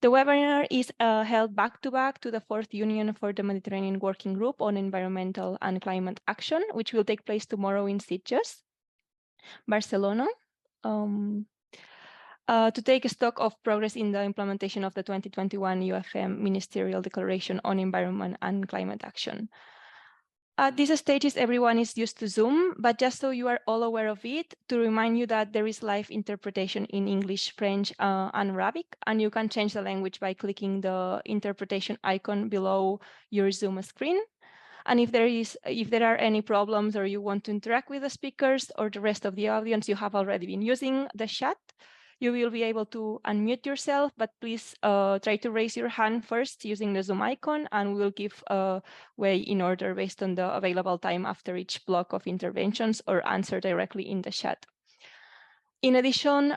The webinar is held back-to-back to the 4th Union for the Mediterranean Working Group on Environmental and Climate Action, which will take place tomorrow in Sitges, Barcelona, to take stock of progress in the implementation of the 2021 UFM Ministerial Declaration on Environment and Climate Action. At these stages, everyone is used to Zoom, but just so you are all aware of it, to remind you that there is live interpretation in English, French, and Arabic, and you can change the language by clicking the interpretation icon below your Zoom screen. And if there are any problems or you want to interact with the speakers or the rest of the audience, you have already been using the chat. You will be able to unmute yourself, but please try to raise your hand first using the Zoom icon, and we will give way in order based on the available time after each block of interventions or answer directly in the chat. In addition,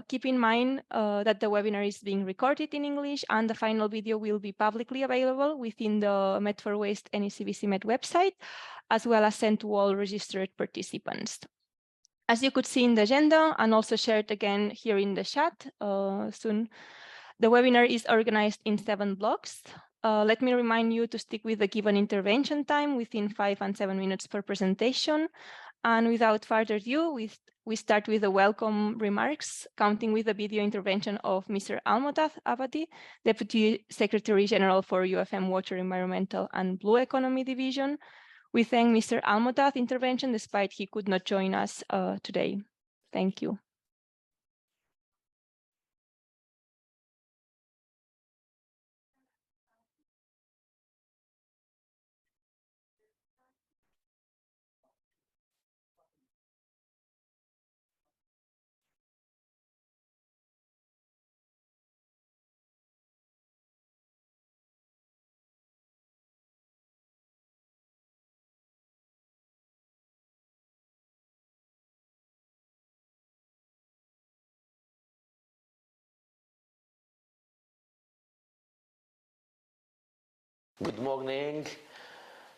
keep in mind that the webinar is being recorded in English and the final video will be publicly available within the Med4Waste NECVC Med website, as well as sent to all registered participants. As you could see in the agenda and also shared again here in the chat soon, the webinar is organized in 7 blocks. Let me remind you to stick with the given intervention time within 5 and 7 minutes per presentation. And without further ado, we start with the welcome remarks, counting with the video intervention of Mr. Almotath Abadi, Deputy Secretary General for UFM Water, Environmental and Blue Economy Division. We thank Mr. Almotath's intervention despite he could not join us today. Thank you. Good morning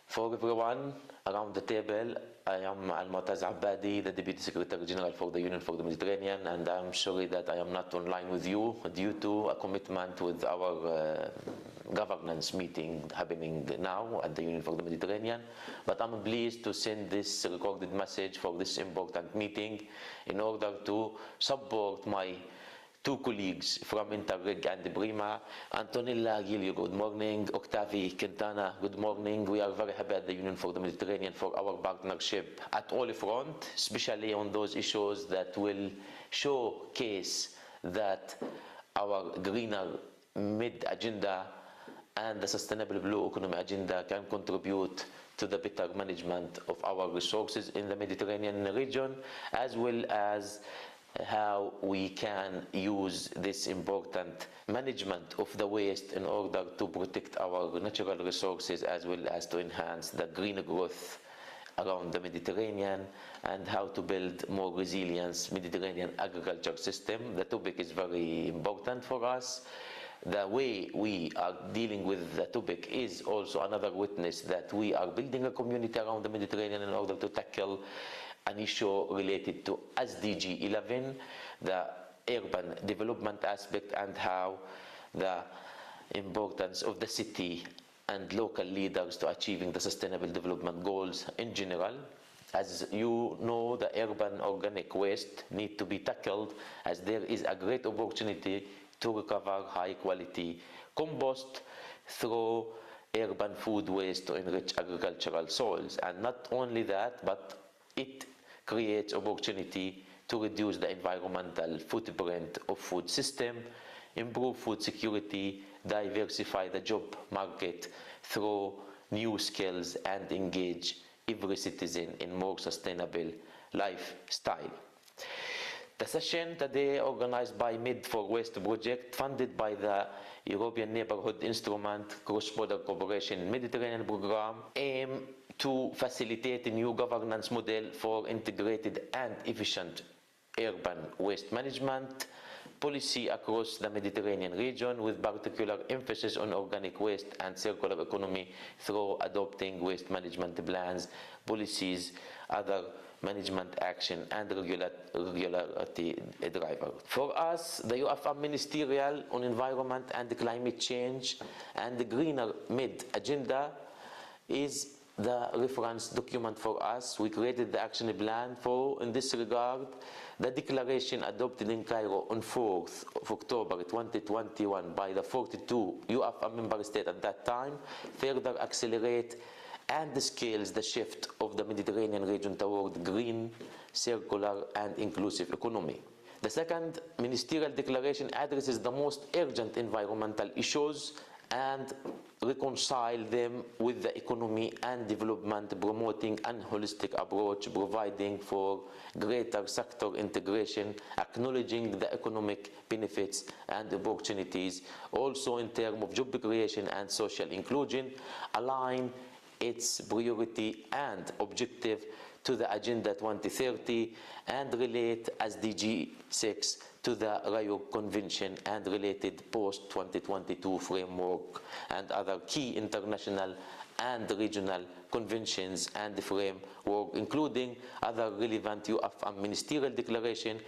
for everyone around the table. I am Almotath Abadi, the Deputy Secretary General for the Union for the Mediterranean, and I'm sorry that I am not online with you due to a commitment with our governance meeting happening now at the Union for the Mediterranean. But I'm pleased to send this recorded message for this important meeting in order to support my 2 colleagues from Interreg and Prima. Antonella Gilio, good morning. Octavi Quintana, good morning. We are very happy at the Union for the Mediterranean for our partnership at all fronts, especially on those issues that will showcase that our greener mid agenda and the sustainable blue economy agenda can contribute to the better management of our resources in the Mediterranean region, as well as how we can use this important management of the waste in order to protect our natural resources, as well as to enhance the green growth around the Mediterranean, and how to build more resilient Mediterranean agriculture system. The topic is very important for us. The way we are dealing with the topic is also another witness that we are building a community around the Mediterranean in order to tackle an issue related to SDG 11, the urban development aspect, and how the importance of the city and local leaders to achieving the sustainable development goals in general. As you know, the urban organic waste need to be tackled, as there is a great opportunity to recover high quality compost through urban food waste to enrich agricultural soils. And not only that, but it creates opportunity to reduce the environmental footprint of food system, improve food security, diversify the job market through new skills, and engage every citizen in more sustainable lifestyle. The session today, organized by Med4Waste project, funded by the European Neighborhood Instrument Cross-Border Cooperation in Mediterranean Program, aim to facilitate a new governance model for integrated and efficient urban waste management, policy across the Mediterranean region, with particular emphasis on organic waste and circular economy through adopting waste management plans, policies, other management action, and regularity driver. For us, the UFM Ministerial on Environment and Climate Change and the Greener Mid agenda is the reference document for us. We created the action plan for, in this regard, the declaration adopted in Cairo on 4th of October 2021 by the 42 UFM member states at that time further accelerate and scales the shift of the Mediterranean region toward green, circular, and inclusive economy. The second ministerial declaration addresses the most urgent environmental issues and reconcile them with the economy and development, promoting an holistic approach, providing for greater sector integration, acknowledging the economic benefits and opportunities, also in terms of job creation and social inclusion, align its priority and objective to the Agenda 2030 and relate SDG 6 to the Rio Convention and related post-2022 framework and other key international and regional conventions and framework, including other relevant UFM ministerial declaration,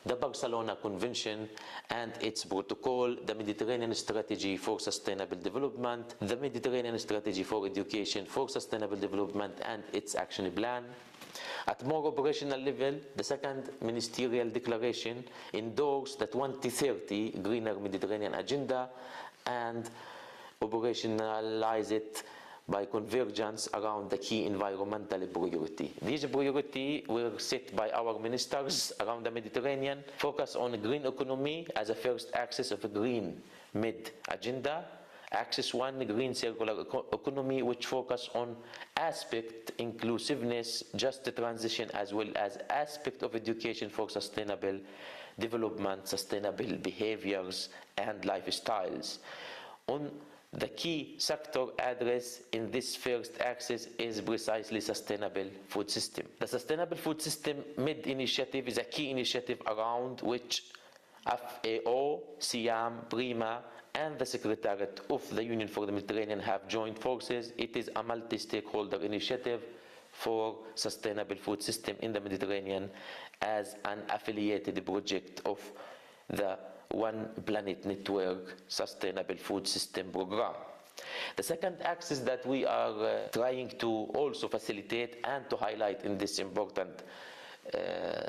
the Barcelona Convention and its protocol, the Mediterranean Strategy for Sustainable Development, the Mediterranean Strategy for Education for Sustainable Development and its action plan. At more operational level, the second ministerial declaration endorsed the 2030 Greener Mediterranean Agenda and operationalized it by convergence around the key environmental priority. These priorities were set by our ministers around the Mediterranean, focus on green economy as a first axis of a green mid agenda. Axis 1, green circular economy, which focus on aspect inclusiveness, just transition, as well as aspect of education for sustainable development, sustainable behaviors and lifestyles. On the key sector address in this first axis is precisely sustainable food system. The Sustainable Food System Mid initiative is a key initiative around which FAO, SIAM, PRIMA, and the Secretariat of the Union for the Mediterranean have joined forces. It is a multi-stakeholder initiative for sustainable food system in the Mediterranean as an affiliated project of the One Planet Network Sustainable Food System Program. The second axis that we are trying to also facilitate and to highlight in this important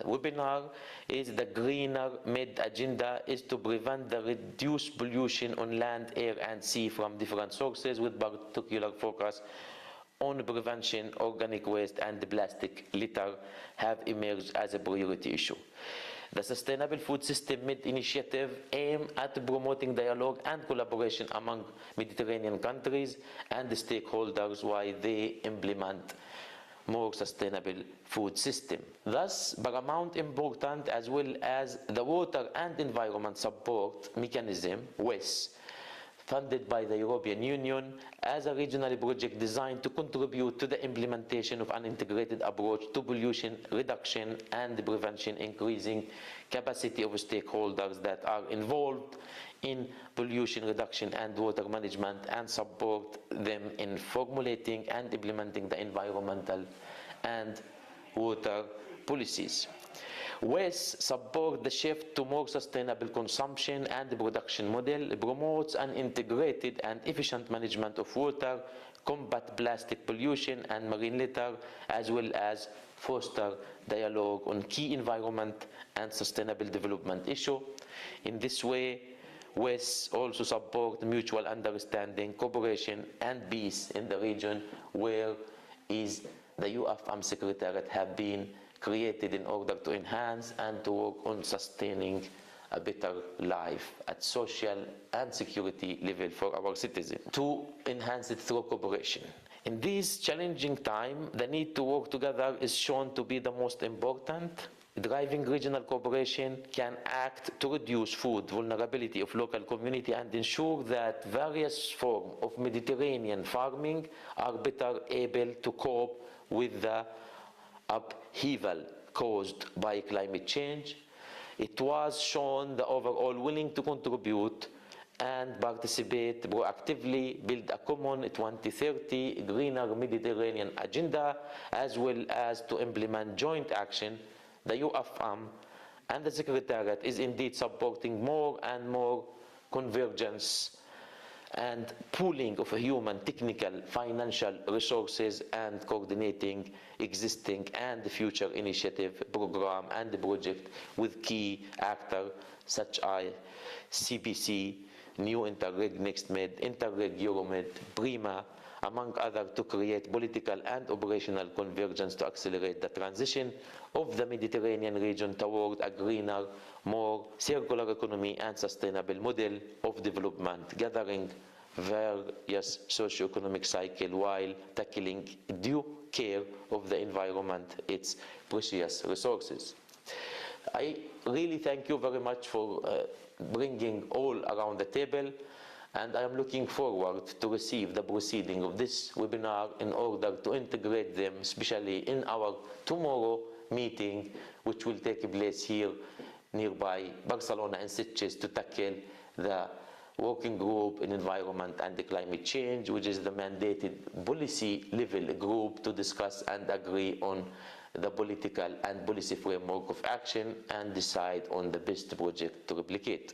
webinar is the Greener Mid agenda, is to prevent the reduced pollution on land, air and sea from different sources, with particular focus on prevention. Organic waste and plastic litter have emerged as a priority issue. The Sustainable Food System Mid initiative aims at promoting dialogue and collaboration among Mediterranean countries and the stakeholders while they implement more sustainable food system. Thus, paramount important, as well as the Water and Environment Support Mechanism, WES, funded by the European Union as a regional project designed to contribute to the implementation of an integrated approach to pollution reduction and prevention, increasing capacity of stakeholders that are involved in pollution reduction and water management, and support them in formulating and implementing the environmental and water policies. WES support the shift to more sustainable consumption and production model, promotes an integrated and efficient management of water, combat plastic pollution and marine litter, as well as foster dialogue on key environment and sustainable development issues. In this way, WES also support mutual understanding, cooperation and peace in the region, where is the UFM Secretariat have been created in order to enhance and to work on sustaining a better life at social and security level for our citizens, to enhance it through cooperation. In this challenging time, the need to work together is shown to be the most important. Driving regional cooperation can act to reduce food vulnerability of local community and ensure that various forms of Mediterranean farming are better able to cope with the upheaval caused by climate change. It was shown the overall willing to contribute and participate proactively, build a common 2030 greener Mediterranean agenda, as well as to implement joint action. The UFM and the Secretariat is indeed supporting more and more convergence and pooling of human, technical, financial resources and coordinating existing and future initiative, program and project with key actors such as CPC, New Interreg, NextMed, Interreg, Euromed, PRIMA, among others, to create political and operational convergence to accelerate the transition of the Mediterranean region toward a greener, more circular economy and sustainable model of development, gathering various socio-economic cycle while tackling due care of the environment, its precious resources. I really thank you very much for bringing all around the table, and I am looking forward to receive the proceeding of this webinar in order to integrate them, especially in our tomorrow meeting, which will take place here nearby Barcelona and Sitges, to tackle the working group in environment and climate change, which is the mandated policy level group to discuss and agree on the political and policy framework of action and decide on the best project to replicate.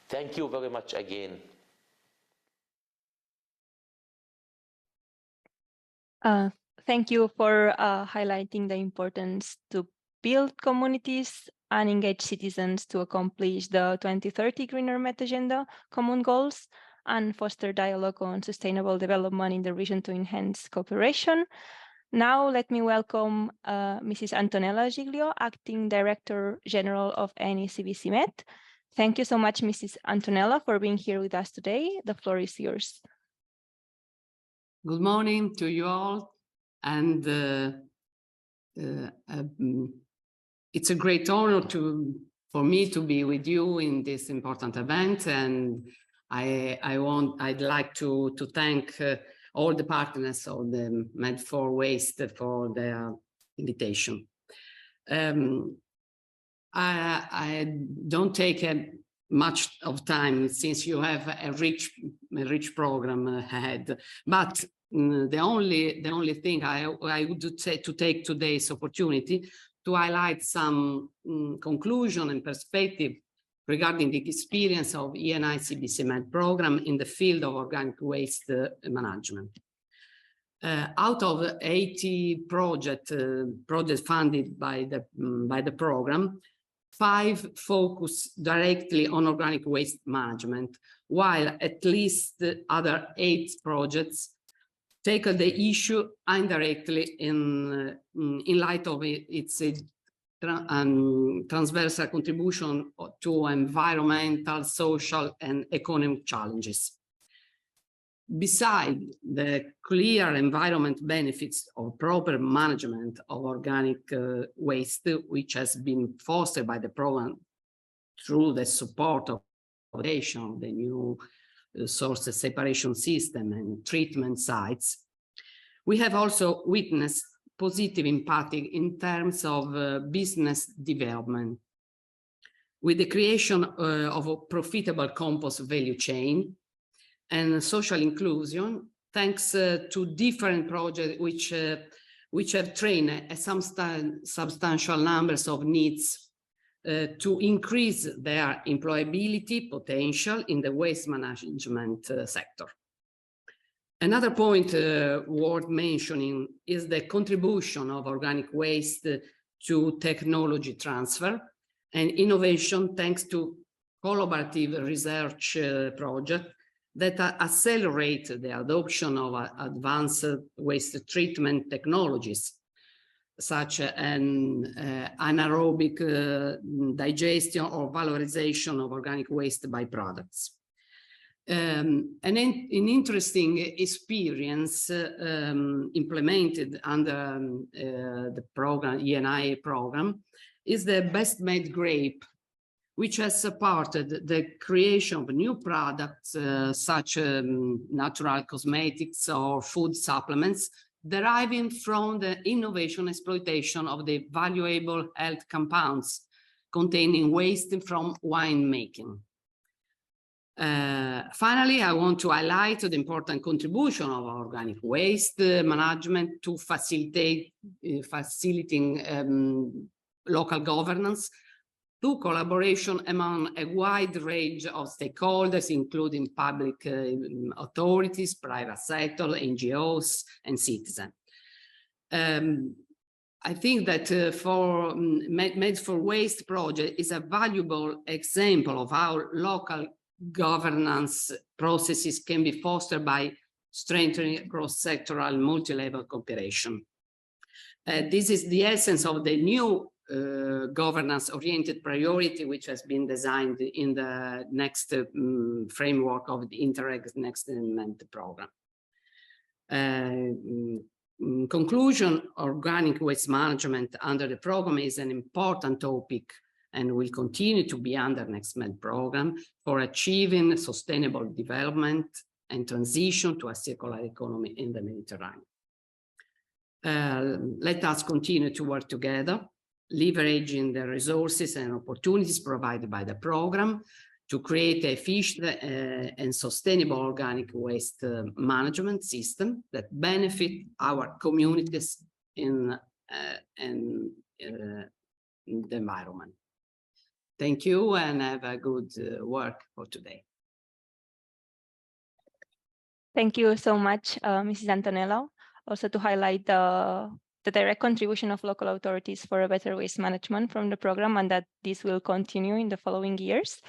Thank you very much again. Thank you for highlighting the importance to build communities and engage citizens to accomplish the 2030 Greener Met Agenda common goals and foster dialogue on sustainable development in the region to enhance cooperation. Now let me welcome Mrs. Antonella Giglio, Acting Director General of NECBC Met. Thank you so much, Mrs. Antonella, for being here with us today. The floor is yours. Good morning to you all, and it's a great honor for me to be with you in this important event, and I'd like to thank all the partners of the Med4Waste for their invitation. I don't take much of time since you have a rich program ahead, but the only thing I would say to take today's opportunity to highlight some conclusion and perspective regarding the experience of ENI-CBC Med program in the field of organic waste management. Out of 80 projects funded by the program, 5 focus directly on organic waste management, while at least the other 8 projects take the issue indirectly in light of its transversal contribution to environmental, social, and economic challenges. Besides the clear environment benefits of proper management of organic waste, which has been fostered by the program through the support of the new source separation system and treatment sites, we have also witnessed positive impact in terms of business development. With the creation of a profitable compost value chain and social inclusion, thanks to different projects which have trained a substantial numbers of needs to increase their employability potential in the waste management sector. Another point worth mentioning is the contribution of organic waste to technology transfer and innovation, thanks to collaborative research projects that accelerate the adoption of advanced waste treatment technologies, such as anaerobic digestion or valorization of organic waste byproducts. An interesting experience implemented under the program, ENI program, is the Best Made Grape, which has supported the creation of new products such as natural cosmetics or food supplements, deriving from the innovation exploitation of the valuable health compounds containing waste from winemaking. Finally, I want to highlight the important contribution of organic waste management to facilitating local governance through collaboration among a wide range of stakeholders, including public authorities, private sector, NGOs, and citizens. I think that for Made for Waste project is a valuable example of how local governance processes can be fostered by strengthening cross-sectoral multi-level cooperation. This is the essence of the new governance-oriented priority, which has been designed in the next framework of the Interreg Next Environment program. In conclusion, organic waste management under the program is an important topic and will continue to be under Next Med program for achieving sustainable development and transition to a circular economy in the Mediterranean. Let us continue to work together, leveraging the resources and opportunities provided by the program to create an efficient and sustainable organic waste management system that benefit our communities in the environment. Thank you and have a good work for today. Thank you so much, Mrs. Antonello. Also to highlight the direct contribution of local authorities for a better waste management from the program, and that this will continue in the following years.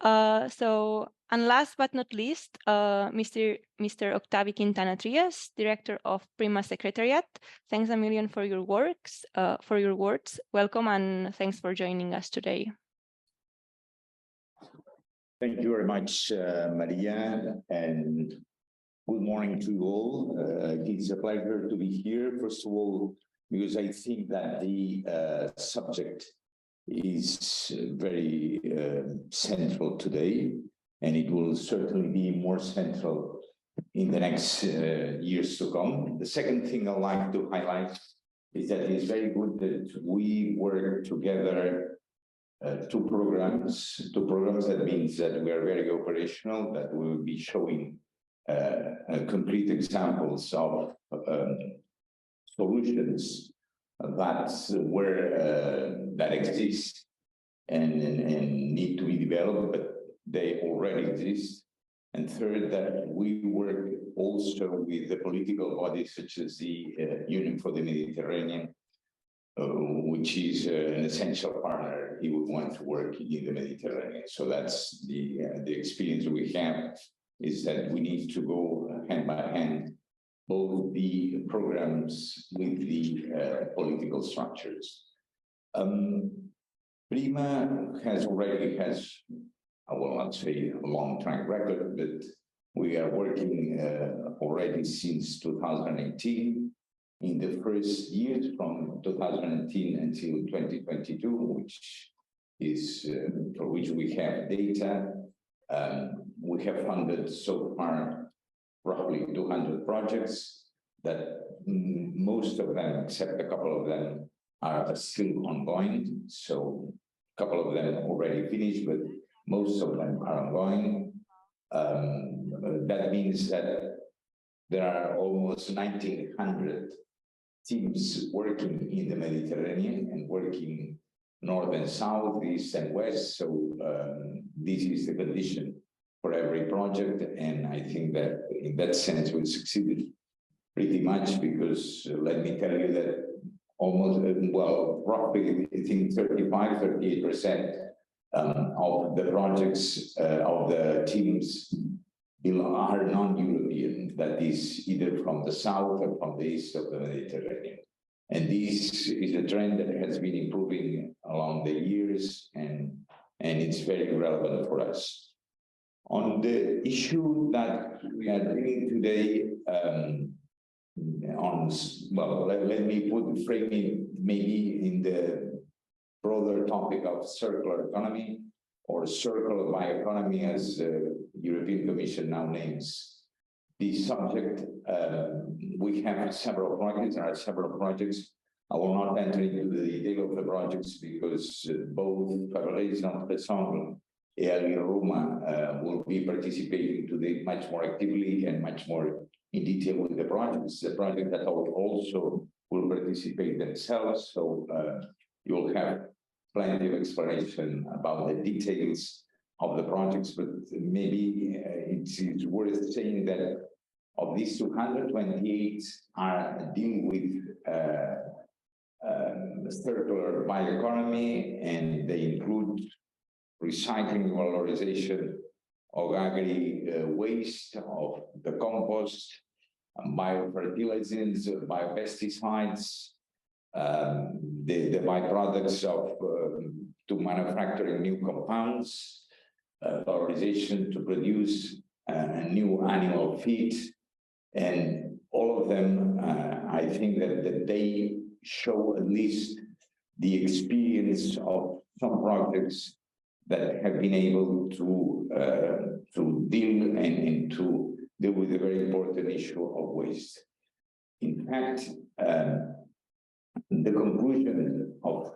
And last but not least, Mr. Octavi Quintana Trias, Director of Prima Secretariat. Thanks a million for your words. Welcome and thanks for joining us today. Thank you very much, Maria, and good morning to you all. It's a pleasure to be here, first of all, because I think that the subject is very central today, and it will certainly be more central in the next years to come. The second thing I'd like to highlight is that it's very good that we work together two programs. That means that we are very operational, that we will be showing concrete examples of solutions that exist and need to be developed, but they already exist. And third, that we work also with the political bodies such as the Union for the Mediterranean, which is an essential partner if we want to work in the Mediterranean. So that's the experience we have, is that we need to go hand by hand, both the programs with the political structures. Prima has, I will not say a long track record, but we are working already since 2018. In the first years from 2018 until 2022, which is for which we have data, we have funded so far roughly 200 projects that most of them, except a couple of them, are still ongoing. So a couple of them already finished, but most of them are ongoing. That means that there are almost 1,900 teams working in the Mediterranean and working north and south, east and west. So this is the condition for every project. And I think that in that sense, we succeeded pretty much, because let me tell you that almost, well, roughly, I think 38% of the projects of the teams are non-European, that is either from the south or from the east of the Mediterranean. And this is a trend that has been improving along the years, and it's very relevant for us. On the issue that we are dealing today, let me frame it maybe in the broader topic of circular economy, or circular bioeconomy, as the European Commission now names the subject. We have several projects. There are several projects. I will not enter into the detail of the projects because both Fabrice and Alessandro and Roma will be participating today much more actively and much more in detail with the projects. The project that also will participate themselves, so you'll have plenty of explanation about the details of the projects, but maybe it's worth saying that of these 228 are dealing with circular bioeconomy, and they include recycling, valorization of agri-waste, of the compost, biofertilizers, biopesticides, the byproducts of to manufacturing new compounds, valorization to produce new animal feed, and all of them, I think that they show at least the experience of some projects that have been able to deal and to deal with the very important issue of waste. In fact, the conclusion of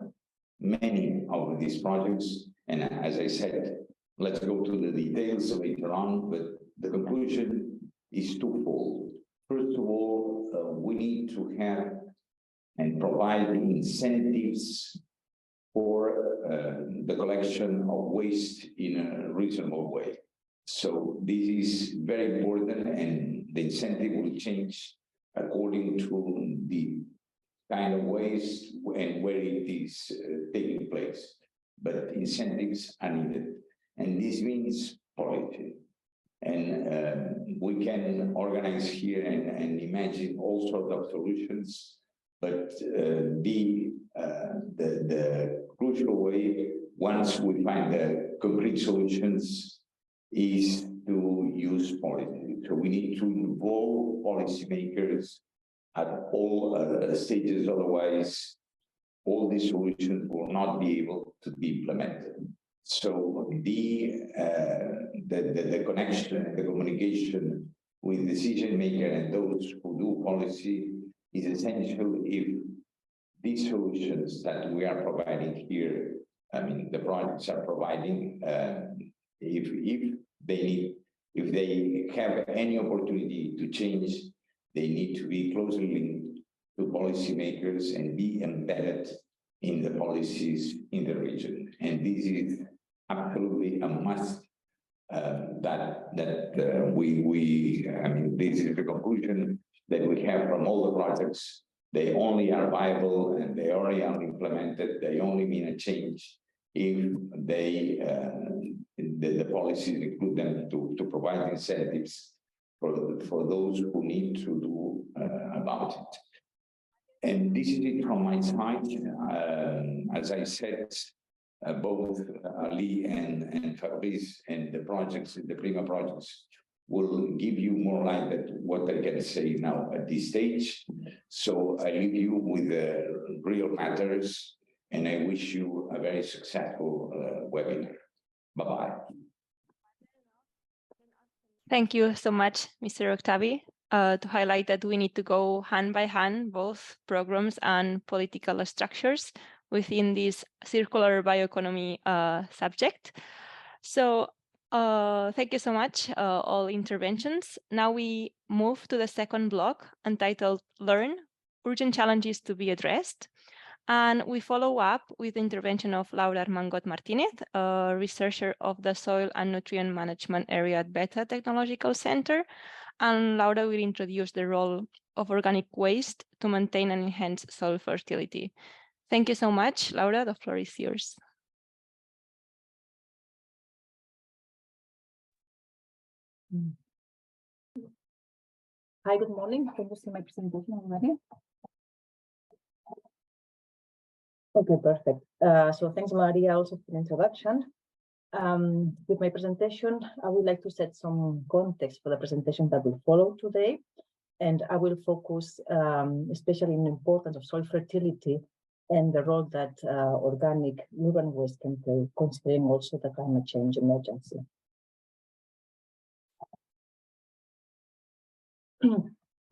many of these projects, and as I said, let's go to the details later on, but the conclusion is twofold. First of all, we need to have and provide incentives for the collection of waste in a reasonable way. So this is very important, and the incentive will change according to the kind of waste and where it is taking place. But incentives are needed, and this means policy. And we can organize here and imagine all sorts of solutions, but the crucial way, once we find the concrete solutions, is to use policy. So we need to involve policymakers at all stages, otherwise all these solutions will not be able to be implemented. So the connection and the communication with decision maker and those who do policy is essential if these solutions that we are providing here, I mean, the projects are providing, if they have any opportunity to change, they need to be closely linked to policymakers and be embedded in the policies in the region. And this is absolutely a must. I mean, this is the conclusion that we have from all the projects. They only are viable and they only are implemented. They only mean a change if they, the policies include them to provide incentives for those who need to do about it. And this is it from my side. As I said, both Ali and Fabrice and the projects, the Prima projects, will give you more light at what I can say now at this stage. So I leave you with the real matters, and I wish you a very successful webinar. Bye-bye. Thank you so much, Mr. Octavi, to highlight that we need to go hand by hand, both programs and political structures within this circular bioeconomy subject. So thank you so much, all interventions. Now we move to the second block entitled Learn, Urgent Challenges to be Addressed. And we follow up with the intervention of Laura Armangot Martinez, a researcher of the Soil and Nutrient Management area at Beta Technological Center. And Laura will introduce the role of organic waste to maintain and enhance soil fertility. Thank you so much, Laura. The floor is yours. Hi, good morning. Can you see my presentation already? Okay, perfect. So thanks, Maria, also for the introduction. With my presentation, I would like to set some context for the presentation that will follow today. And I will focus especially on the importance of soil fertility and the role that organic urban waste can play, considering also the climate change emergency.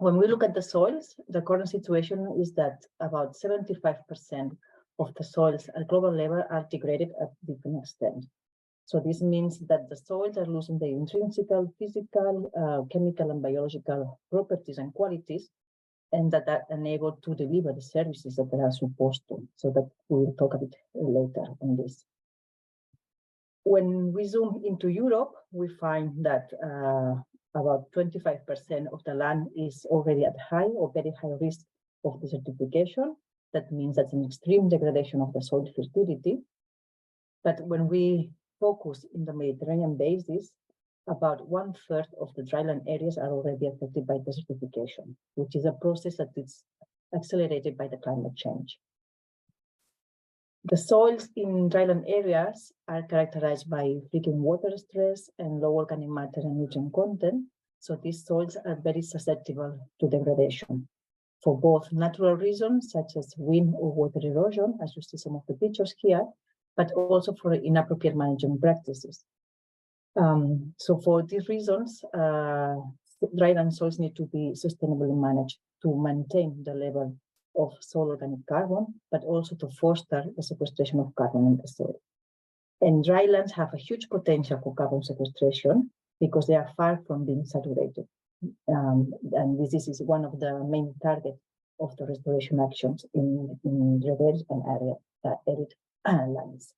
When we look at the soils, the current situation is that about 75% of the soils at global level are degraded at different extent. So this means that the soils are losing their intrinsic, physical, chemical, and biological properties and qualities, and that are unable to deliver the services that they are supposed to. So that we will talk a bit later on this. When we zoom into Europe, we find that about 25% of the land is already at high or very high risk of desertification. That means that's an extreme degradation of the soil fertility. But when we focus in the Mediterranean basin, about 1/3 of the dryland areas are already affected by desertification, which is a process that is accelerated by the climate change. The soils in dryland areas are characterized by frequent water stress and low organic matter and nutrient content. So these soils are very susceptible to degradation for both natural reasons, such as wind or water erosion, as you see some of the pictures here, but also for inappropriate management practices. So for these reasons, dryland soils need to be sustainably managed to maintain the level of soil organic carbon, but also to foster the sequestration of carbon in the soil. And drylands have a huge potential for carbon sequestration because they are far from being saturated. And this is one of the main targets of the restoration actions in reserves and arid lands.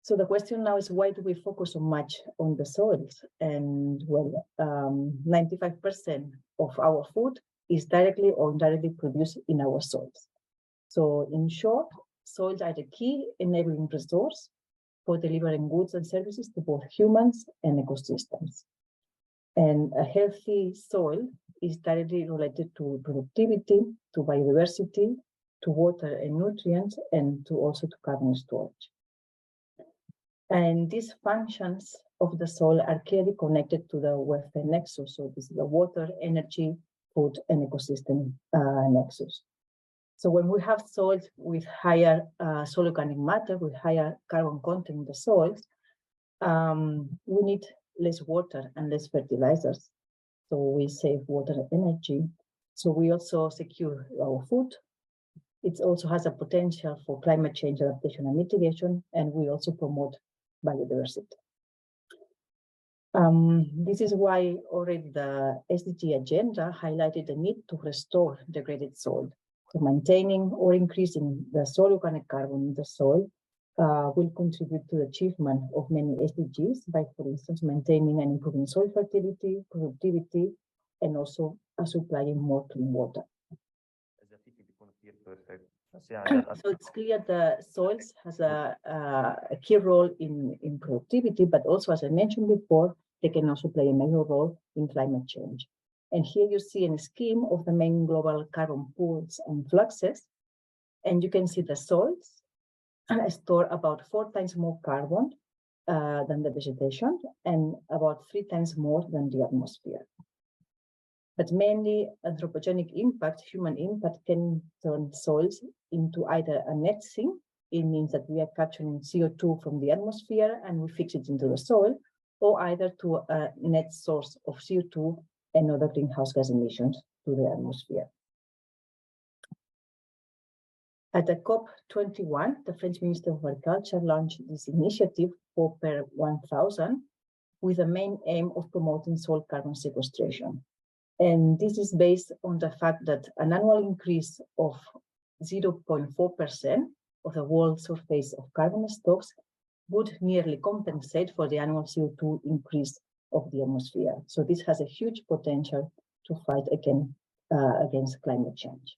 So the question now is, why do we focus so much on the soils? And well, 95% of our food is directly or indirectly produced in our soils. So in short, soils are the key enabling resource for delivering goods and services to both humans and ecosystems. And a healthy soil is directly related to productivity, to biodiversity, to water and nutrients, and to also to carbon storage. And these functions of the soil are clearly connected to the welfare nexus. So this is the water, energy, food, and ecosystem nexus. So when we have soils with higher soil organic matter, with higher carbon content in the soils, we need less water and less fertilizers. So we save water and energy. So we also secure our food. It also has a potential for climate change adaptation and mitigation, and we also promote biodiversity. This is why already the SDG agenda highlighted the need to restore degraded soil. So maintaining or increasing the soil organic carbon in the soil will contribute to the achievement of many SDGs by, for instance, maintaining and improving soil fertility, productivity, and also supplying more clean water. So it's clear the soils has a key role in productivity, but also, as I mentioned before, they can also play a major role in climate change. And here you see a scheme of the main global carbon pools and fluxes. And you can see the soils store about 4 times more carbon than the vegetation and about 3 times more than the atmosphere. But mainly anthropogenic impact, human impact, can turn soils into either a net sink. It means that we are capturing CO2 from the atmosphere and we fix it into the soil, or either to a net source of CO2 and other greenhouse gas emissions to the atmosphere. At the COP21, the French Minister of Agriculture launched this initiative, per 1000, with the main aim of promoting soil carbon sequestration. And this is based on the fact that an annual increase of 0.4% of the world surface of carbon stocks would nearly compensate for the annual CO2 increase of the atmosphere. So this has a huge potential to fight against climate change.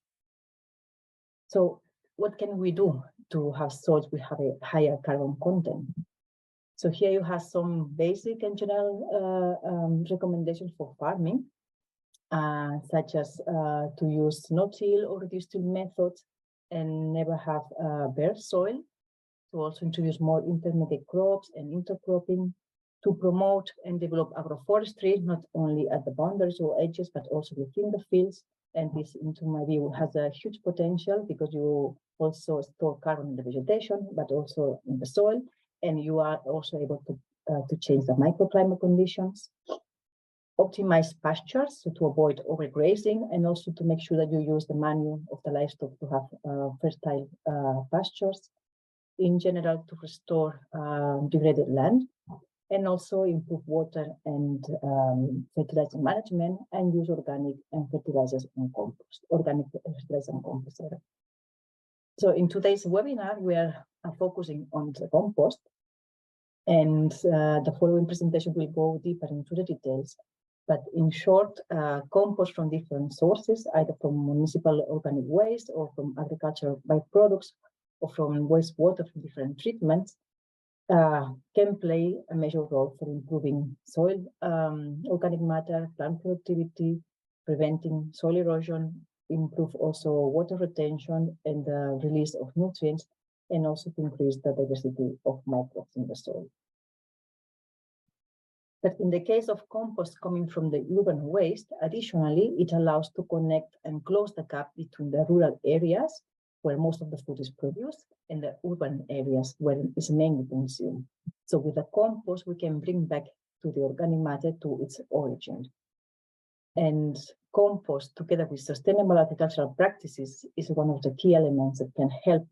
So what can we do to have soils with a higher carbon content? So here you have some basic and general recommendations for farming. Such as to use no-till or reduced-till methods and never have bare soil, to also introduce more intermediate crops and intercropping, to promote and develop agroforestry, not only at the boundaries or edges, but also within the fields. And this, into my view, has a huge potential because you also store carbon in the vegetation, but also in the soil, and you are also able to change the microclimate conditions. optimize pastures to avoid overgrazing, and also to make sure that you use the manure of the livestock to have fertile pastures. In general, to restore degraded land, and also improve water and fertilizer management, and use organic and fertilizers and compost, organic fertilizer and compost. So in today's webinar, we are focusing on the compost, and the following presentation will go deeper into the details. But in short, compost from different sources, either from municipal organic waste or from agricultural byproducts or from wastewater from different treatments, can play a major role for improving soil organic matter, plant productivity, preventing soil erosion, improve also water retention and the release of nutrients, and also to increase the diversity of microbes in the soil. But in the case of compost coming from the urban waste, additionally, it allows to connect and close the gap between the rural areas where most of the food is produced and the urban areas where it is mainly consumed. So with the compost, we can bring back to the organic matter to its origin. And compost, together with sustainable agricultural practices, is one of the key elements that can help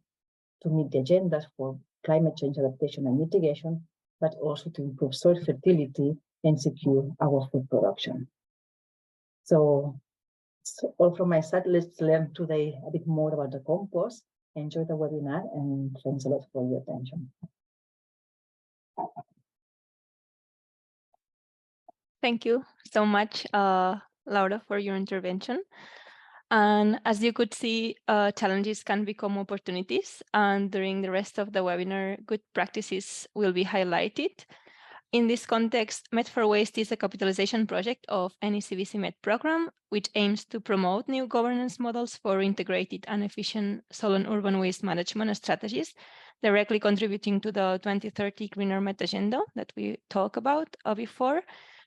to meet the agendas for climate change adaptation and mitigation, but also to improve soil fertility and secure our food production. So all from my side, let's learn today a bit more about the compost. Enjoy the webinar, and thanks a lot for your attention. Thank you so much, Laura, for your intervention. And as you could see, challenges can become opportunities, and during the rest of the webinar, good practices will be highlighted. In this context, Met for Waste is a capitalization project of NECBC Met program, which aims to promote new governance models for integrated and efficient soil and urban waste management strategies, directly contributing to the 2030 Greener Met agenda that we talked about before.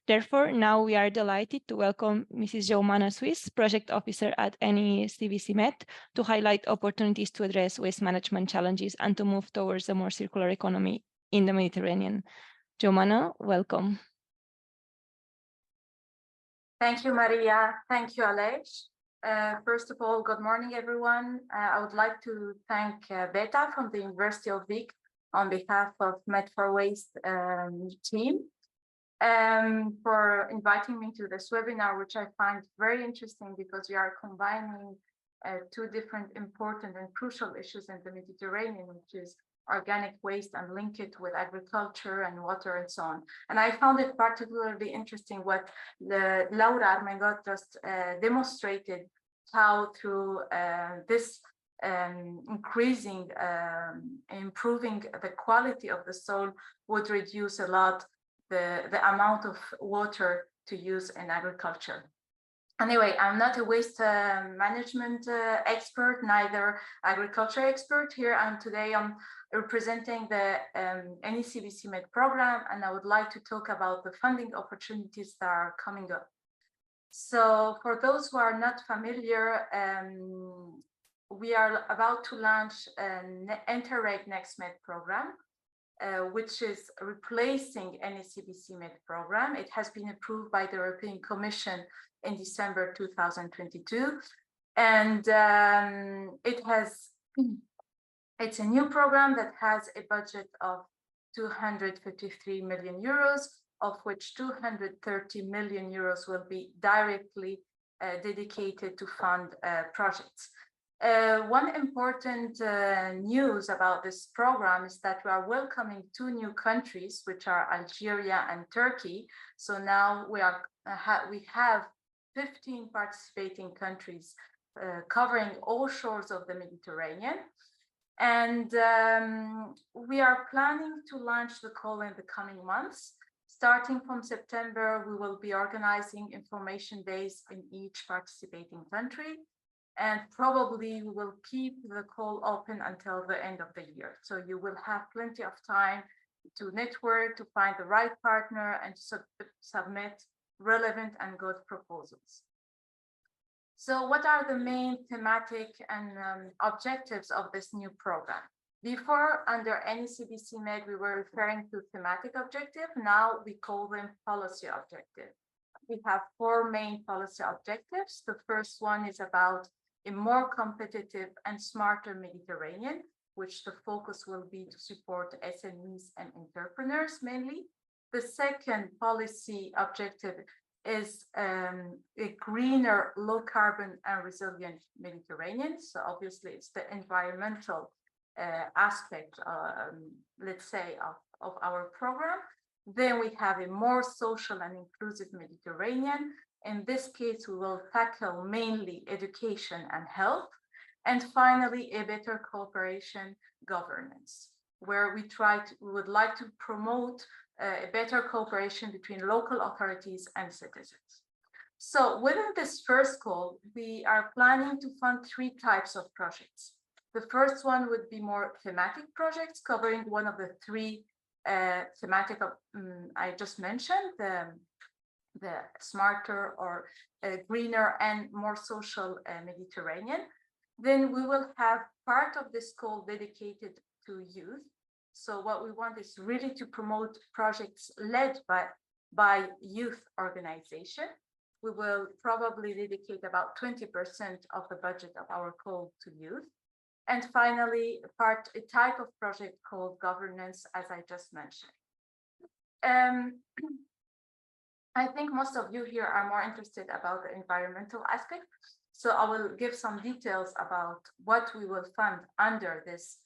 Therefore, now we are delighted to welcome Mrs. Joumana Swiss, Project Officer at NECBC Met, to highlight opportunities to address waste management challenges and to move towards a more circular economy in the Mediterranean. Joumana, welcome. Thank you, Maria. Thank you, Alej. First of all, good morning, everyone. I would like to thank Beta from the University of Vic on behalf of Met for Waste team for inviting me to this webinar, which I find very interesting because we are combining two different important and crucial issues in the Mediterranean, which is organic waste and link it with agriculture and water and so on. And I found it particularly interesting what Laura Armengot just demonstrated, how through this increasing, improving the quality of the soil would reduce a lot the amount of water to use in agriculture. Anyway, I'm not a waste management expert, neither agriculture expert. Here today I'm representing the NECBC Med program, and I would like to talk about the funding opportunities that are coming up. So for those who are not familiar, we are about to launch an Interreg Next Med program, which is replacing NECBC Med program. It has been approved by the European Commission in December 2022, and it's a new program that has a budget of 253 million euros, of which 230 million euros will be directly dedicated to fund projects. One important news about this program is that we are welcoming two new countries, which are Algeria and Turkey. So now we have 15 participating countries covering all shores of the Mediterranean. And we are planning to launch the call in the coming months. Starting from September, we will be organizing information days in each participating country. And probably we will keep the call open until the end of the year. So you will have plenty of time to network, to find the right partner, and to submit relevant and good proposals. So what are the main thematic and objectives of this new program? Before, under NECBC Med, we were referring to thematic objective. Now we call them policy objective. we have 4 main policy objectives. The first one is about a more competitive and smarter Mediterranean, which the focus will be to support SMEs and entrepreneurs mainly. The second policy objective is a greener, low carbon and resilient Mediterranean. So obviously it's the environmental aspect, let's say, of our program. Then we have a more social and inclusive Mediterranean. In this case, we will tackle mainly education and health. And finally, a better cooperation governance, where we would like to promote a better cooperation between local authorities and citizens. So within this first goal, we are planning to fund 3 types of projects. The first one would be more thematic projects covering one of the 3 thematic I just mentioned, the smarter or greener and more social Mediterranean. Then we will have part of this goal dedicated to youth. So what we want is really to promote projects led by youth organization. We will probably dedicate about 20% of the budget of our goal to youth. And finally, a type of project called governance, as I just mentioned. I think most of you here are more interested about the environmental aspect. So I will give some details about what we will fund under this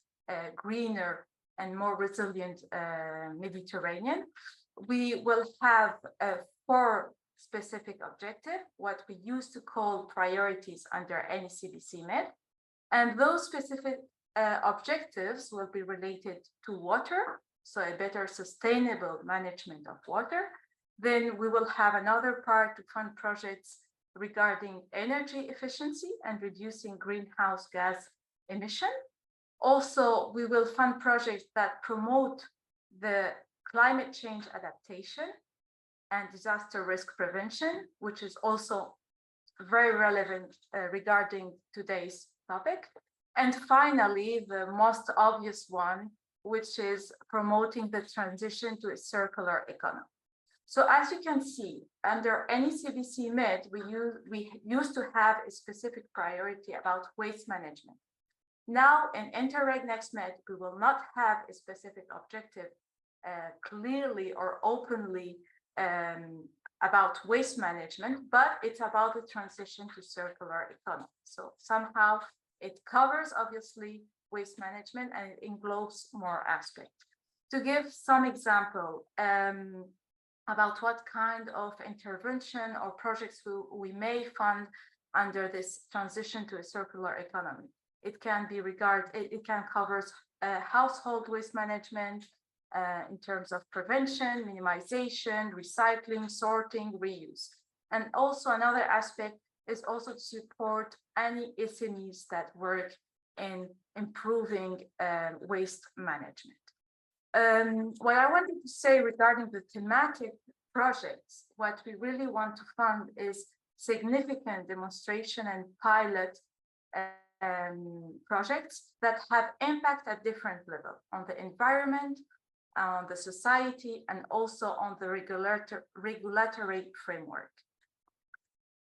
greener and more resilient Mediterranean. We will have 4 specific objectives, what we used to call priorities under any CBC Med. And those specific objectives will be related to water, so a better sustainable management of water. Then we will have another part to fund projects regarding energy efficiency and reducing greenhouse gas emission. Also, we will fund projects that promote the climate change adaptation and disaster risk prevention, which is also very relevant regarding today's topic. And finally, the most obvious one, which is promoting the transition to a circular economy. So as you can see, under any CBC Med, we used to have a specific priority about waste management. Now in Interreg Next Med, we will not have a specific objective clearly or openly about waste management, but it's about the transition to circular economy. So somehow it covers obviously waste management and it englobes more aspects. To give some example about what kind of intervention or projects we may fund under this transition to a circular economy. It can cover household waste management in terms of prevention, minimization, recycling, sorting, reuse. And also another aspect is also to support any SMEs that work in improving waste management. What I wanted to say regarding the thematic projects, what we really want to fund is significant demonstration and pilot projects that have impact at different levels on the environment, on the society, and also on the regulatory framework.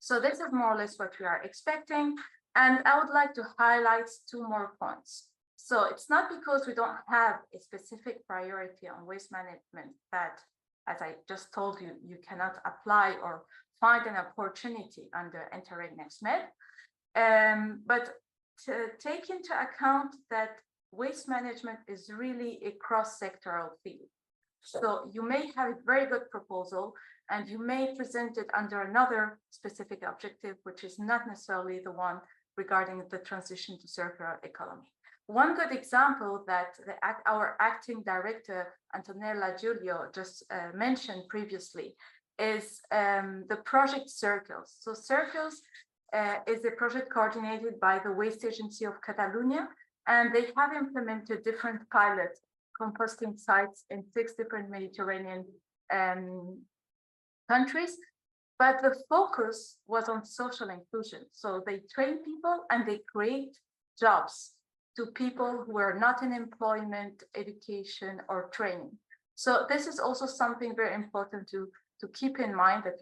So this is more or less what we are expecting. And I would like to highlight 2 more points. So it's not because we don't have a specific priority on waste management that, as I just told you, you cannot apply or find an opportunity under Interreg Next Med. But to take into account that waste management is really a cross-sectoral field. So you may have a very good proposal and you may present it under another specific objective, which is not necessarily the one regarding the transition to circular economy. One good example that our acting director, Antonella Giulio, just mentioned previously is the project Circles. So Circles is a project coordinated by the Waste Agency of Catalonia, and they have implemented different pilot composting sites in 6 different Mediterranean countries. But the focus was on social inclusion. So they train people and they create jobs to people who are not in employment, education, or training. So this is also something very important to to keep in mind that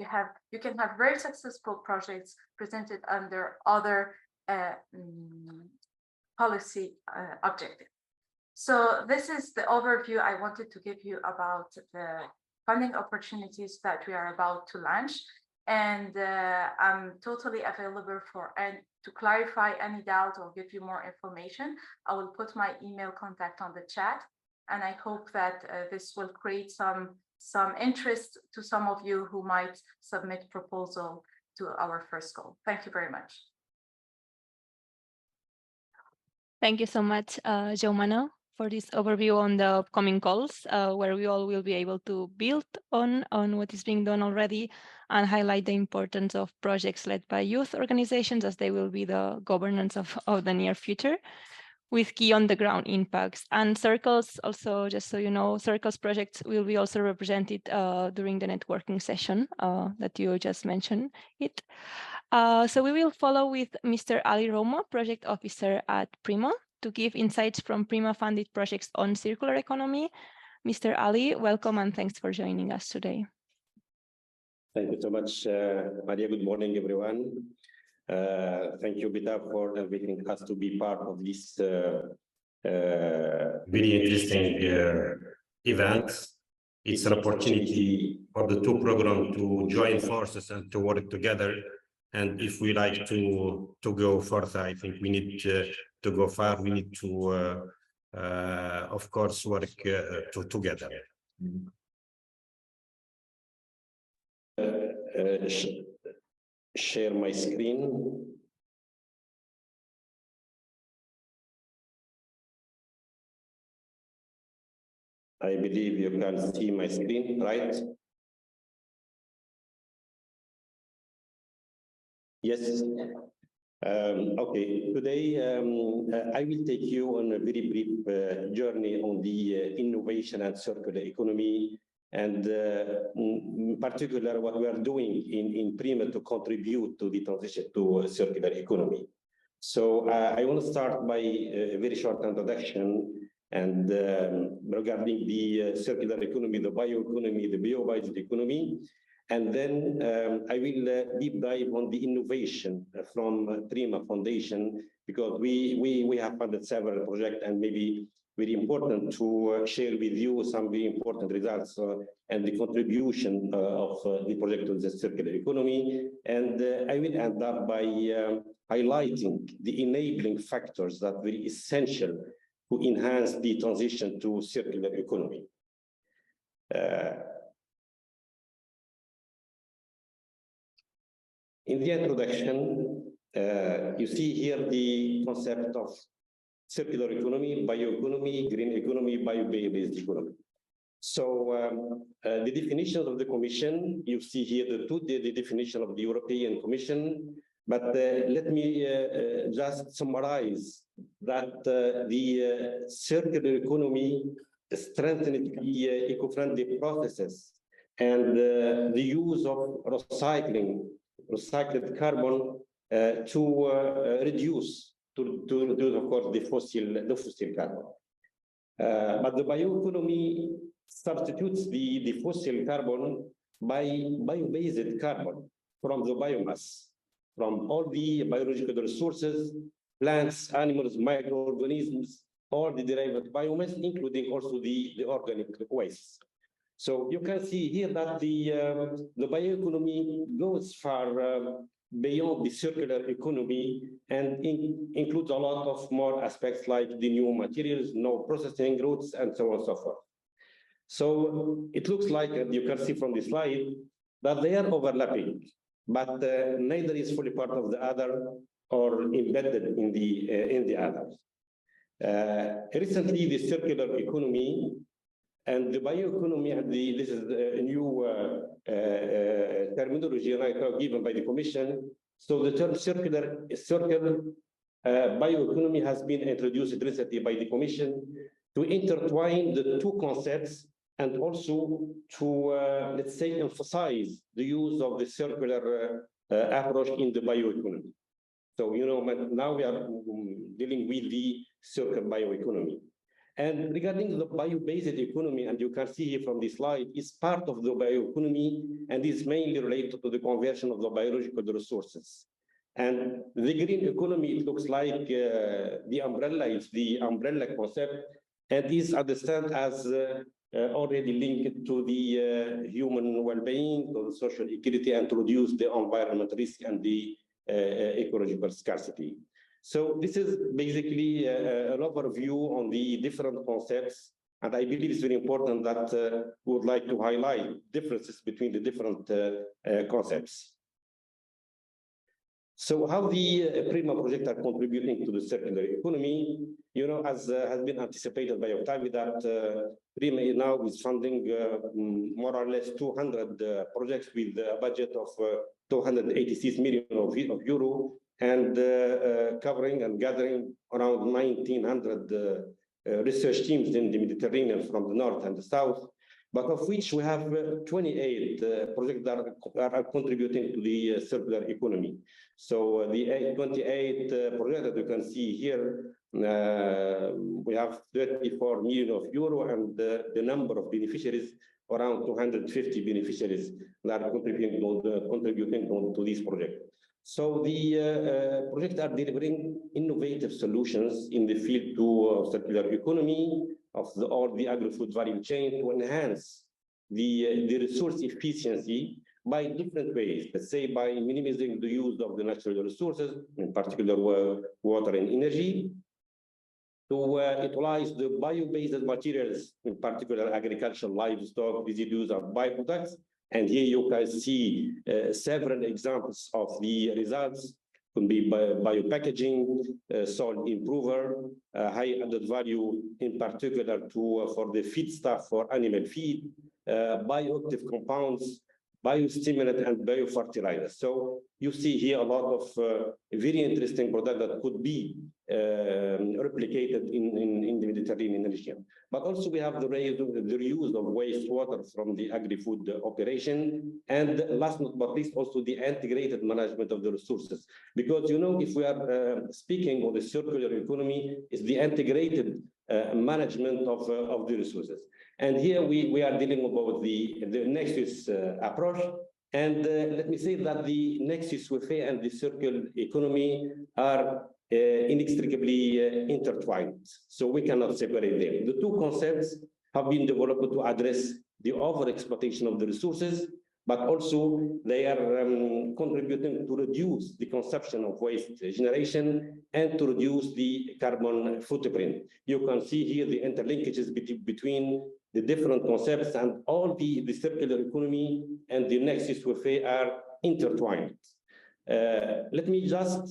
you can have very successful projects presented under other policy objectives. So this is the overview I wanted to give you about the funding opportunities that we are about to launch. And I'm totally available to clarify any doubt or give you more information. I will put my email contact on the chat, and I hope that this will create some interest to some of you who might submit proposal to our first call. Thank you very much. Thank you so much, Joumana, for this overview on the upcoming calls, where we all will be able to build on what is being done already and highlight the importance of projects led by youth organizations, as they will be the governance of the near future, with key on the ground impacts. And Circles also, just so you know, Circles projects will be also represented during the networking session that you just mentioned it. So we will follow with Mr. Ali Roma, project officer at Prima, to give insights from Prima funded projects on circular economy. Mr. Ali, welcome and thanks for joining us today. Thank you so much, Maria. Good morning, everyone. Thank you, Bita, for inviting us to be part of this very interesting event. It's an opportunity for the two programs to join forces and to work together. And if we like to go further, I think we need to go far. We need to, of course, work together. Share my screen. I believe you can see my screen, right? Yes. Okay. Today, I will take you on a very brief journey on the innovation and circular economy, and in particular, what we are doing in Prima to contribute to the transition to a circular economy. So I want to start by a very short introduction and regarding the circular economy, the bioeconomy, the bio-based economy. And then I will deep dive on the innovation from Prima Foundation, because we have funded several projects, and maybe very important to share with you some very important results and the contribution of the project to the circular economy. And I will end up by highlighting the enabling factors that are very essential to enhance the transition to circular economy. In the introduction, you see here the concept of circular economy, bioeconomy, green economy, bio-based economy. So the definition of the Commission, you see here the definition of the European Commission, but let me just summarize that the circular economy strengthens the eco-friendly processes and the use of recycled carbon to reduce, of course, the fossil carbon. But the bioeconomy substitutes the fossil carbon by bio-based carbon from the biomass, from all the biological resources, plants, animals, microorganisms, all the derived biomass, including also the organic waste. So you can see here that the bioeconomy goes far beyond the circular economy and includes a lot of more aspects like the new materials, no processing routes, and so on and so forth. So it looks like, you can see from the slide, that they are overlapping, but neither is fully part of the other or embedded in the other. Recently, the circular economy and the bioeconomy, this is a new terminology right now given by the Commission. So the term circular bioeconomy has been introduced recently by the Commission to intertwine the two concepts and also to, let's say, emphasize the use of the circular approach in the bioeconomy. So, you know, now we are dealing with the circular bioeconomy. And regarding the bio-based economy, and you can see here from this slide, is part of the bioeconomy and is mainly related to the conversion of the biological resources. And the green economy, it looks like the umbrella is the umbrella concept and is understood as already linked to the human well-being, to the social equity, and to reduce the environmental risk and the ecological scarcity. So this is basically an overview on the different concepts, and I believe it's very important that we would like to highlight differences between the different concepts. So how the PRIMA project are contributing to the circular economy, you know, as has been anticipated by Octavio, that PRIMA now is funding more or less 200 projects with a budget of 286 million euro, and covering and gathering around 1,900 research teams in the Mediterranean from the north and the south, but of which we have 28 projects that are contributing to the circular economy. So the 28 projects that you can see here, we have 34 million euro, and the number of beneficiaries, around 250 beneficiaries that are contributing to this project. So the projects are delivering innovative solutions in the field to circular economy of all the agri-food value chain to enhance the resource efficiency by different ways. Let's say by minimizing the use of the natural resources, in particular water and energy, to utilize the bio-based materials, in particular agricultural livestock residues or byproducts. And here you can see several examples of the results. Could be biopackaging, soil improver, high added value, in particular for the feedstuff for animal feed, bioactive compounds, biostimulant, and biofertilizers. So you see here a lot of very interesting products that could be replicated in the Mediterranean region. But also we have the reuse of wastewater from the agri-food operation, and last but not least, also the integrated management of the resources. Because, you know, if we are speaking of the circular economy, it's the integrated management of the resources. And here we are dealing about the Nexus approach. And let me say that the Nexus with and the circular economy are inextricably intertwined. So we cannot separate them. The two concepts have been developed to address the overexploitation of the resources, but also they are contributing to reduce the consumption of waste generation and to reduce the carbon footprint. You can see here the interlinkages between the different concepts, and all the circular economy and the Nexus with are intertwined. Let me just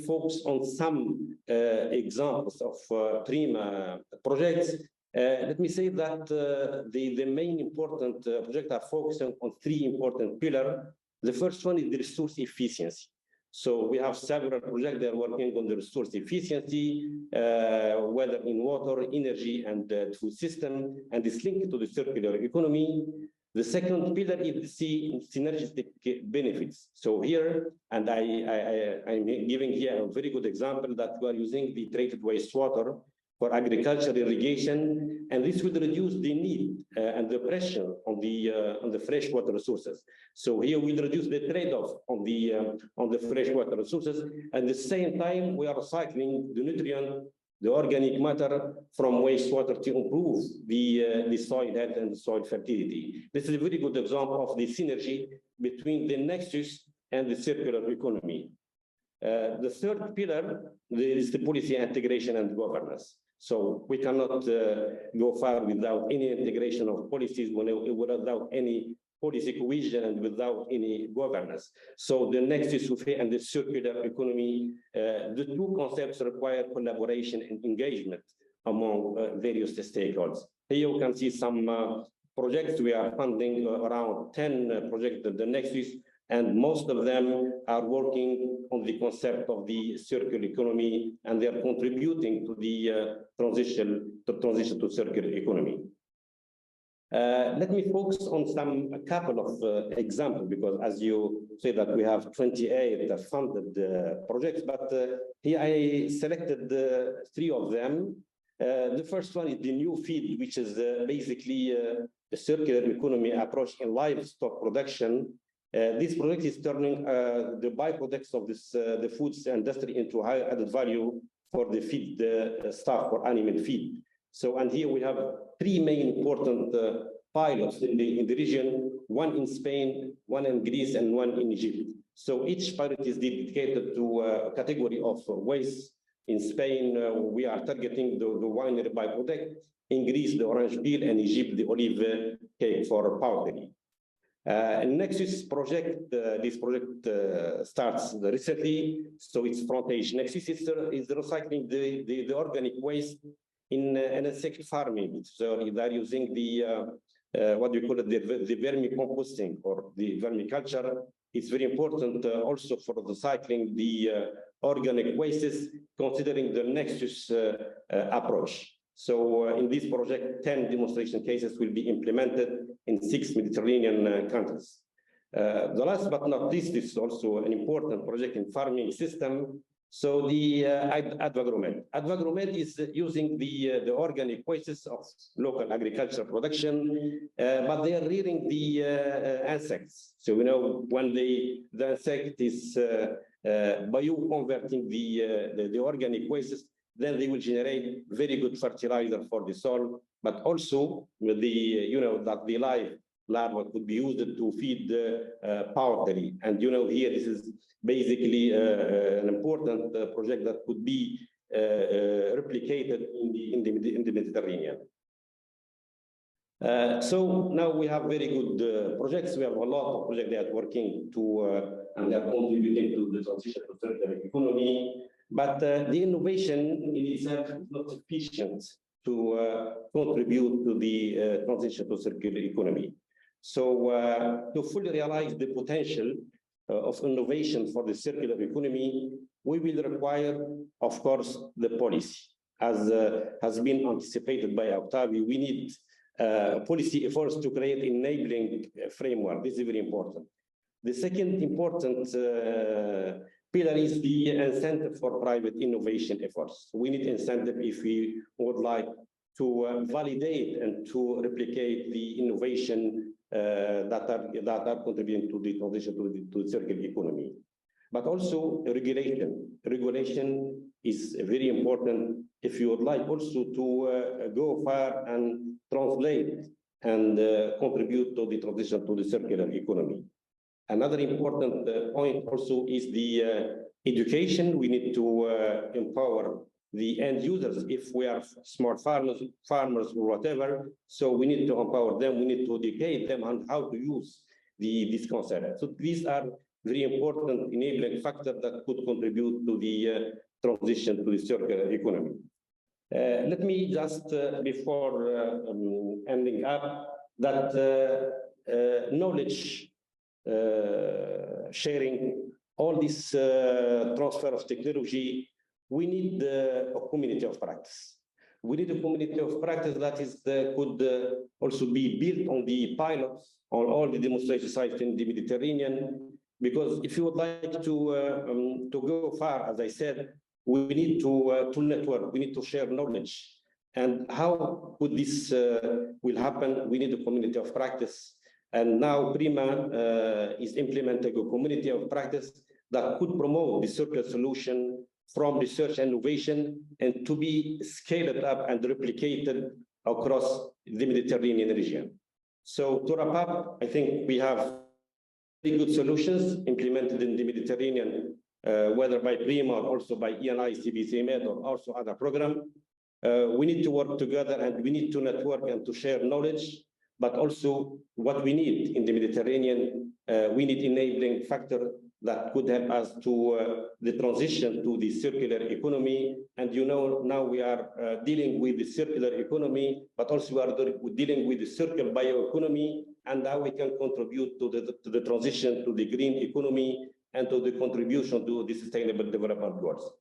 focus on some examples of PRIMA projects. Let me say that the main important projects are focusing on three important pillars. The first one is the resource efficiency. So we have several projects that are working on the resource efficiency, whether in water, energy, and food system, and it's linked to the circular economy. The second pillar is the synergistic benefits. So here, and I'm giving here a very good example that we are using the treated wastewater for agricultural irrigation, and this will reduce the need and the pressure on the freshwater resources. So here we'll reduce the trade-off on the freshwater resources. At the same time, we are recycling the nutrient, the organic matter from wastewater to improve the soil health and the soil fertility. This is a very good example of the synergy between the Nexus and the circular economy. The third pillar is the policy integration and governance. So we cannot go far without any integration of policies, without any policy cohesion, and without any governance. So the Nexus and the circular economy, the two concepts require collaboration and engagement among various stakeholders. Here you can see some projects. We are funding around 10 projects at the Nexus, and most of them are working on the concept of the circular economy, and they are contributing to the transition to circular economy. Let me focus on a couple of examples, because as you say that we have 28 funded projects, but here I selected 3 of them. The first one is the new feed, which is basically a circular economy approach in livestock production. This project is turning the byproducts of this the foods industry into high added value for the feed stuff for animal feed. So, and here we have three main important pilots in the region, one in Spain, one in Greece, and one in Egypt. So each pilot is dedicated to a category of waste. In Spain, we are targeting the winery byproduct. In Greece, the orange peel, and Egypt, the olive cake for powdery. Nexus project, this project starts recently, so it's front page. Nexus is recycling the organic waste in insect farming. So they're using the what do you call it, the vermicomposting or the vermiculture. It's very important also for recycling the organic wastes, considering the Nexus approach. So in this project, 10 demonstration cases will be implemented in 6 Mediterranean countries. The last but not least is also an important project in farming system. So the Advagromed. Advagromed is using the organic wastes of local agricultural production, but they are rearing the insects. So you know when the insect is bioconverting the organic wastes, then they will generate very good fertilizer for the soil, but also with the that the live larva could be used to feed powdery. And here this is basically an important project that could be replicated in the Mediterranean. So now we have very good projects. We have a lot of projects that are working to and they are contributing to the transition to circular economy. But the innovation in itself is not sufficient to contribute to the transition to circular economy. So to fully realize the potential of innovation for the circular economy, we will require, of course, the policy. As has been anticipated by Octavio, we need policy efforts to create enabling framework. This is very important. The second important pillar is the incentive for private innovation efforts. We need incentive if we would like to validate and to replicate the innovation that are contributing to the transition to the circular economy. But also regulation. Regulation is very important if you would like also to go far and translate and contribute to the transition to the circular economy. Another important point also is the education. We need to empower the end users. If we are smart farmers or whatever, so we need to empower them. We need to educate them on how to use this concept. So these are very important enabling factors that could contribute to the transition to the circular economy. Let me just, before ending up, that knowledge sharing, all this transfer of technology, we need a community of practice. We need a community of practice that is could also be built on the pilots, on all the demonstration sites in the Mediterranean. Because if you would like to go far, as I said, we need to network. We need to share knowledge. And how could this will happen? We need a community of practice. And now Prima is implementing a community of practice that could promote the circular solution from research and innovation and to be scaled up and replicated across the Mediterranean region. So to wrap up, I think we have very good solutions implemented in the Mediterranean, whether by Prima or also by ENI, CBC-MED, or also other programs. We need to work together and we need to network and to share knowledge, but also what we need in the Mediterranean, we need enabling factor that could help us to the transition to the circular economy. And now we are dealing with the circular economy, but also we are dealing with the circular bioeconomy and how we can contribute to the transition to the green economy and to the contribution to the sustainable development goals.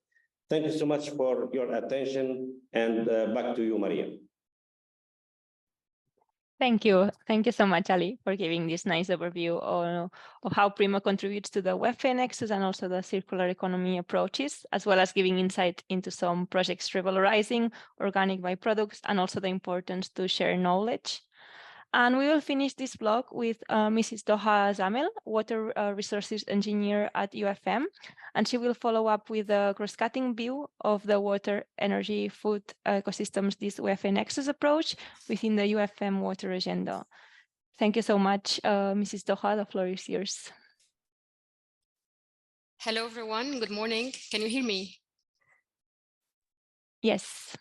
Thank you so much for your attention, and back to you, Maria. Thank you. Thank you so much, Ali, for giving this nice overview of how Prima contributes to the welfare nexus and also the circular economy approaches, as well as giving insight into some projects revalorizing organic byproducts and also the importance to share knowledge. And we will finish this blog with Mrs. Doha Zamel, Water Resources Engineer at UFM, and she will follow up with a cross-cutting view of the water, energy, food ecosystems, this UFM Nexus approach within the UFM water agenda. Thank you so much, Mrs. Doha, the floor is yours. Hello, everyone. Good morning. Can you hear me? Yes.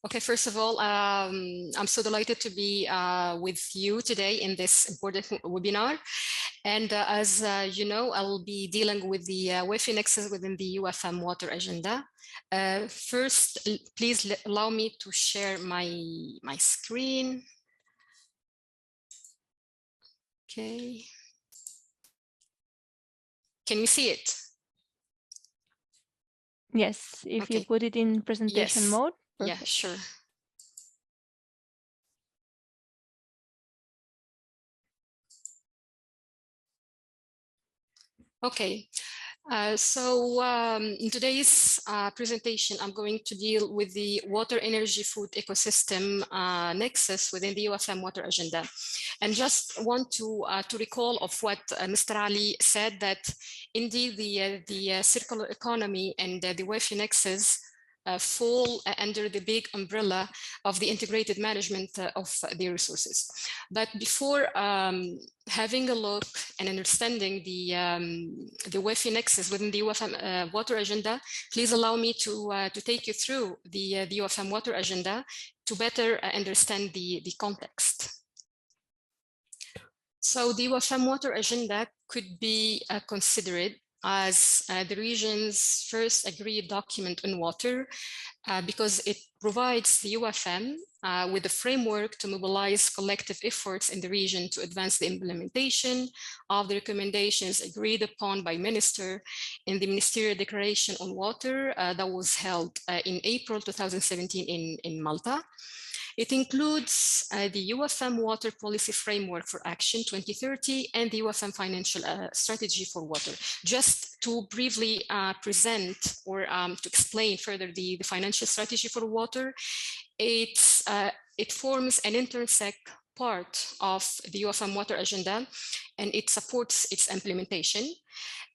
Okay, first of all, I'm so delighted to be with you today in this important webinar. And as you know, I will be dealing with the WIFI nexus within the UFM water agenda. First, please allow me to share my screen. Okay. Can you see it? Yes, if you put it in presentation mode. Perfect. Yeah, sure. Okay, in today's presentation, I'm going to deal with the water, energy, food ecosystem nexus within the UFM water agenda. And just want to recall of what Mr. Ali said, that indeed the circular economy and the WIFI nexus fall under the big umbrella of the integrated management of the resources. But before having a look and understanding the WIFI nexus within the UFM water agenda, please allow me to take you through the UFM water agenda to better understand the context. So the UFM water agenda could be considered as the region's first agreed document on water, because it provides the UFM with a framework to mobilize collective efforts in the region to advance the implementation of the recommendations agreed upon by minister in the Ministerial Declaration on Water that was held in April 2017 in Malta. It includes the UFM Water Policy Framework for Action 2030 and the UFM Financial Strategy for Water. Just to briefly present or to explain further the financial strategy for water, it forms an intersect part of the UFM water agenda, and it supports its implementation.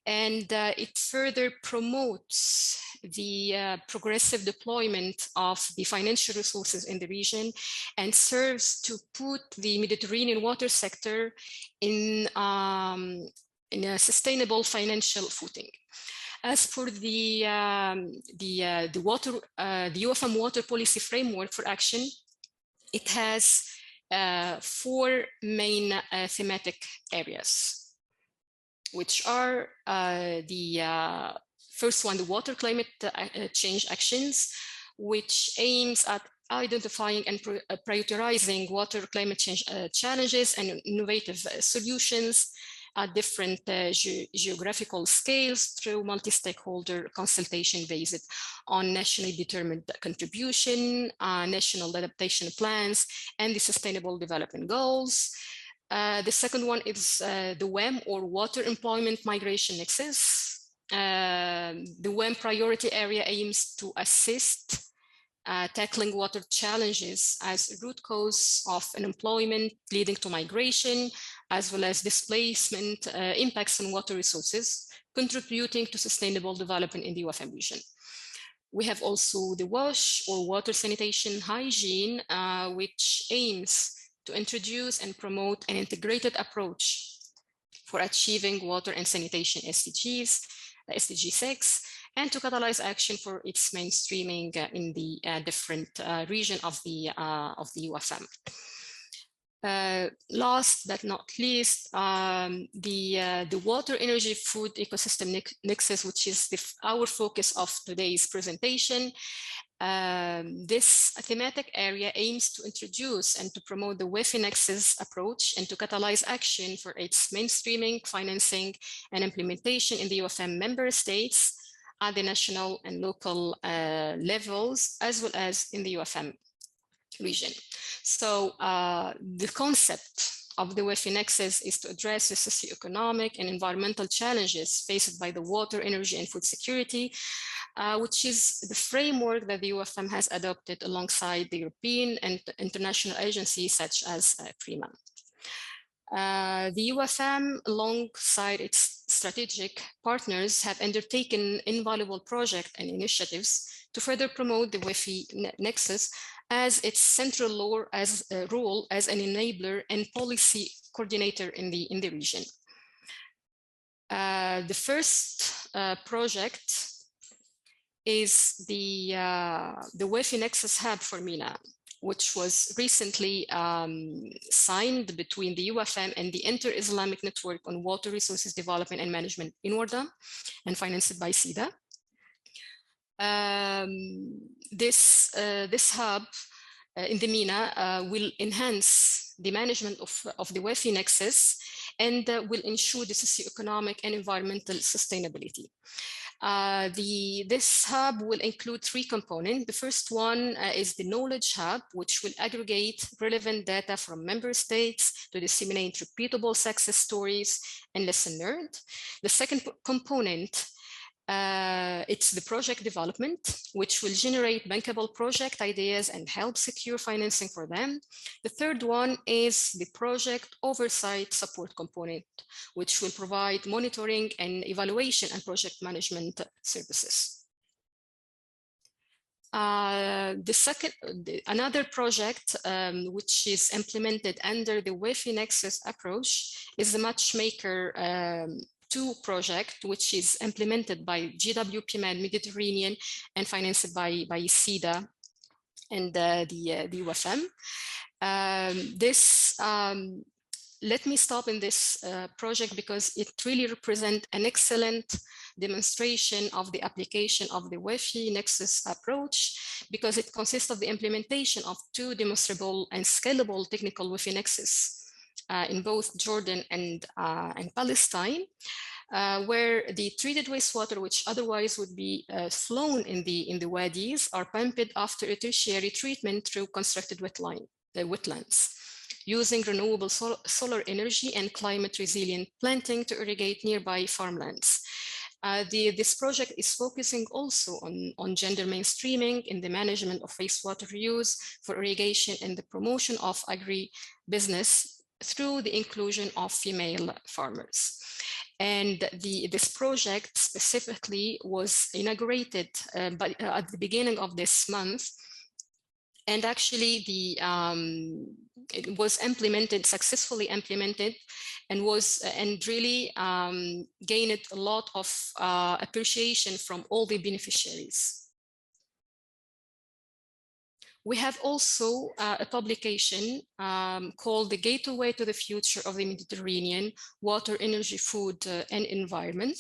And it further promotes the progressive deployment of the financial resources in the region and serves to put the Mediterranean water sector in a sustainable financial footing. As for the UFM Water Policy Framework for Action, it has 4 main thematic areas, which are the first one, the water climate change actions, which aims at identifying and prioritizing water climate change challenges and innovative solutions at different geographical scales through multi-stakeholder consultation based on nationally determined contribution, national adaptation plans, and the Sustainable Development Goals. The second one is the WEM, or Water Employment Migration Nexus. The WEM priority area aims to assist tackling water challenges as root cause of unemployment leading to migration, as well as displacement impacts on water resources, contributing to sustainable development in the UFM region. We have also the WASH, or Water Sanitation Hygiene, which aims to introduce and promote an integrated approach for achieving water and sanitation SDGs, SDG 6, and to catalyze action for its mainstreaming in the different region of the UFM. Last but not least, the water, energy, food ecosystem nexus, which is our focus of today's presentation. This thematic area aims to introduce and to promote the WIFI nexus approach and to catalyze action for its mainstreaming, financing, and implementation in the UFM member states at the national and local levels, as well as in the UFM. region. So the concept of the WEFI Nexus is to address the socioeconomic and environmental challenges faced by the water, energy, and food security, which is the framework that the UFM has adopted alongside the European and international agencies such as PRIMA. The UFM, alongside its strategic partners, have undertaken invaluable projects and initiatives to further promote the WEFI Nexus as its central role as an enabler and policy coordinator in the region. The first project is the WEFI Nexus Hub for MENA, which was recently signed between the UFM and the Inter-Islamic Network on Water Resources Development and Management in INWRDA and financed by SIDA. This hub in the MENA will enhance the management of the WEFI Nexus and will ensure the socioeconomic and environmental sustainability. This hub will include 3 components. The first one is the knowledge hub, which will aggregate relevant data from member states to disseminate repeatable success stories and lesson learned. The second component, it's the project development, which will generate bankable project ideas and help secure financing for them. The third one is the project oversight support component, which will provide monitoring and evaluation and project management services. Another project which is implemented under the WEFI Nexus approach is the Matchmaker 2 project, which is implemented by GWP Mediterranean and financed by SIDA and the UFM. Let me stop in this project because it really represents an excellent demonstration of the application of the WEFI Nexus approach, because it consists of the implementation of 2 demonstrable and scalable technical WEFI Nexus in both Jordan and Palestine, where the treated wastewater, which otherwise would be flown in the wadis, are pumped after a tertiary treatment through constructed wetlands, using renewable solar energy and climate resilient planting to irrigate nearby farmlands. This project is focusing also on gender mainstreaming in the management of wastewater reuse for irrigation and the promotion of agribusiness through the inclusion of female farmers. And this project specifically was inaugurated at the beginning of this month. And actually it was successfully implemented, and really gained a lot of appreciation from all the beneficiaries. We have also a publication called The Gateway to the Future of the Mediterranean, Water, Energy, Food, and Environment.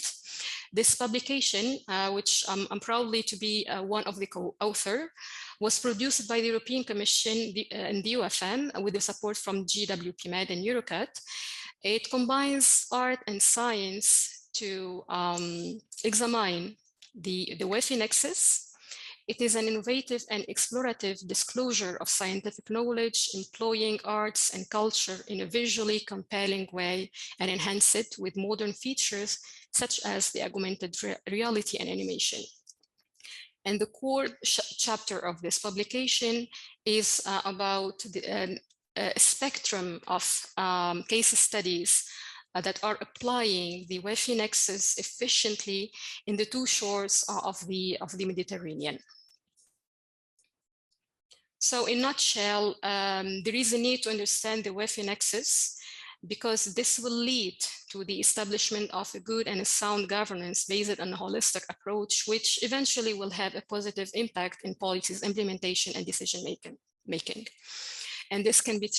This publication, which I'm proudly to be one of the co-authors, was produced by the European Commission and the UFM with the support from GWP Med and Eurocat. It combines art and science to examine the WEFI Nexus. It is an innovative and explorative disclosure of scientific knowledge, employing arts and culture in a visually compelling way, and enhance it with modern features such as the augmented reality and animation. And the core chapter of this publication is about the spectrum of case studies that are applying the WEFI Nexus efficiently in the 2 shores of the Mediterranean. So in a nutshell, there is a need to understand the WEFI Nexus, because this will lead to the establishment of a good and a sound governance based on a holistic approach, which eventually will have a positive impact in policies implementation and decision making. And this can be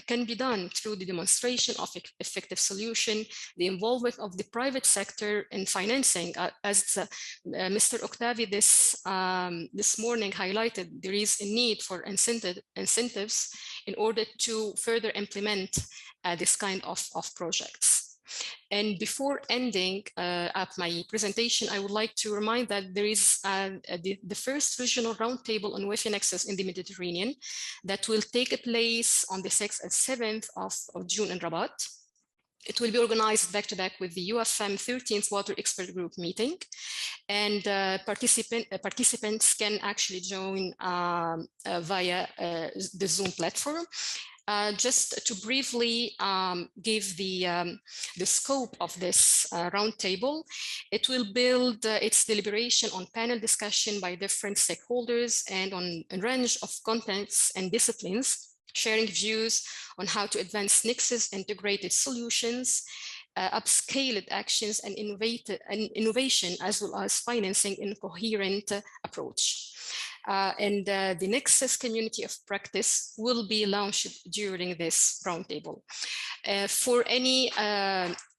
can be done through the demonstration of effective solution, the involvement of the private sector in financing. As Mr. Octavi this morning highlighted, there is a need for incentives in order to further implement this kind of projects. And before ending up my presentation, I would like to remind that there is the first regional roundtable on wetland access in the Mediterranean that will take place on the 6th and 7th of June in Rabat. It will be organized back-to-back with the UFM 13th Water Expert Group meeting. And participants can actually join via the Zoom platform. Just to briefly give the scope of this roundtable, it will build its deliberation on panel discussion by different stakeholders and on a range of contents and disciplines, sharing views on how to advance Nexus integrated solutions, upscaled actions and innovation, as well as financing in a coherent approach. The Nexus community of practice will be launched during this roundtable. For any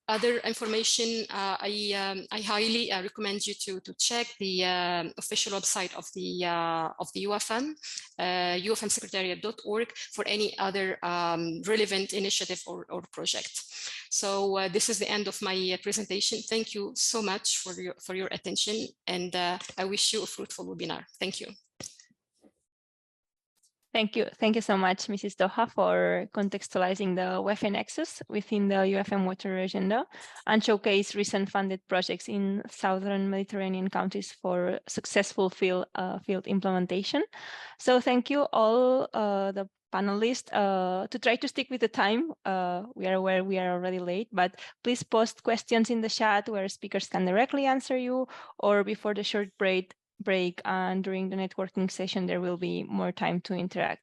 other information, I highly recommend you to check the official website of the UFM, ufmsecretariat.org, for any other relevant initiative or project. So this is the end of my presentation. Thank you so much for your attention, and I wish you a fruitful webinar. Thank you. Thank you so much, Mrs. Doha, for contextualizing the wetland access within the UFM water agenda and showcase recent funded projects in southern Mediterranean countries for successful field implementation. So thank you all the panelists. To try to stick with the time, we are aware we are already late, but please post questions in the chat where speakers can directly answer you, or before the short break and during the networking session, there will be more time to interact.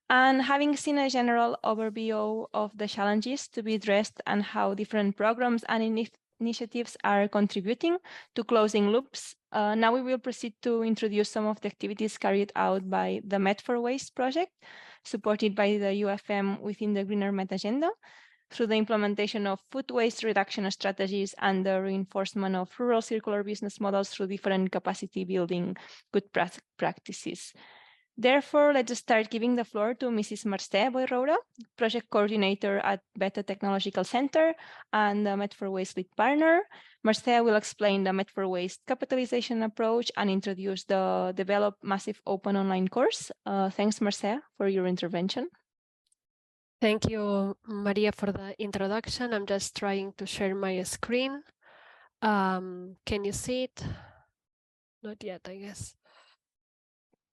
And having seen a general overview of the challenges to be addressed and how different programs and initiatives are contributing to closing loops, now we will proceed to introduce some of the activities carried out by the Met for Waste project, supported by the UFM within the Greener Met agenda, through the implementation of food waste reduction strategies and the reinforcement of rural circular business models through different capacity building good practices. Therefore, let's start giving the floor to Mrs. Mercè Boirroura, Project Coordinator at Beta Technological Center and the Met for Waste lead partner. Mercè will explain the Met for Waste capitalization approach and introduce the developed massive open online course. Thanks, Mercè, for your intervention. Thank you, Maria, for the introduction. I'm just trying to share my screen. Can you see it? Not yet, I guess.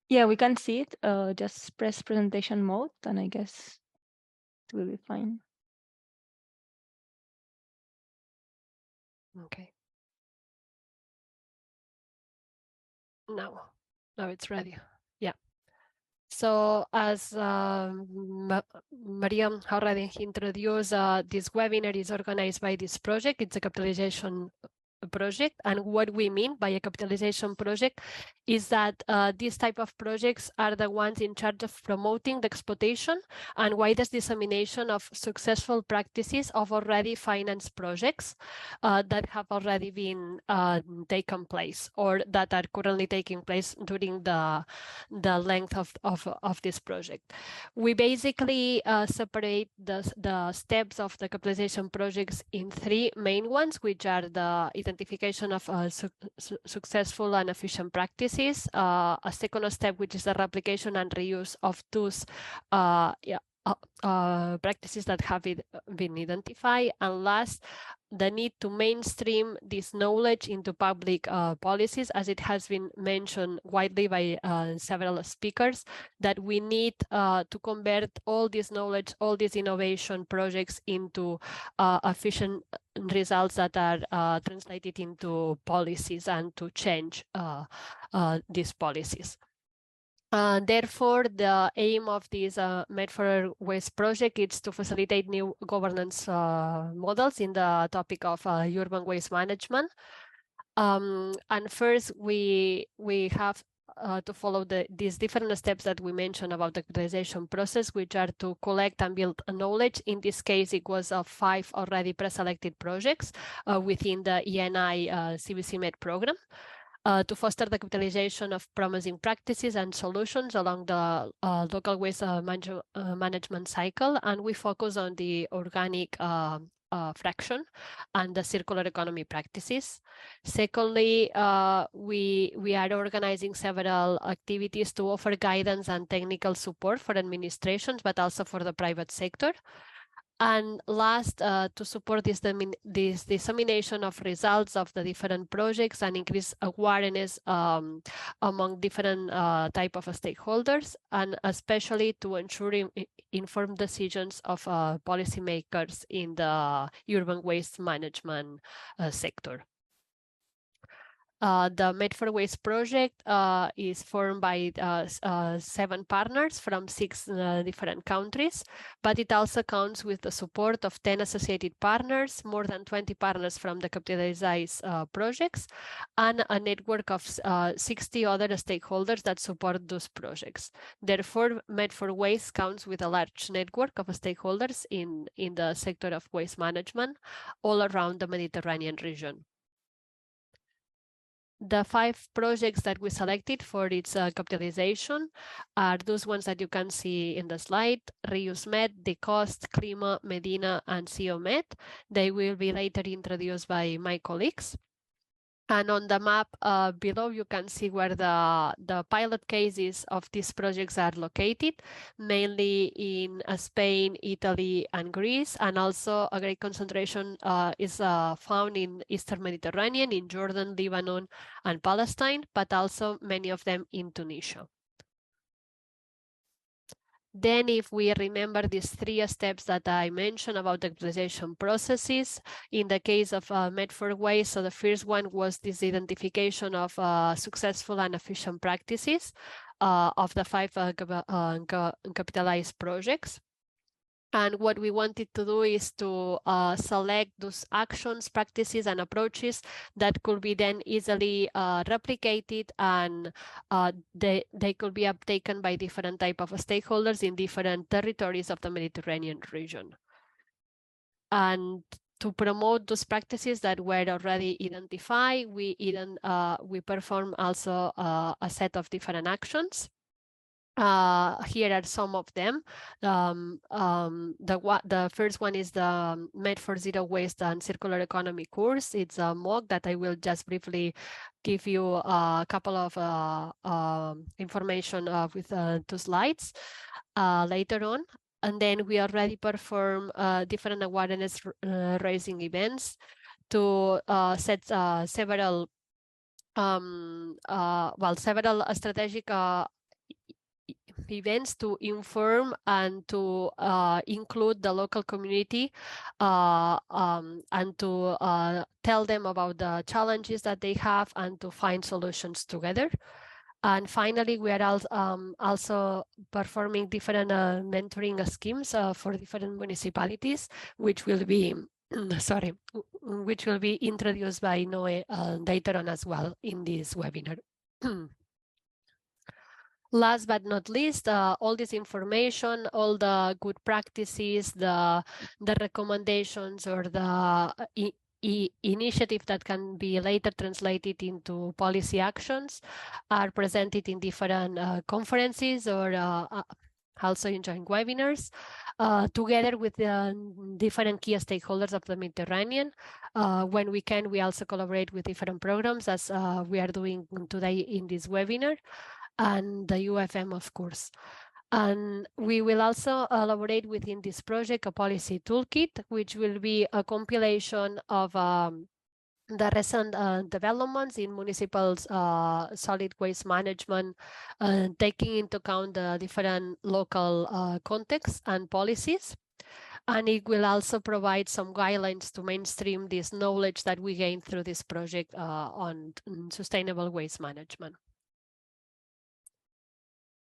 Yeah, we can see it. Just press presentation mode, and I guess it will be fine. Okay. Now it's ready. Yeah. So as Maria already introduced, this webinar is organized by this project. It's a capitalization project, and what we mean by a capitalization project is that these type of projects are the ones in charge of promoting the exploitation and widest dissemination of successful practices of already financed projects that have already been taken place or that are currently taking place during the length of this project. We basically separate the steps of the capitalization projects in three main ones, which are the identification of successful and efficient practices, a second step, which is the replication and reuse of those practices that have been identified, and last, the need to mainstream this knowledge into public policies, as it has been mentioned widely by several speakers, that we need to convert all this knowledge, all these innovation projects into efficient results that are translated into policies and to change these policies. Therefore, the aim of this Met for Waste project is to facilitate new governance models in the topic of urban waste management. And first, we have to follow these different steps that we mentioned about the capitalization process, which are to collect and build knowledge. In this case, it was 5 already pre-selected projects within the ENI CBC Med program. To foster the capitalization of promising practices and solutions along the local waste management cycle. And we focus on the organic fraction and the circular economy practices. Secondly, we are organizing several activities to offer guidance and technical support for administrations, but also for the private sector. And last, to support this dissemination of results of the different projects and increase awareness among different type of stakeholders, and especially to ensure informed decisions of policymakers in the urban waste management sector. The Made for Waste project is formed by 7 partners from 6 different countries, but it also counts with the support of 10 associated partners, more than 20 partners from the capitalized projects, and a network of 60 other stakeholders that support those projects. Therefore, Made for Waste counts with a large network of stakeholders in the sector of waste management all around the Mediterranean region. The 5 projects that we selected for its capitalization are those ones that you can see in the slide: ReuseMed, DeCost, Clima, Medina, and COMed. They will be later introduced by my colleagues. And on the map below, you can see where the pilot cases of these projects are located, mainly in Spain, Italy, and Greece. And also a great concentration is found in Eastern Mediterranean, in Jordan, Lebanon, and Palestine, but also many of them in Tunisia. Then if we remember these 3 steps that I mentioned about the capitalization processes, in the case of Made for Waste, so the first one was this identification of successful and efficient practices of the 5 capitalized projects. And what we wanted to do is to select those actions, practices, and approaches that could be then easily replicated, and they could be uptaken by different type of stakeholders in different territories of the Mediterranean region. And to promote those practices that were already identified, we perform also a set of different actions. Here are some of them. The first one is the Made for Zero Waste and Circular Economy course. It's a MOOC that I will just briefly give you a couple of information with 2 slides later on. And then we already perform different awareness raising events to set several strategic events to inform and to include the local community and to tell them about the challenges that they have and to find solutions together. And finally, we are also performing different mentoring schemes for different municipalities, which will be which will be introduced by Noe later on as well in this webinar. Last but not least, all this information, all the good practices, the recommendations, or the initiative that can be later translated into policy actions are presented in different conferences or also in joint webinars, together with different key stakeholders of the Mediterranean. When we can, we also collaborate with different programs, as we are doing today in this webinar, and the UFM, of course. And we will also elaborate within this project a policy toolkit, which will be a compilation of the recent developments in municipal solid waste management, taking into account the different local contexts and policies. And it will also provide some guidelines to mainstream this knowledge that we gain through this project on sustainable waste management.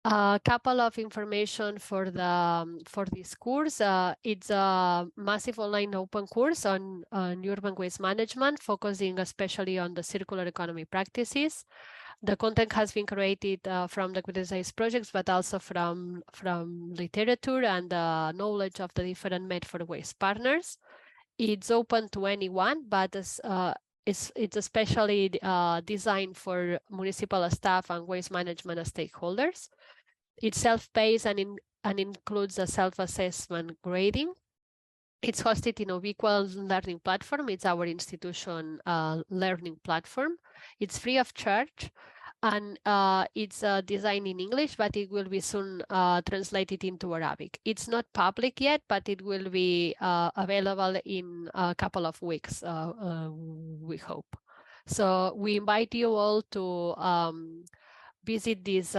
A couple of information for this course. It's a massive online open course on urban waste management, focusing especially on the circular economy practices. The content has been created from the criticized projects, but also from literature and the knowledge of the different Made for Waste partners. It's open to anyone, but it's especially designed for municipal staff and waste management stakeholders. It's self-paced and includes a self-assessment grading. It's hosted in Ubiqual Learning Platform. It's our institution learning platform. It's free of charge, and it's designed in English, but it will be soon translated into Arabic. It's not public yet, but it will be available in a couple of weeks, we hope. So we invite you all to visit this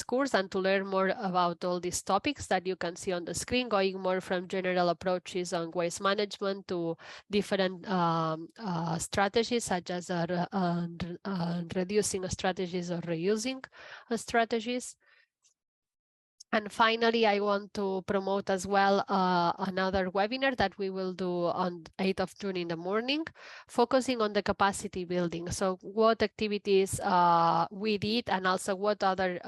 course and to learn more about all these topics that you can see on the screen, going more from general approaches on waste management to different strategies such as reducing strategies or reusing strategies. And finally, I want to promote as well another webinar that we will do on 8th of June in the morning, focusing on the capacity building. So what activities we did, and also what other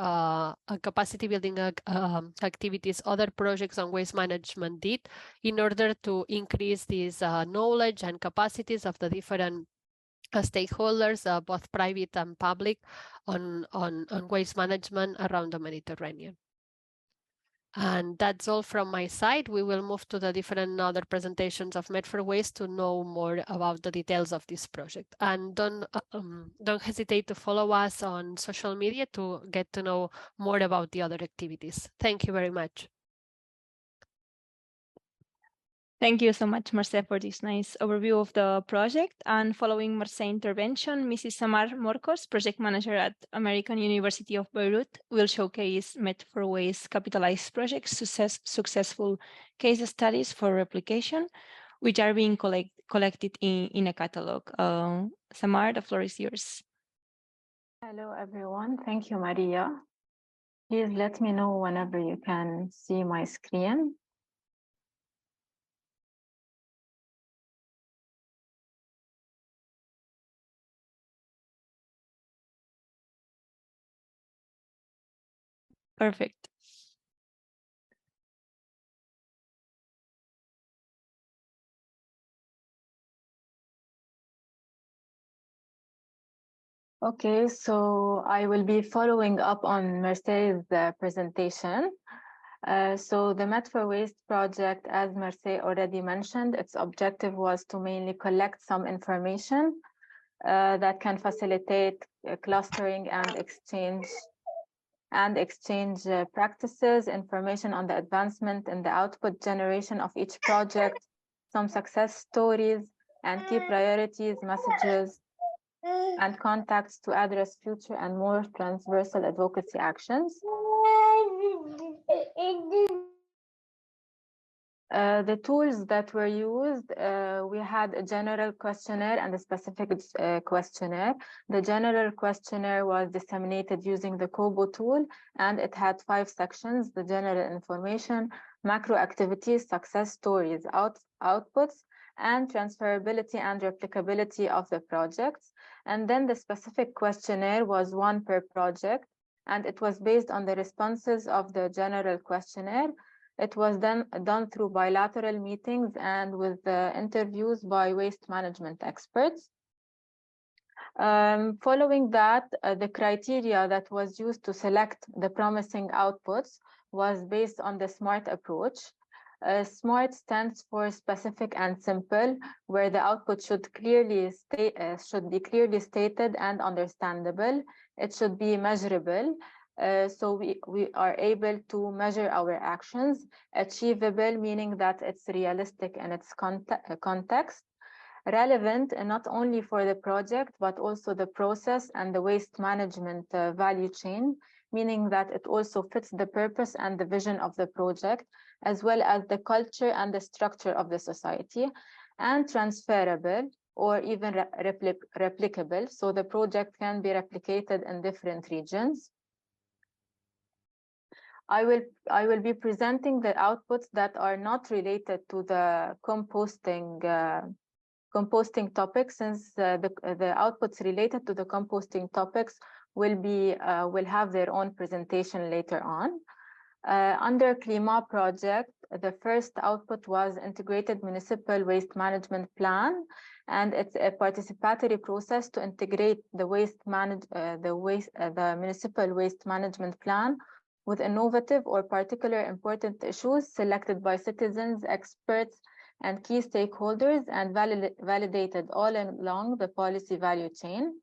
capacity building activities other projects on waste management did in order to increase this knowledge and capacities of the different stakeholders, both private and public, on waste management around the Mediterranean. And that's all from my side. We will move to the different other presentations of Med4Waste to know more about the details of this project. And don't hesitate to follow us on social media to get to know more about the other activities. Thank you very much. Thank you so much, Marce, for this nice overview of the project. And following Marce's intervention, Mrs. Samar Morcos, project manager at American University of Beirut, will showcase Med4Waste capitalized projects successful case studies for replication, which are being collected in a catalog. Samar, the floor is yours. Hello, everyone. Thank you, Maria. Please let me know whenever you can see my screen. Perfect. Okay, so I will be following up on Mercedes' presentation. So the Med4Waste project, as Mercedes already mentioned, its objective was to mainly collect some information that can facilitate clustering and exchange practices, information on the advancement and the output generation of each project, some success stories, and key priorities, messages, and contacts to address future and more transversal advocacy actions. The tools that were used, we had a general questionnaire and a specific questionnaire. The general questionnaire was disseminated using the Kobo tool, and it had 5 sections: the general information, macro activities, success stories, outputs, and transferability and replicability of the projects. And then the specific questionnaire was 1 per project, and it was based on the responses of the general questionnaire. It was then done through bilateral meetings and with interviews by waste management experts. Following that, the criteria that was used to select the promising outputs was based on the SMART approach. SMART stands for specific and simple, where the output should be clearly stated and understandable. It should be measurable. So we are able to measure our actions. Achievable, meaning that it's realistic in its context. Relevant, and not only for the project, but also the process and the waste management value chain, meaning that it also fits the purpose and the vision of the project, as well as the culture and the structure of the society. And transferable, or even replicable, so the project can be replicated in different regions. I will be presenting the outputs that are not related to the composting topic, since the outputs related to the composting topics will have their own presentation later on. Under Climat project, the first output was integrated municipal waste management plan, and it's a participatory process to integrate the municipal waste management plan with innovative or particular important issues selected by citizens, experts, and key stakeholders and validated all along the policy value chain.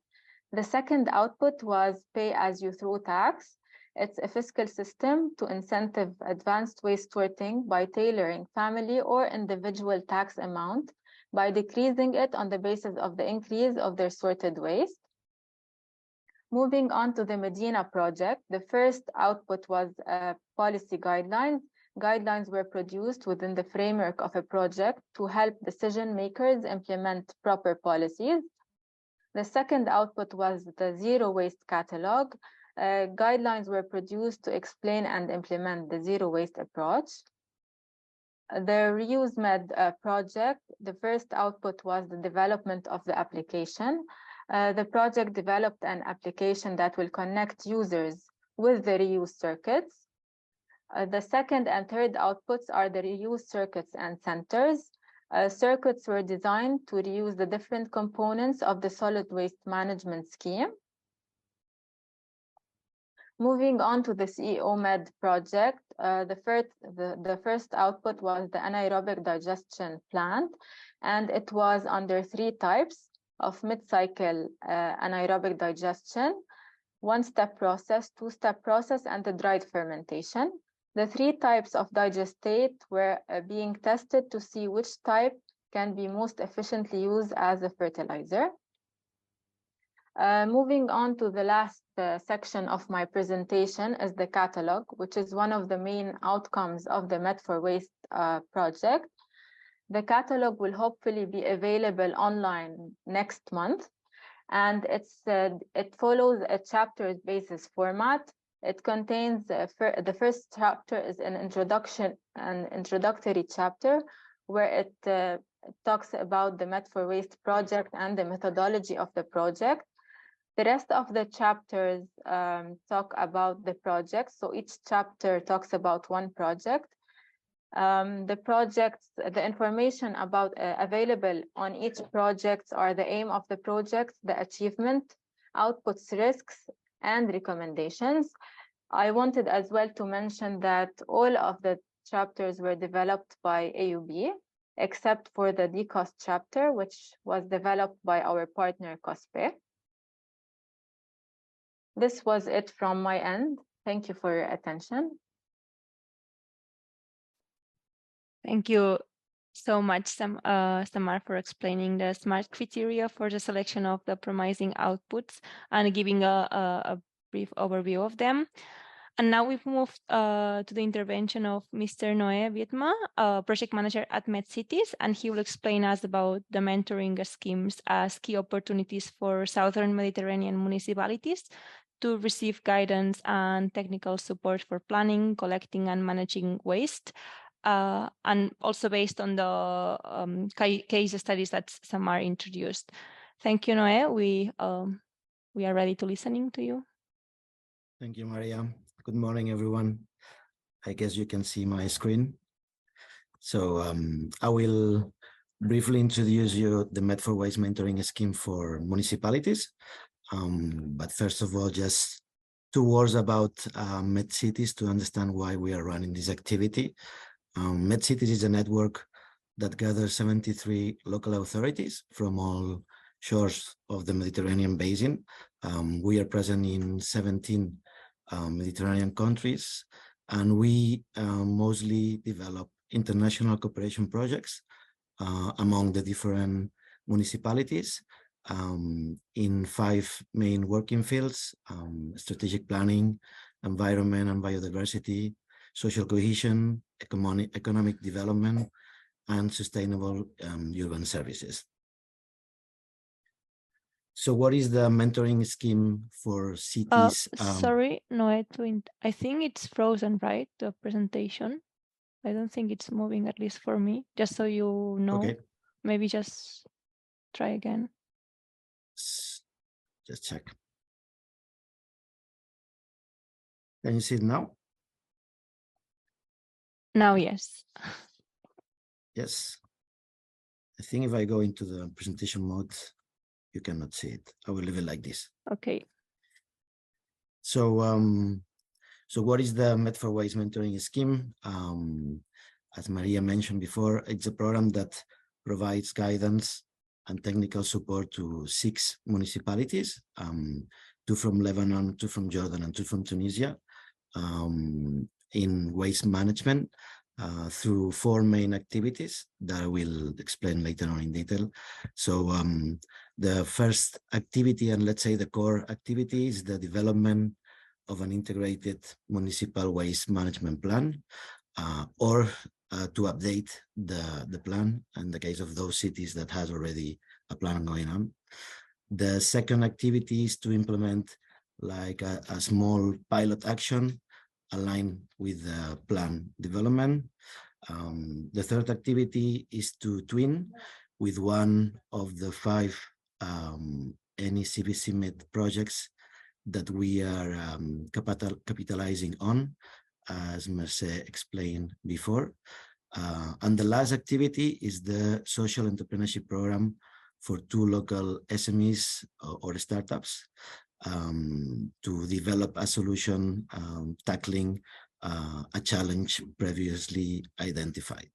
The second output was pay-as-you-throw tax. It's a fiscal system to incentive advanced waste sorting by tailoring family or individual tax amount by decreasing it on the basis of the increase of their sorted waste. Moving on to the Medina project, the first output was policy guidelines. Guidelines were produced within the framework of a project to help decision makers implement proper policies. The second output was the zero waste catalog. Guidelines were produced to explain and implement the zero waste approach. The Reuse Med project, the first output was the development of the application. The project developed an application that will connect users with the reuse circuits. The second and third outputs are the reuse circuits and centers. Circuits were designed to reuse the different components of the solid waste management scheme. Moving on to the CEO Med project, the first output was the anaerobic digestion plant, and it was under 3 types of mid-cycle anaerobic digestion, 1-step process, 2-step process, and the dried fermentation. The 3 types of digestate were being tested to see which type can be most efficiently used as a fertilizer. Moving on to the last section of my presentation is the catalog, which is one of the main outcomes of the Med4Waste project. The catalog will hopefully be available online next month, and it follows a chapters basis format. It contains the first chapter is an introductory chapter where it talks about the Med4Waste project and the methodology of the project. The rest of the chapters talk about the project. So each chapter talks about one project. The information about available on each project are the aim of the project, the achievement, outputs, risks, and recommendations. I wanted as well to mention that all of the chapters were developed by AUB, except for the DCOST chapter, which was developed by our partner COSPE. This was it from my end. Thank you for your attention. Thank you so much, Samar, for explaining the SMART criteria for the selection of the promising outputs and giving a brief overview of them. And now we've moved to the intervention of Mr. Noé Vietma, project manager at MedCities, and he will explain us about the mentoring schemes as key opportunities for Southern Mediterranean municipalities to receive guidance and technical support for planning, collecting, and managing waste. And also based on the case studies that Samar introduced. Thank you, Noé. We are ready to listening to you. Thank you, Maria. Good morning, everyone. I guess you can see my screen. So I will briefly introduce you the Med4Waste mentoring scheme for municipalities. But first of all, just 2 words about MedCities to understand why we are running this activity. MedCities is a network that gathers 73 local authorities from all shores of the Mediterranean basin. We are present in 17 Mediterranean countries, and we mostly develop international cooperation projects among the different municipalities in 5 main working fields: strategic planning, environment and biodiversity, social cohesion, economic development, and sustainable urban services. So what is the mentoring scheme for cities? Sorry, Noé, I think it's frozen, right? The presentation. I don't think it's moving, at least for me. Just so you know, okay. Maybe just try again. Just check. Can you see it now? Now, yes. Yes. I think if I go into the presentation mode, you cannot see it. I will leave it like this. Okay. So, So what is the Med for Waste mentoring scheme? As Maria mentioned before, it's a program that provides guidance and technical support to 6 municipalities, 2 from Lebanon, 2 from Jordan, and 2 from Tunisia, in waste management through 4 main activities that I will explain later on in detail. So the first activity, and let's say the core activity, is the development of an integrated municipal waste management plan, or to update the plan in the case of those cities that has already a plan going on. The second activity is to implement like a small pilot action aligned with the plan development. The third activity is to twin with one of the 5 NECVCMED projects that we are capitalizing on, as Mercè explained before. And the last activity is the social entrepreneurship program for 2 local SMEs or startups to develop a solution tackling a challenge previously identified.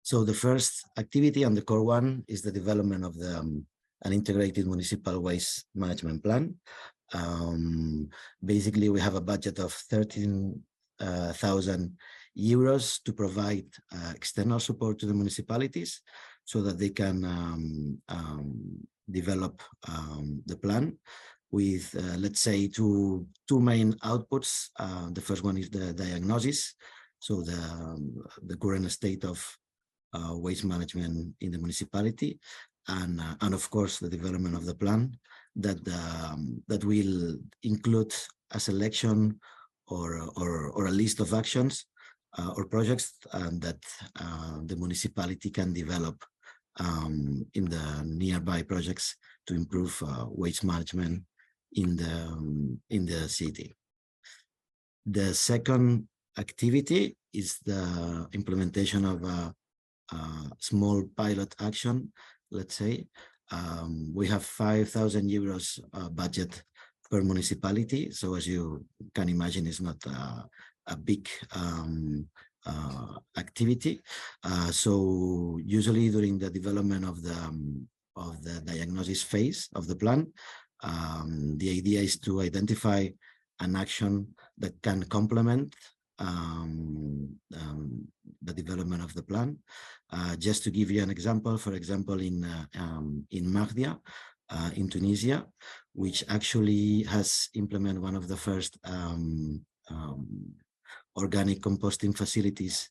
So the first activity and the core one is the development of an integrated municipal waste management plan. Basically, we have a budget of 13,000 euros to provide external support to the municipalities so that they can develop the plan with, let's say, two main outputs. The first one is the diagnosis, so the current state of waste management in the municipality, and of course the development of the plan that will include a selection or a list of actions or projects that the municipality can develop in the nearby projects to improve waste management in the city. The second activity is the implementation of a small pilot action. Let's say we have 5,000 euros budget per municipality. So as you can imagine, it's not a big activity. So usually during the development of the diagnosis phase of the plan, the idea is to identify an action that can complement the development of the plan. Just to give you an example, for example, in Mahdia, in Tunisia, which actually has implemented one of the first organic composting facilities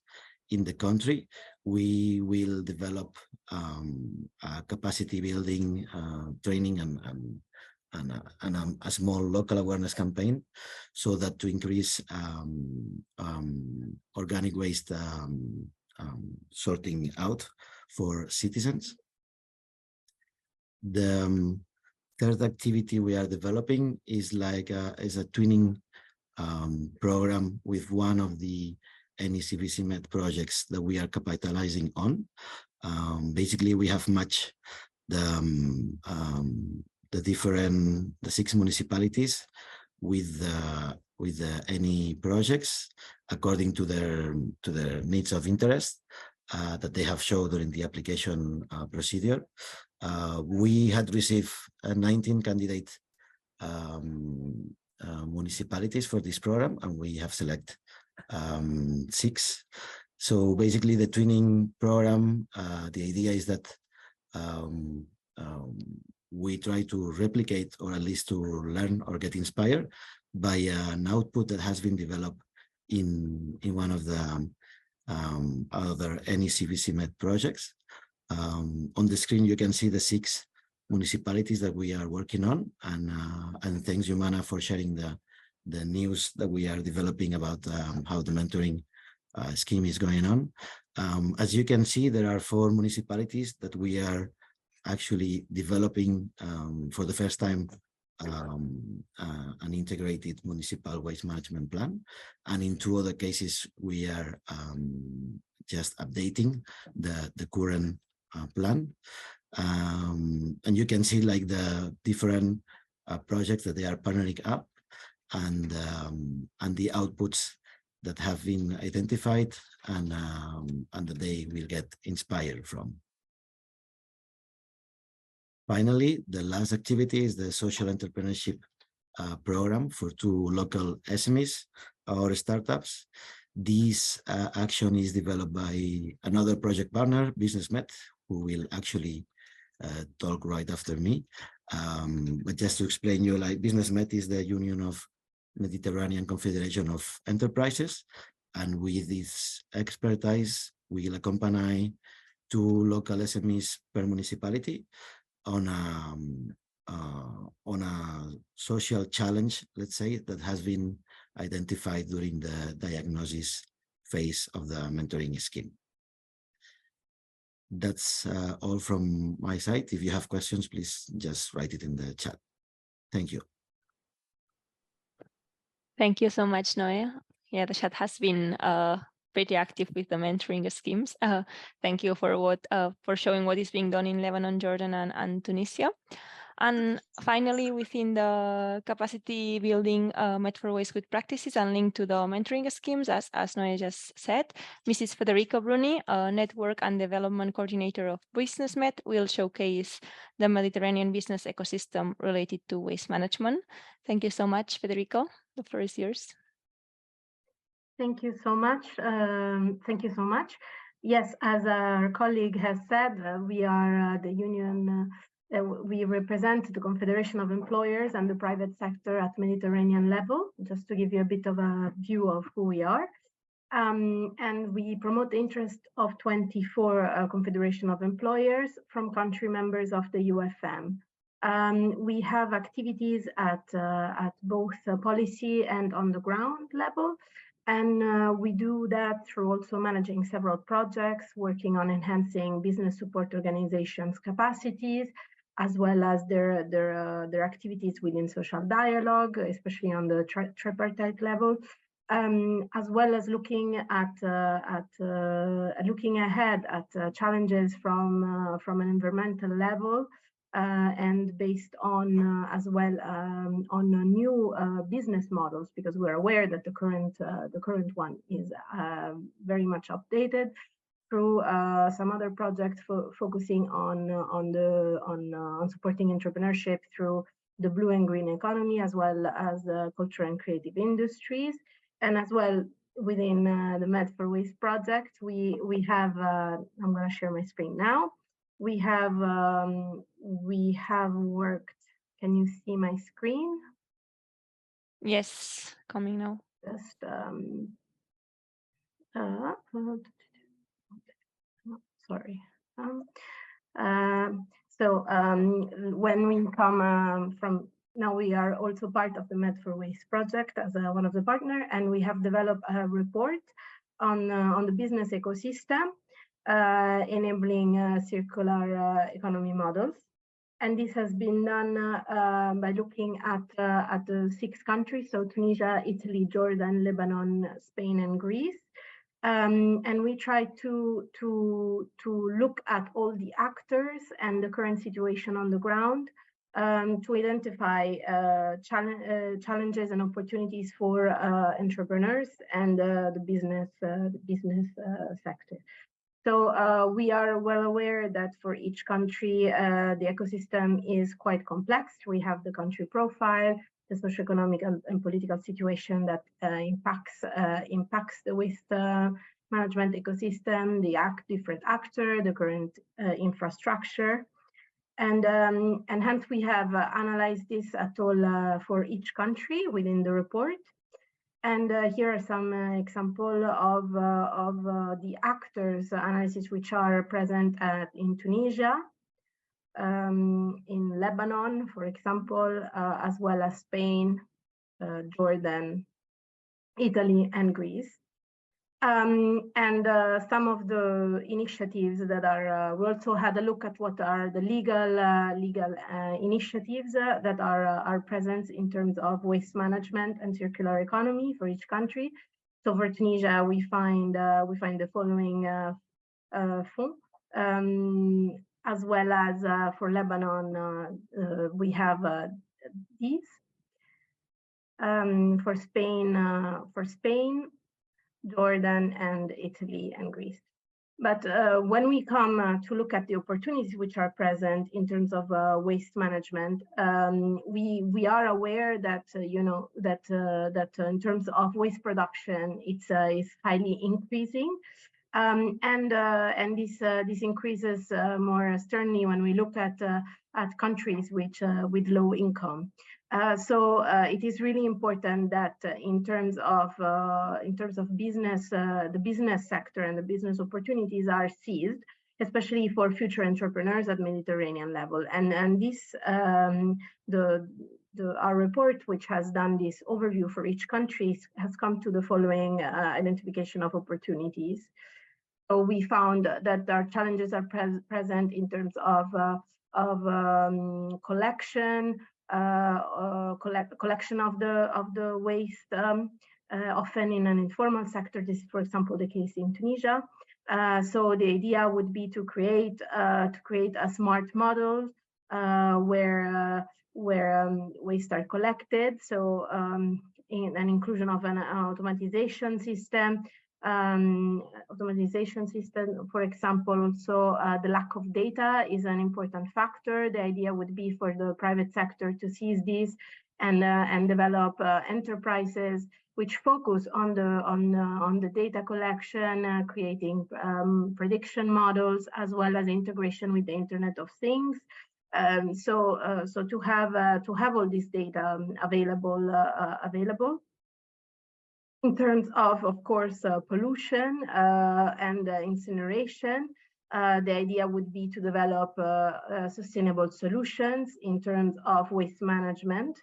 in the country, we will develop a capacity building training and a small local awareness campaign, so that to increase organic waste sorting out for citizens. The third activity we are developing is like a twinning program with one of the NECVCMED projects that we are capitalizing on. Basically, we have matched the 6 municipalities with any projects according to their needs of interest that they have shown during the application procedure. We had received 19 candidate municipalities for this program, and we have selected 6. So basically, the twinning program, the idea is that we try to replicate, or at least to learn or get inspired by an output that has been developed in one of the other NECVCMED projects. On the screen, you can see the 6 municipalities that we are working on, and thanks, Jumana, for sharing the news that we are developing about how the mentoring scheme is going on. As you can see, there are 4 municipalities that we are actually developing for the first time an integrated municipal waste management plan, and in 2 other cases we are just updating the current plan. And you can see like the different projects that they are partnering up, and the outputs that have been identified and that they will get inspired from. Finally, the last activity is the social entrepreneurship program for 2 local SMEs or startups. This action is developed by another project partner, BusinessMed, who will actually talk right after me. But just to explain you, like BusinessMed is the Union of Mediterranean Confederation of Enterprises, and with this expertise, we will accompany 2 local SMEs per municipality on a social challenge, let's say, that has been identified during the diagnosis phase of the mentoring scheme. That's all from my side. If you have questions, please just write it in the chat. Thank you. Thank you so much, Noé. Yeah, the chat has been pretty active with the mentoring schemes. Thank you for showing what is being done in Lebanon, Jordan, and Tunisia. And finally, within the capacity building Met for Waste Good Practices and linked to the mentoring schemes, as Noé just said, Mrs. Federica Bruni, Network and Development Coordinator of BusinessMed, will showcase the Mediterranean business ecosystem related to waste management. Thank you so much, Federico. The floor is yours. Thank you so much. Thank you so much. Yes, as our colleague has said, we are the union. We represent the Confederation of Employers and the private sector at Mediterranean level, just to give you a bit of a view of who we are. And we promote the interest of 24 Confederation of Employers from country members of the UFM. We have activities at both policy and on the ground level. And we do that through also managing several projects, working on enhancing business support organizations' capacities, as well as their activities within social dialogue, especially on the tripartite level, as well as looking ahead at challenges from an environmental level, and based on as well on new business models, because we're aware that the current one is very much updated, through some other projects focusing on supporting entrepreneurship through the blue and green economy, as well as culture and creative industries. And as well within the Med for Waste project, we have, I'm going to share my screen now. We have worked, can you see my screen? Yes, coming now. Just, sorry. When we come from, now we are also part of the Med for Waste project as one of the partners, and we have developed a report on the business ecosystem, enabling circular economy models. And this has been done by looking at the 6 countries, so Tunisia, Italy, Jordan, Lebanon, Spain, and Greece. And we try to look at all the actors and the current situation on the ground, to identify challenges and opportunities for entrepreneurs and the business sector. So we are well aware that for each country, the ecosystem is quite complex. We have the country profile, the socioeconomic and political situation that impacts the waste management ecosystem, the different actor, the current infrastructure. And hence we have analyzed this at all for each country within the report. And here are some examples of the actors analysis which are present in Tunisia, in Lebanon, for example, as well as Spain, Jordan, Italy, and Greece. And some of the initiatives that are, we also had a look at what are the legal initiatives that are present in terms of waste management and circular economy for each country. So for Tunisia, we find the following fonds, as well as for Lebanon, we have these. For Spain, Jordan, and Italy and Greece. But when we come to look at the opportunities which are present in terms of waste management, we are aware that that in terms of waste production, it's is highly increasing, and this increases more sternly when we look at countries which with low income. So it is really important that in terms of business, the business sector and the business opportunities are seized, especially for future entrepreneurs at Mediterranean level. And this our report, which has done this overview for each country, has come to the following identification of opportunities. So we found that our challenges are present in terms of collection. Collection of the waste, often in an informal sector. This is, for example, the case in Tunisia. So the idea would be to create a smart model where waste are collected. So in an inclusion of an automatization system. For example, also the lack of data is an important factor. The idea would be for the private sector to seize this and develop enterprises which focus on the data collection, creating prediction models, as well as integration with the Internet of Things. So to have all this data available. In terms of course, pollution and incineration, the idea would be to develop sustainable solutions in terms of waste management,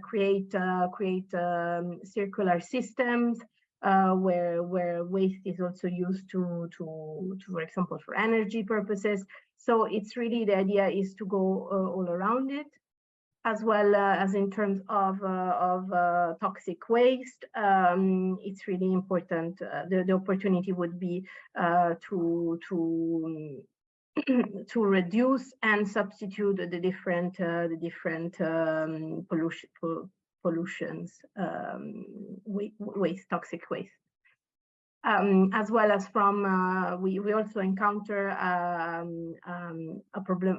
create circular systems where waste is also used to, for example, for energy purposes. So it's really, the idea is to go all around it. As well as in terms of toxic waste, it's really important. The opportunity would be to reduce and substitute the different pollutions, waste, toxic waste. As well as from we also encounter a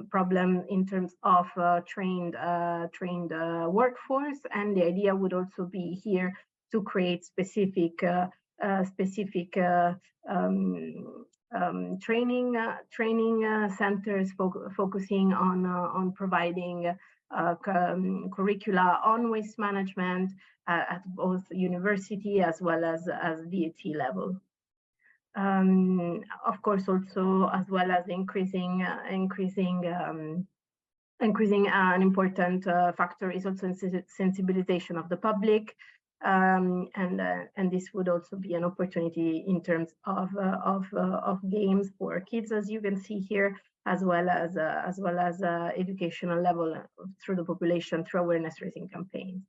problem in terms of trained workforce, and the idea would also be here to create specific training centers focusing on providing curricula on waste management at both university as well as DET level. Of course, also as well as increasing an important factor is also sensibilization of the public, and this would also be an opportunity in terms of games for kids, as you can see here, as well as educational level through the population through awareness raising campaigns.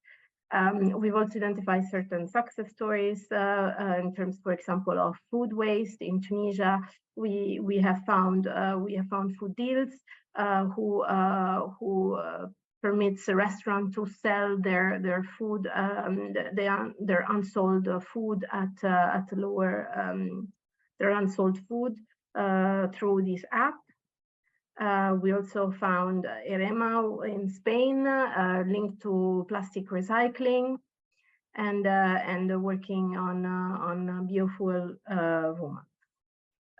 We've also identified certain success stories in terms, for example, of food waste. In Tunisia, we have found food deals who permits a restaurant to sell their food, their unsold food at lower their unsold food through this app. We also found Erema in Spain, linked to plastic recycling, and working on biofuel woman.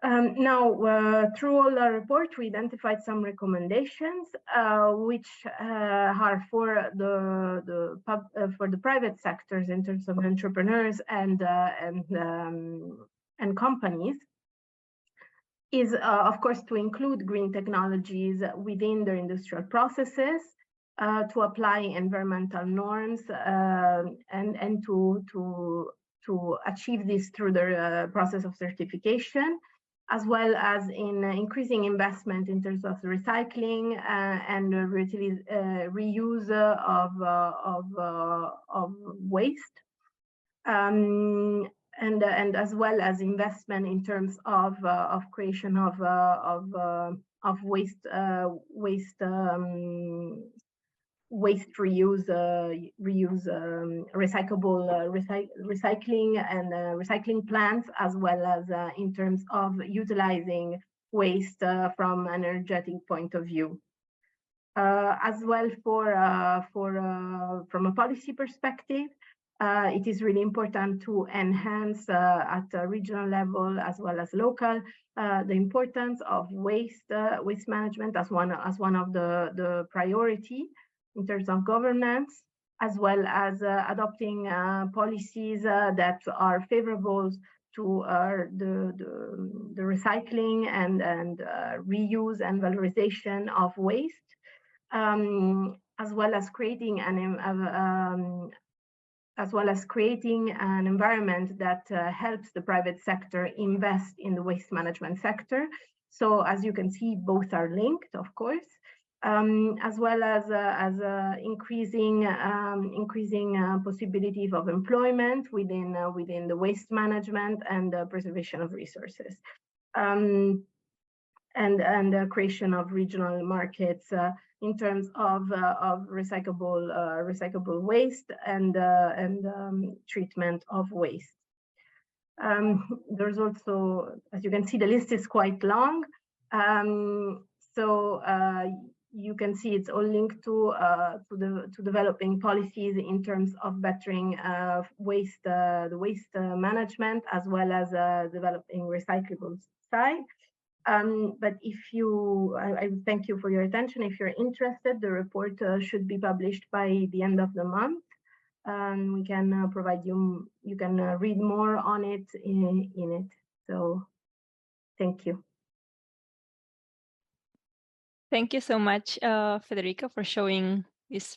Now, through all our report, we identified some recommendations, which are for the private sectors in terms of entrepreneurs and companies. Is of course to include green technologies within their industrial processes, to apply environmental norms, and to achieve this through the process of certification, as well as in increasing investment in terms of recycling and reuse of waste. And as well as investment in terms of creation of waste waste reuse, recycling and recycling plants, as well as in terms of utilizing waste from an energetic point of view. As well, from a policy perspective, it is really important to enhance at a regional level as well as local the importance of waste management as one of the priority in terms of governance, as well as adopting policies that are favorable to the recycling and reuse and valorization of waste, as well as creating an environment that helps the private sector invest in the waste management sector. So as you can see, both are linked, of course, as well as increasing possibilities of employment within the waste management and preservation of resources, and creation of regional markets in terms of recyclable waste and treatment of waste. There's also, as you can see, the list is quite long. You can see it's all linked to developing policies in terms of bettering the waste management, as well as developing recyclables side. But I thank you for your attention. If you're interested, the report should be published by the end of the month. We can provide you can read more on it in it. So thank you. Thank you so much, Federica, for showing these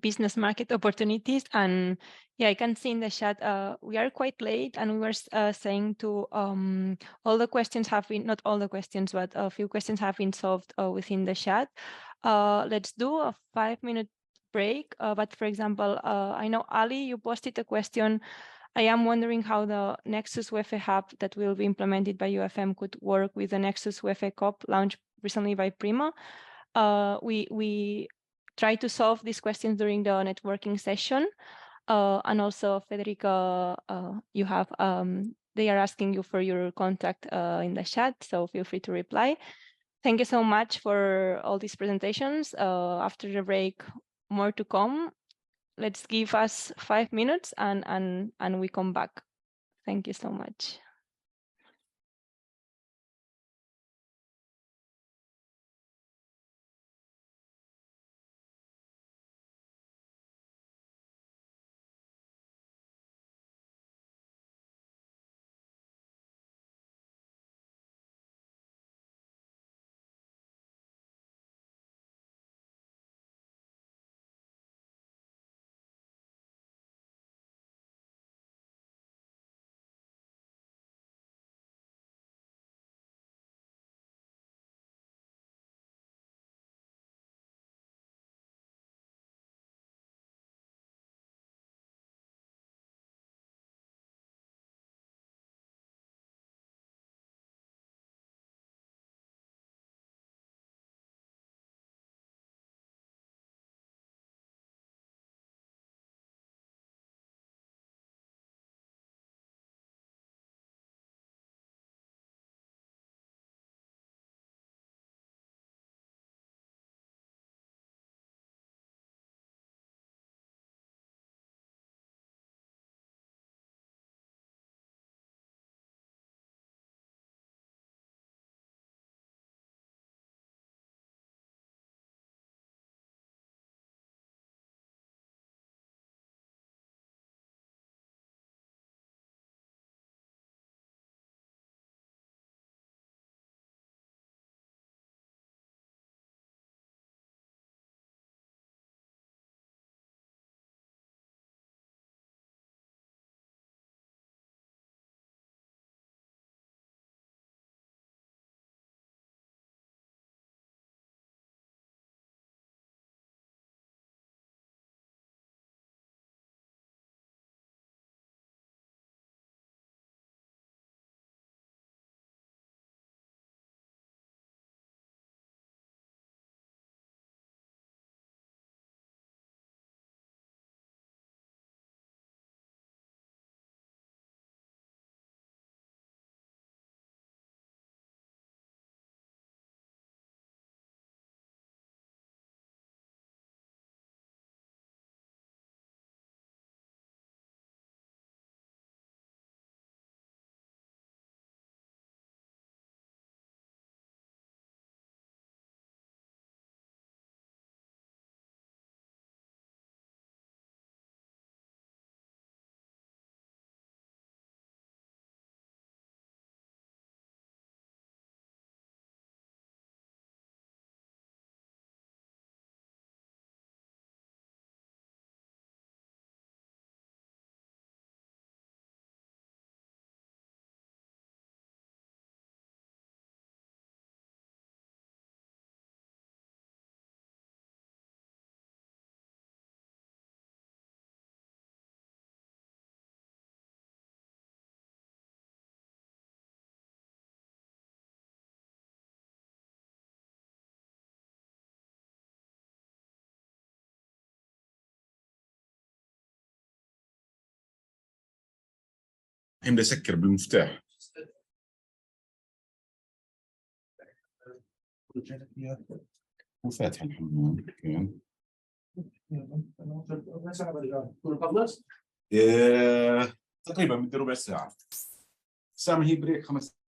business market opportunities. And yeah, I can see in the chat, we are quite late, and we were saying to all the questions have been, not all the questions, but a few questions have been solved within the chat. Let's do a 5-minute break. But for example, I know Ali, you posted a question. I am wondering how the Nexus UEFE hub that will be implemented by UFM could work with the Nexus UEFE COP launched recently by Prima. We tried to solve these questions during the networking session. And also, Federica, you have they are asking you for your contact in the chat, so feel free to reply. Thank you so much for all these presentations. After the break, more to come. Let's give us 5 minutes and we come back. Thank you so much. الحين بدي اسكر بالمفتاح. وفاتح الحمام. تقريبا بدي ربع ساعة. سامي هي بريك 5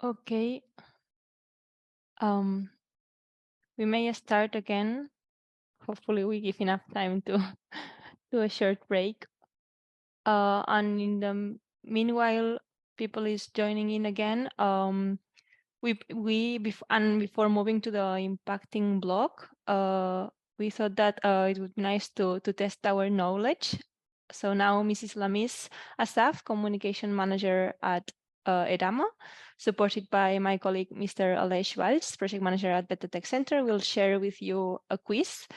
Okay. We may start again. Hopefully we give enough time to do a short break. And in the meanwhile, people is joining in again. Before moving to the impacting block, we thought that it would be nice to test our knowledge. So now Mrs. Lamis Asaf, communication manager at EDAMA, supported by my colleague, Mr. Alej Valls, project manager at Beta Tech Center, will share with you a quiz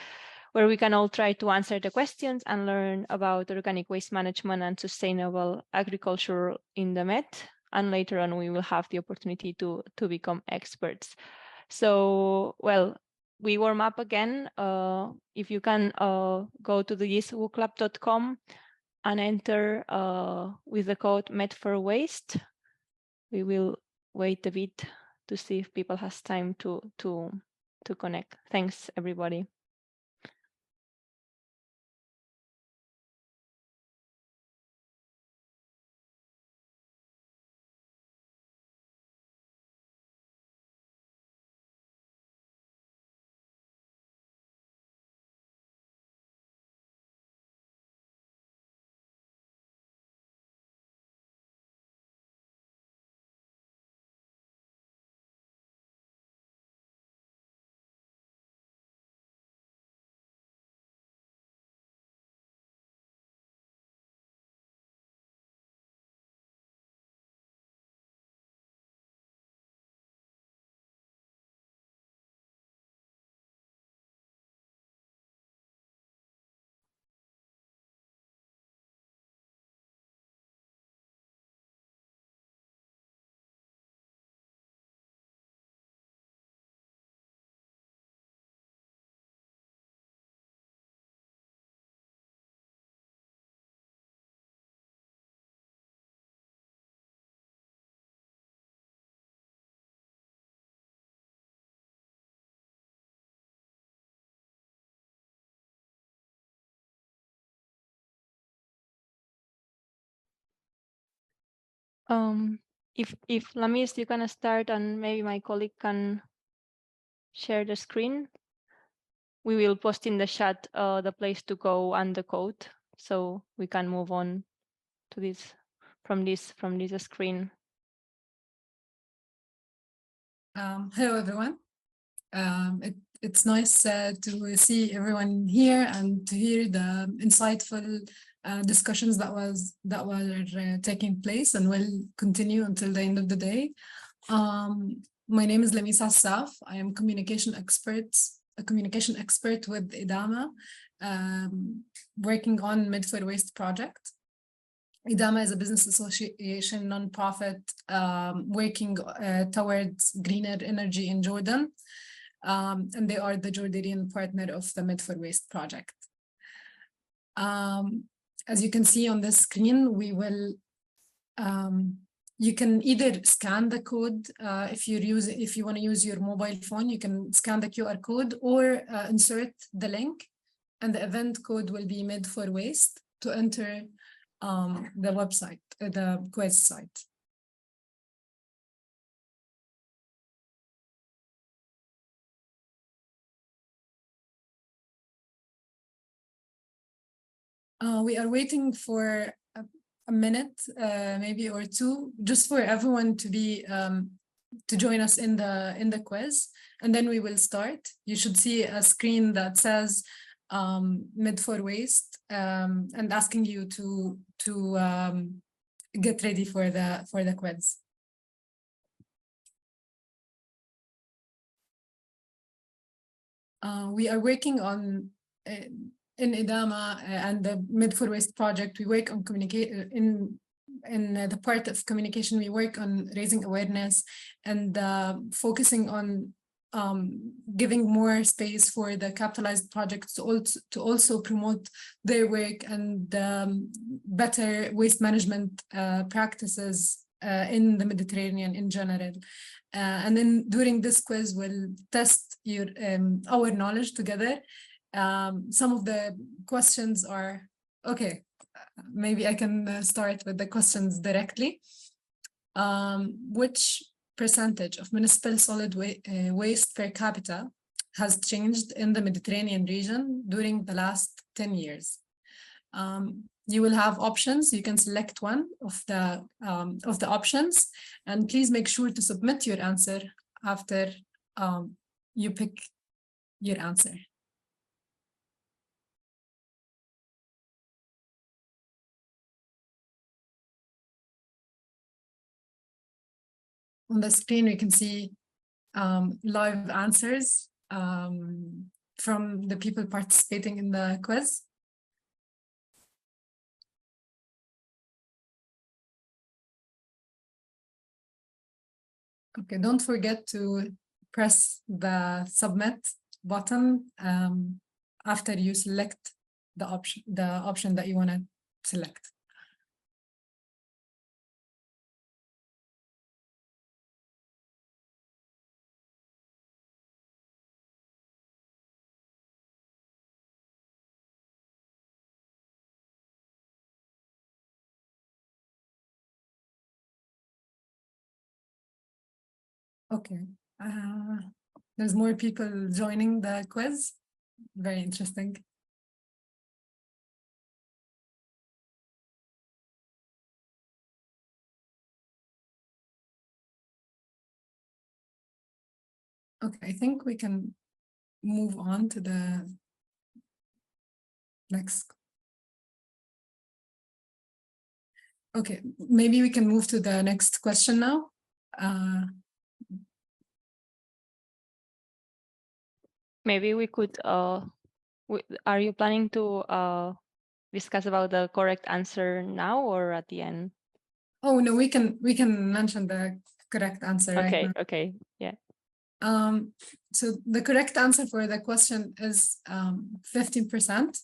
where we can all try to answer the questions and learn about organic waste management and sustainable agriculture in the Met. And later on, we will have the opportunity to become experts. So, well, we warm up again. If you can go to the yeswuclub.com and enter with the code MET4Waste. We will wait a bit to see if people has time to connect. Thanks, everybody. If Lamis, you can start and maybe my colleague can share the screen. We will post in the chat the place to go and the code, so we can move on to this from this screen. Hello, everyone. It's nice to see everyone here and to hear the insightful discussions that were taking place and will continue until the end of the day. My name is Lamisa Assaf. I am a communication expert with EDAMA, working on Mid-Fair Waste project. EDAMA is a business association nonprofit working towards greener energy in Jordan, and they are the Jordanian partner of the Mid-Fair Waste project. As you can see on the screen, we will. You can either scan the code if you want to use your mobile phone. You can scan the QR code or insert the link, and the event code will be Mid-Fair Waste to enter the website, the quiz site. We are waiting for a minute, maybe or two, just for everyone to be to join us in the quiz, and then we will start. You should see a screen that says Mid-Fair Waste and asking you to get ready for the quiz. We are working on in EDAMA and the Mid-Fair Waste project. We work on in the part of communication. We work on raising awareness and focusing on giving more space for the capitalized projects to also promote their work and better waste management practices in the Mediterranean in general. And then during this quiz, we'll test our knowledge together. Some of the questions are, okay, maybe I can start with the questions directly. Which percentage of municipal solid waste per capita has changed in the Mediterranean region during the last 10 years? You will have options. You can select one of the options, and please make sure to submit your answer after you pick your answer. On the screen, we can see live answers from the people participating in the quiz. Okay, don't forget to press the submit button after you select the option that you want to select. Okay, there's more people joining the quiz. Very interesting. Okay, I think we can move on to the next. Okay, maybe we can move to the next question now. Maybe we could, are you planning to discuss about the correct answer now or at the end? Oh, no, we can mention the correct answer right now. Okay, yeah. So the correct answer for the question is 15%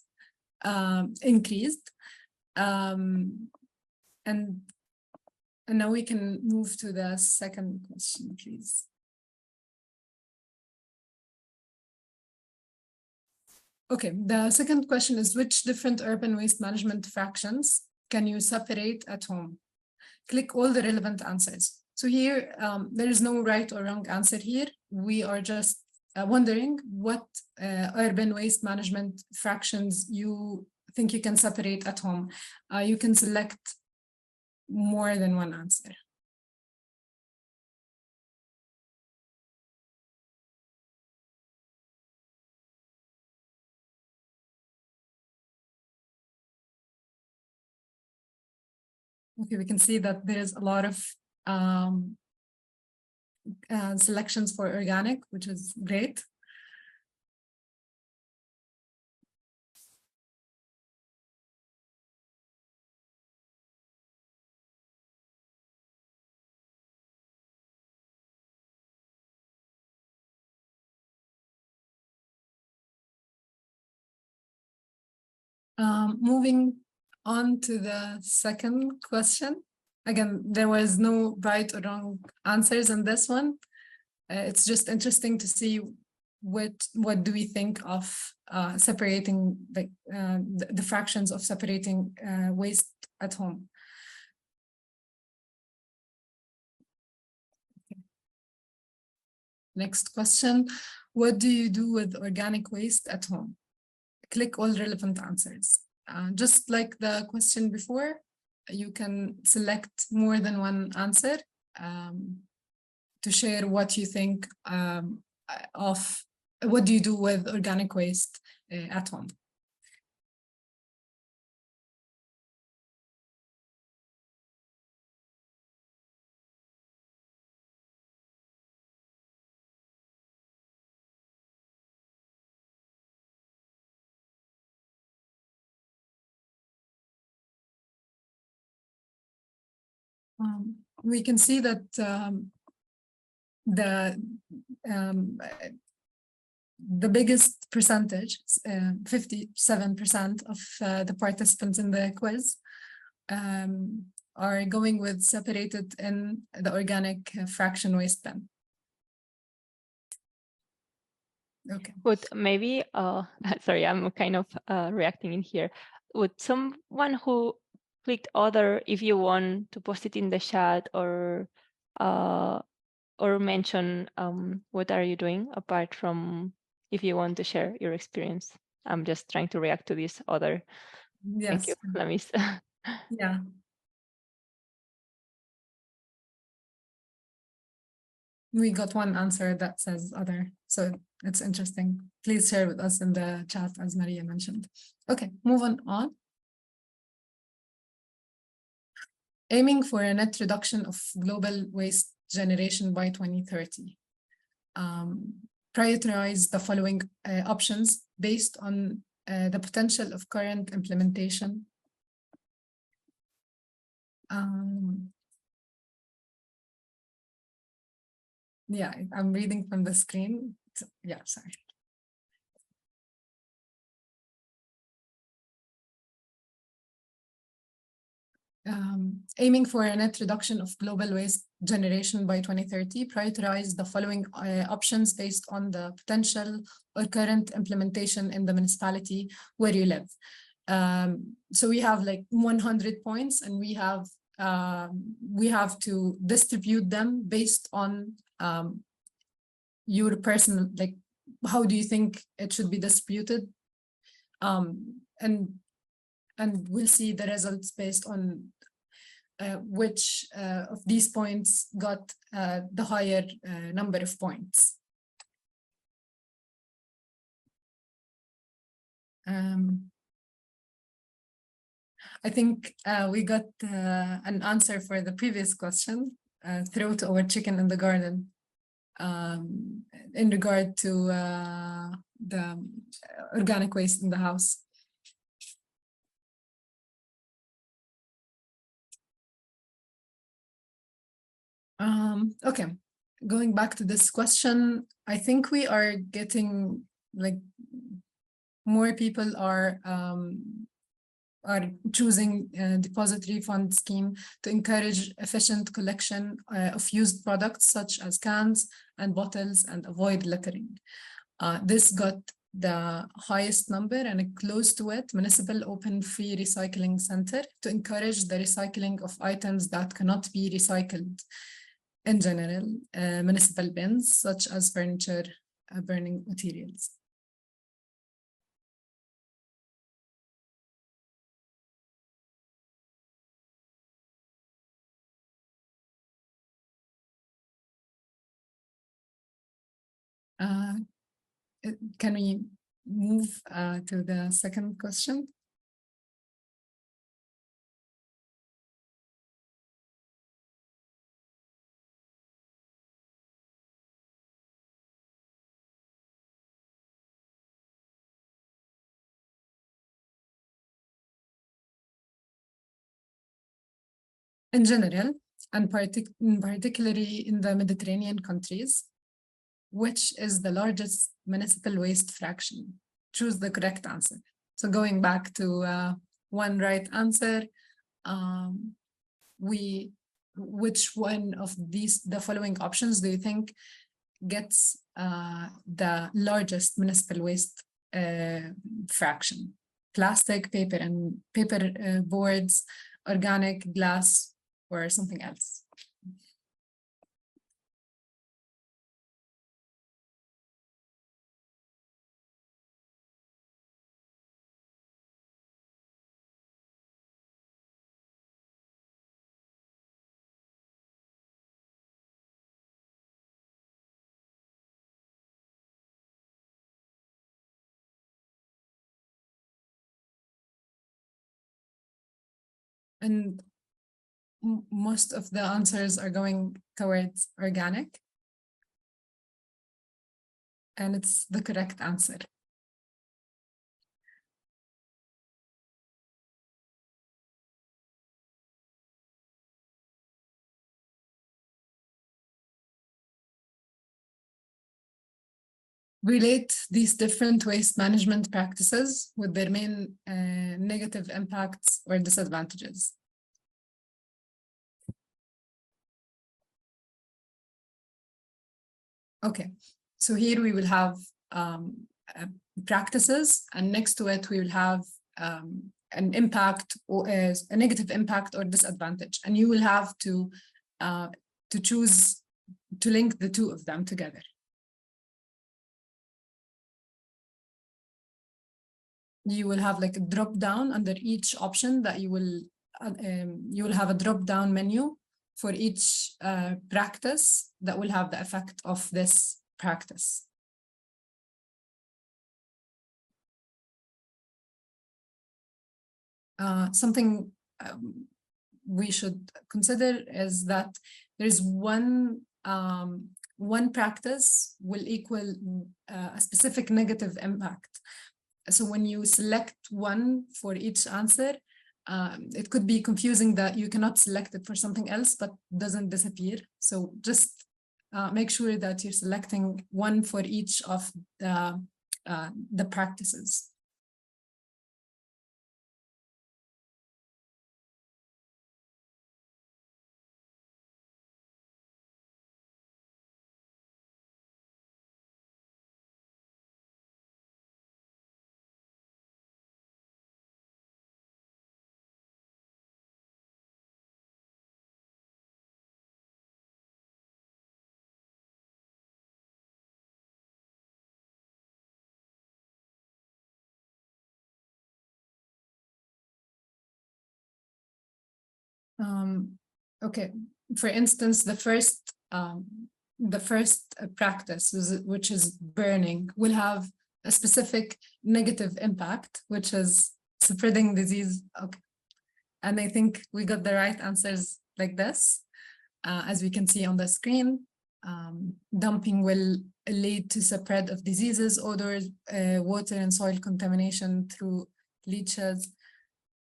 increased. And now we can move to the second question, please. Okay, the second question is, which different urban waste management fractions can you separate at home? Click all the relevant answers. So here, there is no right or wrong answer here. We are just wondering what urban waste management fractions you think you can separate at home. You can select more than one answer. Okay, we can see that there is a lot of selections for organic, which is great. Moving on to the second question. Again, there was no right or wrong answers in this one. It's just interesting to see what do we think of separating the fractions of separating waste at home. Okay. Next question, what do you do with organic waste at home? Click all relevant answers. Just like the question before, you can select more than one answer to share what you think of what do you do with organic waste at home. We can see that the biggest percentage, 57% of the participants in the quiz are going with separated in the organic fraction waste bin. Okay. Would maybe, sorry, I'm kind of reacting in here. Would someone who clicked other, if you want to post it in the chat or or mention what are you doing apart from, if you want to share your experience. I'm just trying to react to this other. Yes. Thank you, Lamis. Yeah. We got one answer that says other, so it's interesting. Please share with us in the chat, as Maria mentioned. Okay, moving on. Aiming for a net reduction of global waste generation by 2030. Prioritize the following options based on the potential of current implementation. Yeah, I'm reading from the screen. Yeah, sorry. Aiming for a net reduction of global waste generation by 2030, prioritize the following options based on the potential or current implementation in the municipality where you live. So we have like 100 points, and we have to distribute them based on your personal, like, how do you think it should be distributed? And we'll see the results based on which of these points got the higher number of points. I think we got an answer for the previous question, throw to our chicken in the garden, in regard to the organic waste in the house. Okay, going back to this question, I think we are getting, like, more people are choosing a depository fund scheme to encourage efficient collection of used products such as cans and bottles and avoid littering. This got the highest number, and close to it, municipal open free recycling center to encourage the recycling of items that cannot be recycled. In general, municipal bins such as furniture, burning materials. Can we move to the second question? In general, and particularly in the Mediterranean countries, which is the largest municipal waste fraction? Choose the correct answer. So going back to one right answer, which one of the following options do you think gets the largest municipal waste fraction? Plastic, paper and paper boards, organic, glass, or something else? And most of the answers are going towards organic. And it's the correct answer. Relate these different waste management practices with their main negative impacts or disadvantages. Okay, so here we will have practices, and next to it we will have an impact or a negative impact or disadvantage, and you will have to choose to link the two of them together. You will have like a drop down under each option that you will have a drop down menu for each practice that will have the effect of this practice. Something we should consider is that there is one practice will equal a specific negative impact. So when you select one for each answer, it could be confusing that you cannot select it for something else, but doesn't disappear. So just make sure that you're selecting one for each of the practices. Okay, for instance, the first practice, which is burning, will have a specific negative impact, which is spreading disease. Okay, and I think we got the right answers like this. As we can see on the screen, dumping will lead to spread of diseases, odors, water and soil contamination through leaches.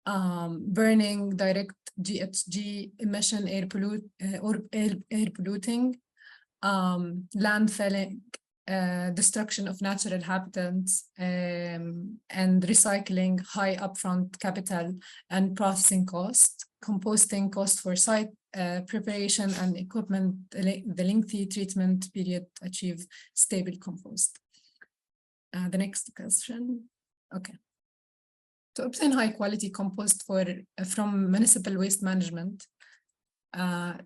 Burning, direct GHG emission, air polluting, landfilling, destruction of natural habitats, and recycling, high upfront capital and processing cost, composting cost for site preparation and equipment, the lengthy treatment period achieve stable compost. The next question. Okay. To obtain high quality compost from municipal waste management, to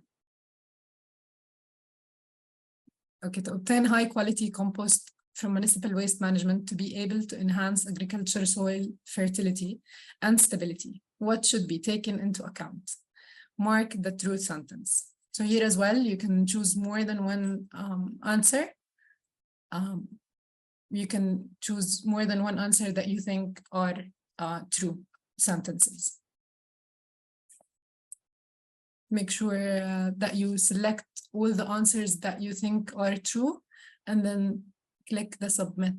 obtain high quality compost from municipal waste management to be able to enhance agriculture soil fertility and stability, what should be taken into account? Mark the true sentence. So here as well, you can choose more than one answer. You can choose more than one answer that you think are true sentences. Make sure that you select all the answers that you think are true and then click the submit.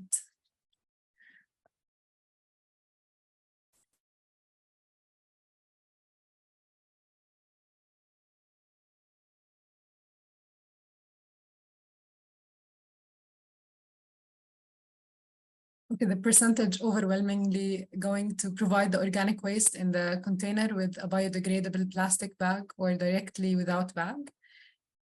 Okay, the percentage overwhelmingly going to provide the organic waste in the container with a biodegradable plastic bag or directly without bag.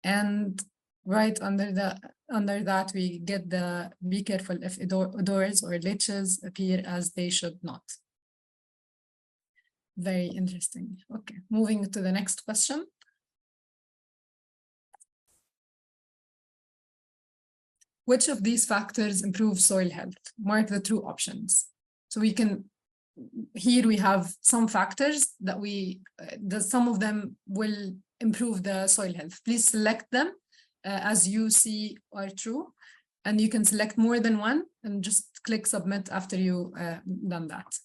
And right under that, we get the be careful if odors or leaches appear as they should not. Very interesting. Okay, moving to the next question. Which of these factors improve soil health? Mark the true options. So we can, here we have some factors that some of them will improve the soil health. Please select them as you see are true. And you can select more than one and just click submit after you done that.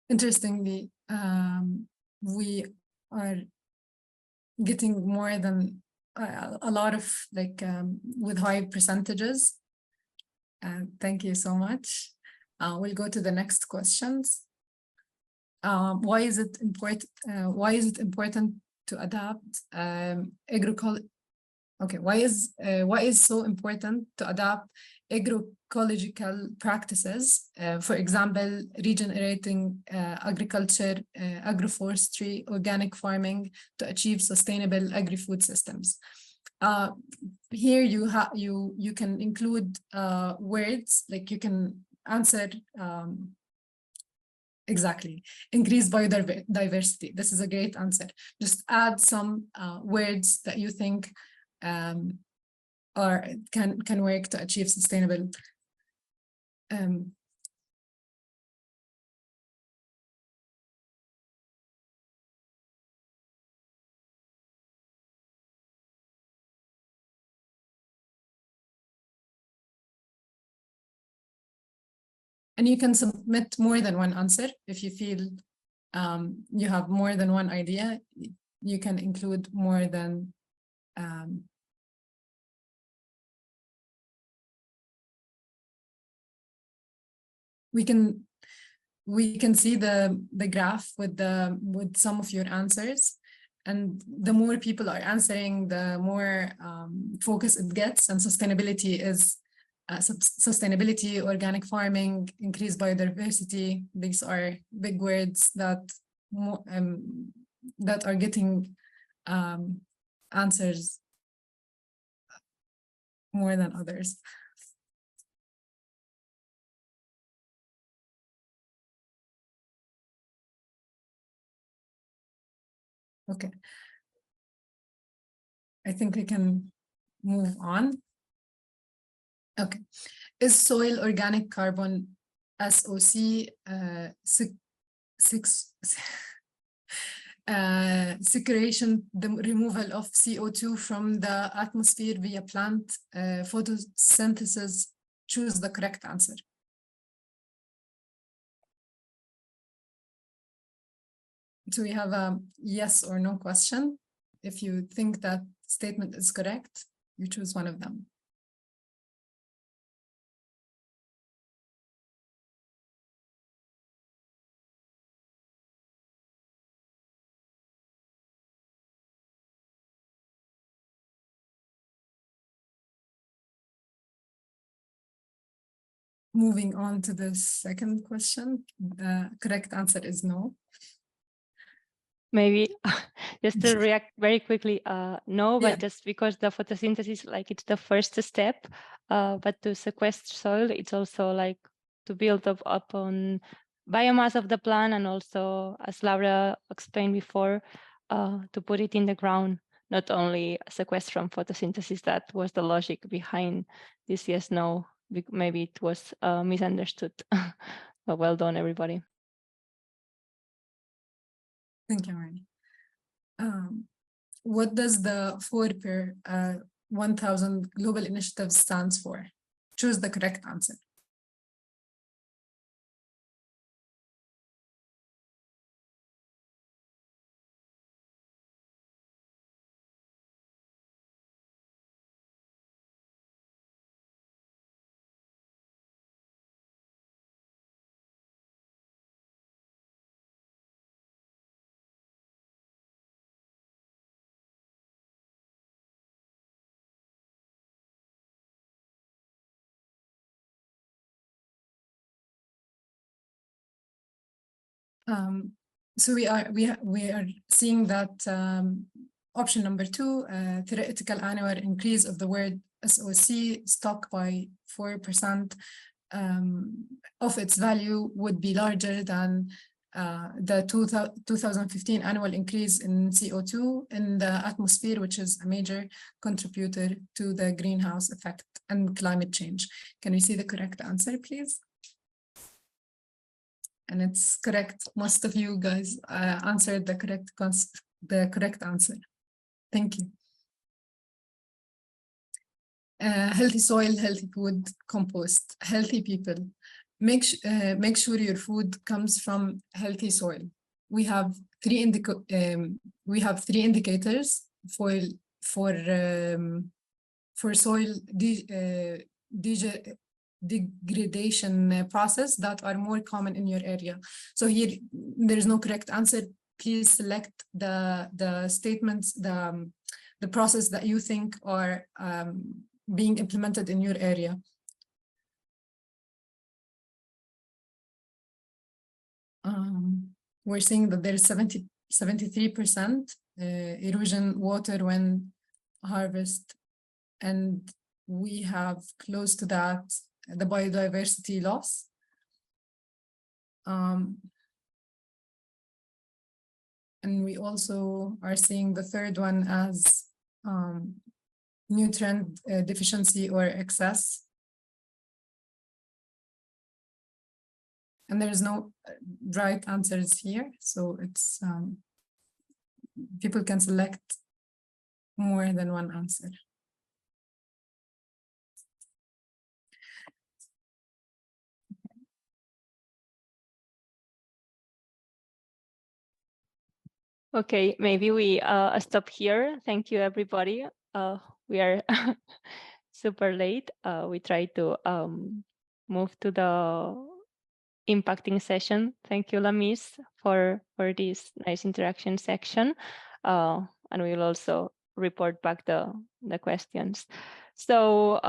Interestingly, we are getting more than a lot of with high percentages. Thank you so much. We'll go to the next questions. Why is it important? Why is it important to adapt agriculture? Okay, why is so important to adapt agroecological practices, for example, regenerating agriculture, agroforestry, organic farming to achieve sustainable agri-food systems. Here you can include words, like you can answer exactly, increase biodiversity. This is a great answer. Just add some words that you think or can work to achieve sustainable. And you can submit more than one answer. If you feel you have more than one idea, you can include more than we can see the graph with some of your answers, and the more people are answering, the more focus it gets. And sustainability is sustainability, organic farming, increased biodiversity. These are big words that that are getting answers more than others. Okay, I think we can move on. Okay, is soil organic carbon SOC sequestration, the removal of CO2 from the atmosphere via plant photosynthesis? Choose the correct answer. So we have a yes or no question. If you think that statement is correct, you choose one of them. Moving on to the second question, the correct answer is no. Maybe just to react very quickly, no, but Yeah. just because the photosynthesis, like it's the first step, but to sequester soil, it's also like to build up on biomass of the plant, and also, as Laura explained before, to put it in the ground, not only sequester from photosynthesis. That was the logic behind this yes, no. Maybe it was misunderstood, but well done, everybody. Thank you, Marnie. What does the 4 per 1,000 global initiative stands for? Choose the correct answer. So we are seeing that option number 2, theoretical annual increase of the word SOC stock by 4% of its value would be larger than the 2015 annual increase in CO2 in the atmosphere, which is a major contributor to the greenhouse effect and climate change. Can we see the correct answer, please? And it's correct. Most of you guys answered the correct answer. Thank you. Healthy soil, healthy food, compost, healthy people. Make sure your food comes from healthy soil. We have three indicators for soil degradation process that are more common in your area. So here there is no correct answer. Please select the statements, the process that you think are being implemented in your area. we're seeing that there's 73% erosion, water, wind, harvest, and we have close to that the biodiversity loss. And we also are seeing the third one as nutrient deficiency or excess. And there is no right answers here, so it's people can select more than one answer. Okay, maybe we stop here. Thank you, everybody. We are super late. We try to move to the impacting session. Thank you, Lamis, for this nice interaction section. And we will also report back the questions. So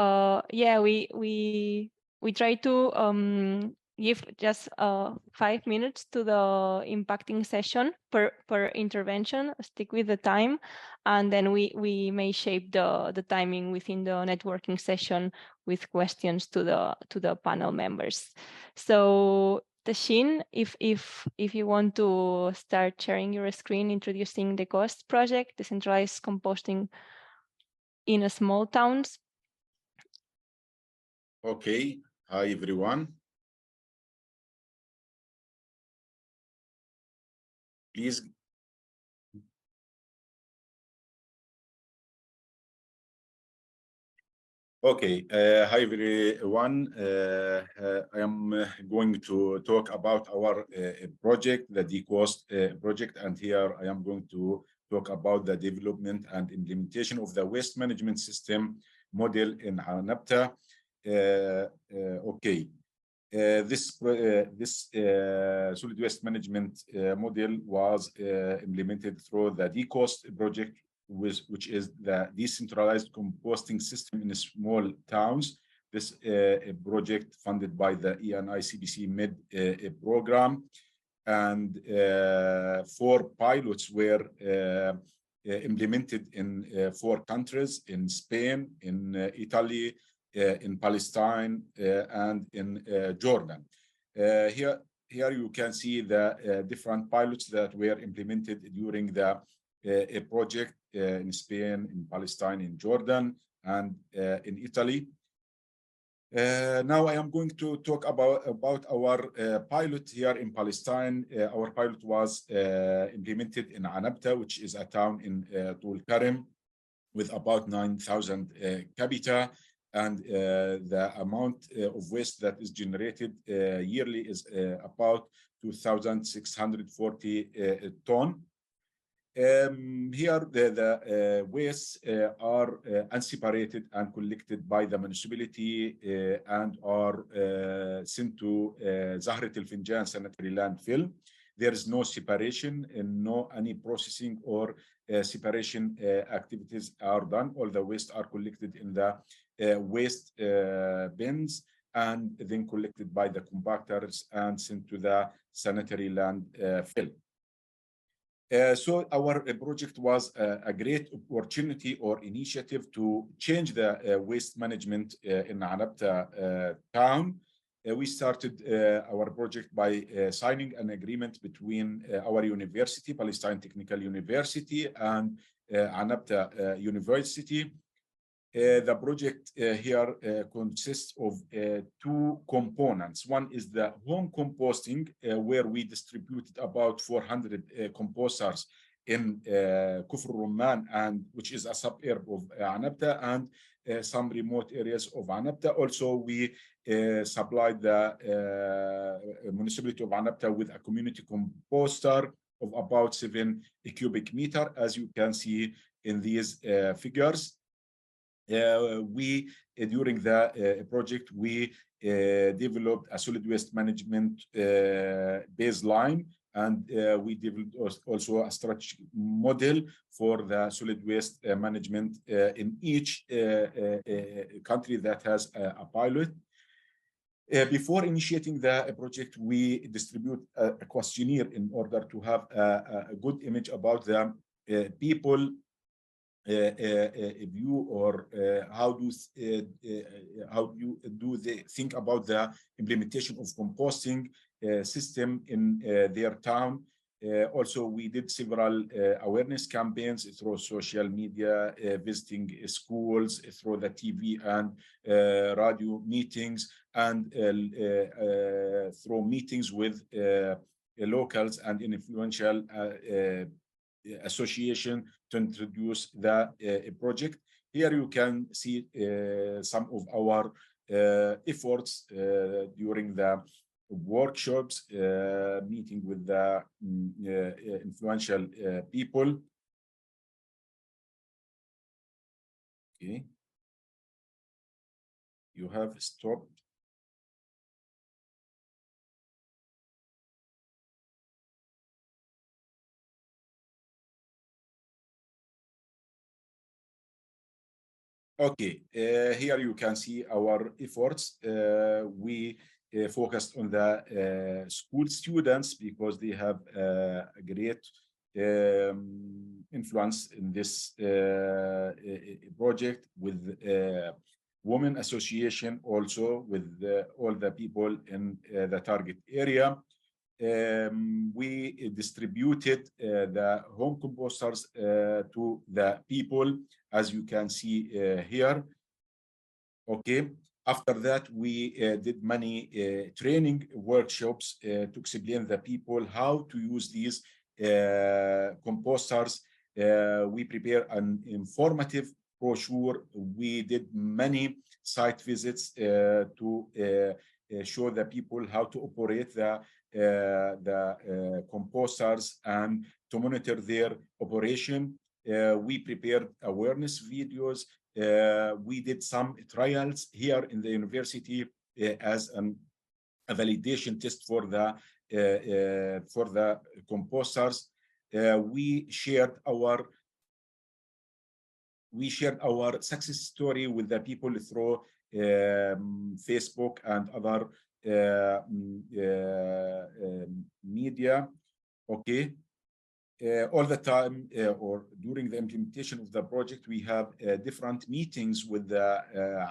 yeah, we try to give just 5 minutes to the impacting session per intervention, stick with the time, and then we may shape the timing within the networking session with questions to the panel members. So Tashin, if you want to start sharing your screen, introducing the GHOST project, decentralized composting in small towns. Okay, hi everyone. Please. Okay, hi everyone. I am going to talk about our project, the DCOST project, and here I am going to talk about the development and implementation of the waste management system model in Anabta. Okay. This solid waste management model was implemented through the DCOST project, which is the decentralized composting system in small towns. This project funded by the ENICBC MED program, and 4 pilots were implemented in 4 countries: in Spain, in Italy, in Palestine, and in Jordan. Here you can see the different pilots that were implemented during the project in Spain, in Palestine, in Jordan, and in Italy. Now I am going to talk about our pilot here in Palestine. Our pilot was implemented in Anabta, which is a town in Tul Karim with about 9,000 capita. And the amount of waste that is generated yearly is about 2,640 ton. Here the wastes are unseparated and collected by the municipality and are sent to Zahrat al-Finjan sanitary landfill. There is no separation and any processing or separation activities are done. All the waste are collected in the waste bins and then collected by the compactors and sent to the sanitary landfill. So our project was a great opportunity or initiative to change the waste management in Anabta town. We started our project by signing an agreement between our university, Palestine Technical University, and Anabta University. The project here consists of 2 components. One is the home composting, where we distributed about 400 composters in Kufr Rumman, and which is a suburb of Anabta, and some remote areas of Anabta. Also, we supplied the municipality of Anabta with a community composter of about 7 cubic meter, as you can see in these figures. During the project, we developed a solid waste management baseline, and we developed also a strategic model for the solid waste management in each country that has a pilot. Before initiating the project, we distribute a questionnaire in order to have a good image about the people view, or how do they think about the implementation of composting system in their town. Also, we did several awareness campaigns through social media, visiting schools, through the TV and radio meetings, and through meetings with locals and influential association to introduce the project. Here you can see some of our efforts during the workshops, meeting with the influential people. Okay. You have stopped. Okay, here you can see our efforts. We focused on the school students because they have a great influence in this project, with women association, also with all the people in the target area. We distributed the home composters to the people, as you can see here. Okay. After that, we did many training workshops to explain the people how to use these composters. We prepare an informative brochure. We did many site visits to show the people how to operate the composters and to monitor their operation. We prepared awareness videos. We did some trials here in the university as a validation test for the composters. We shared our success story with the people through Facebook and other media. Okay. All the time or during the implementation of the project, we have different meetings with the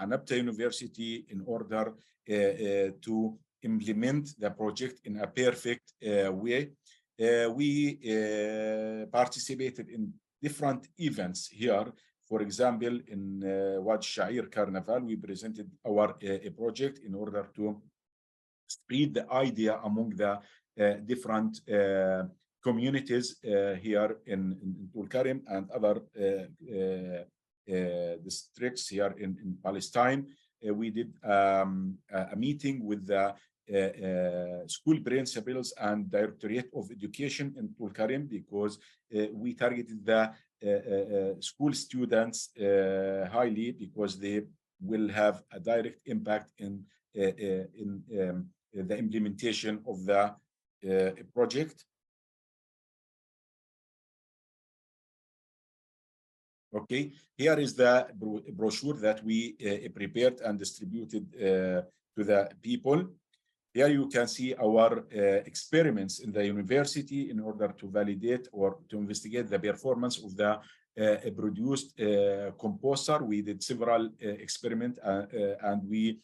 Anabta University in order to implement the project in a perfect way. We participated in different events here. For example, in Wad Shair Carnival, we presented our project in order to spread the idea among the different communities here in Tulkarem and other districts here in Palestine. We did a meeting with the school principals and Directorate of Education in Tulkarem, because we targeted the school students highly, because they will have a direct impact in the implementation of the project. Okay, here is the brochure that we prepared and distributed to the people. Here you can see our experiments in the university in order to validate or to investigate the performance of the produced composter. We did several experiments and we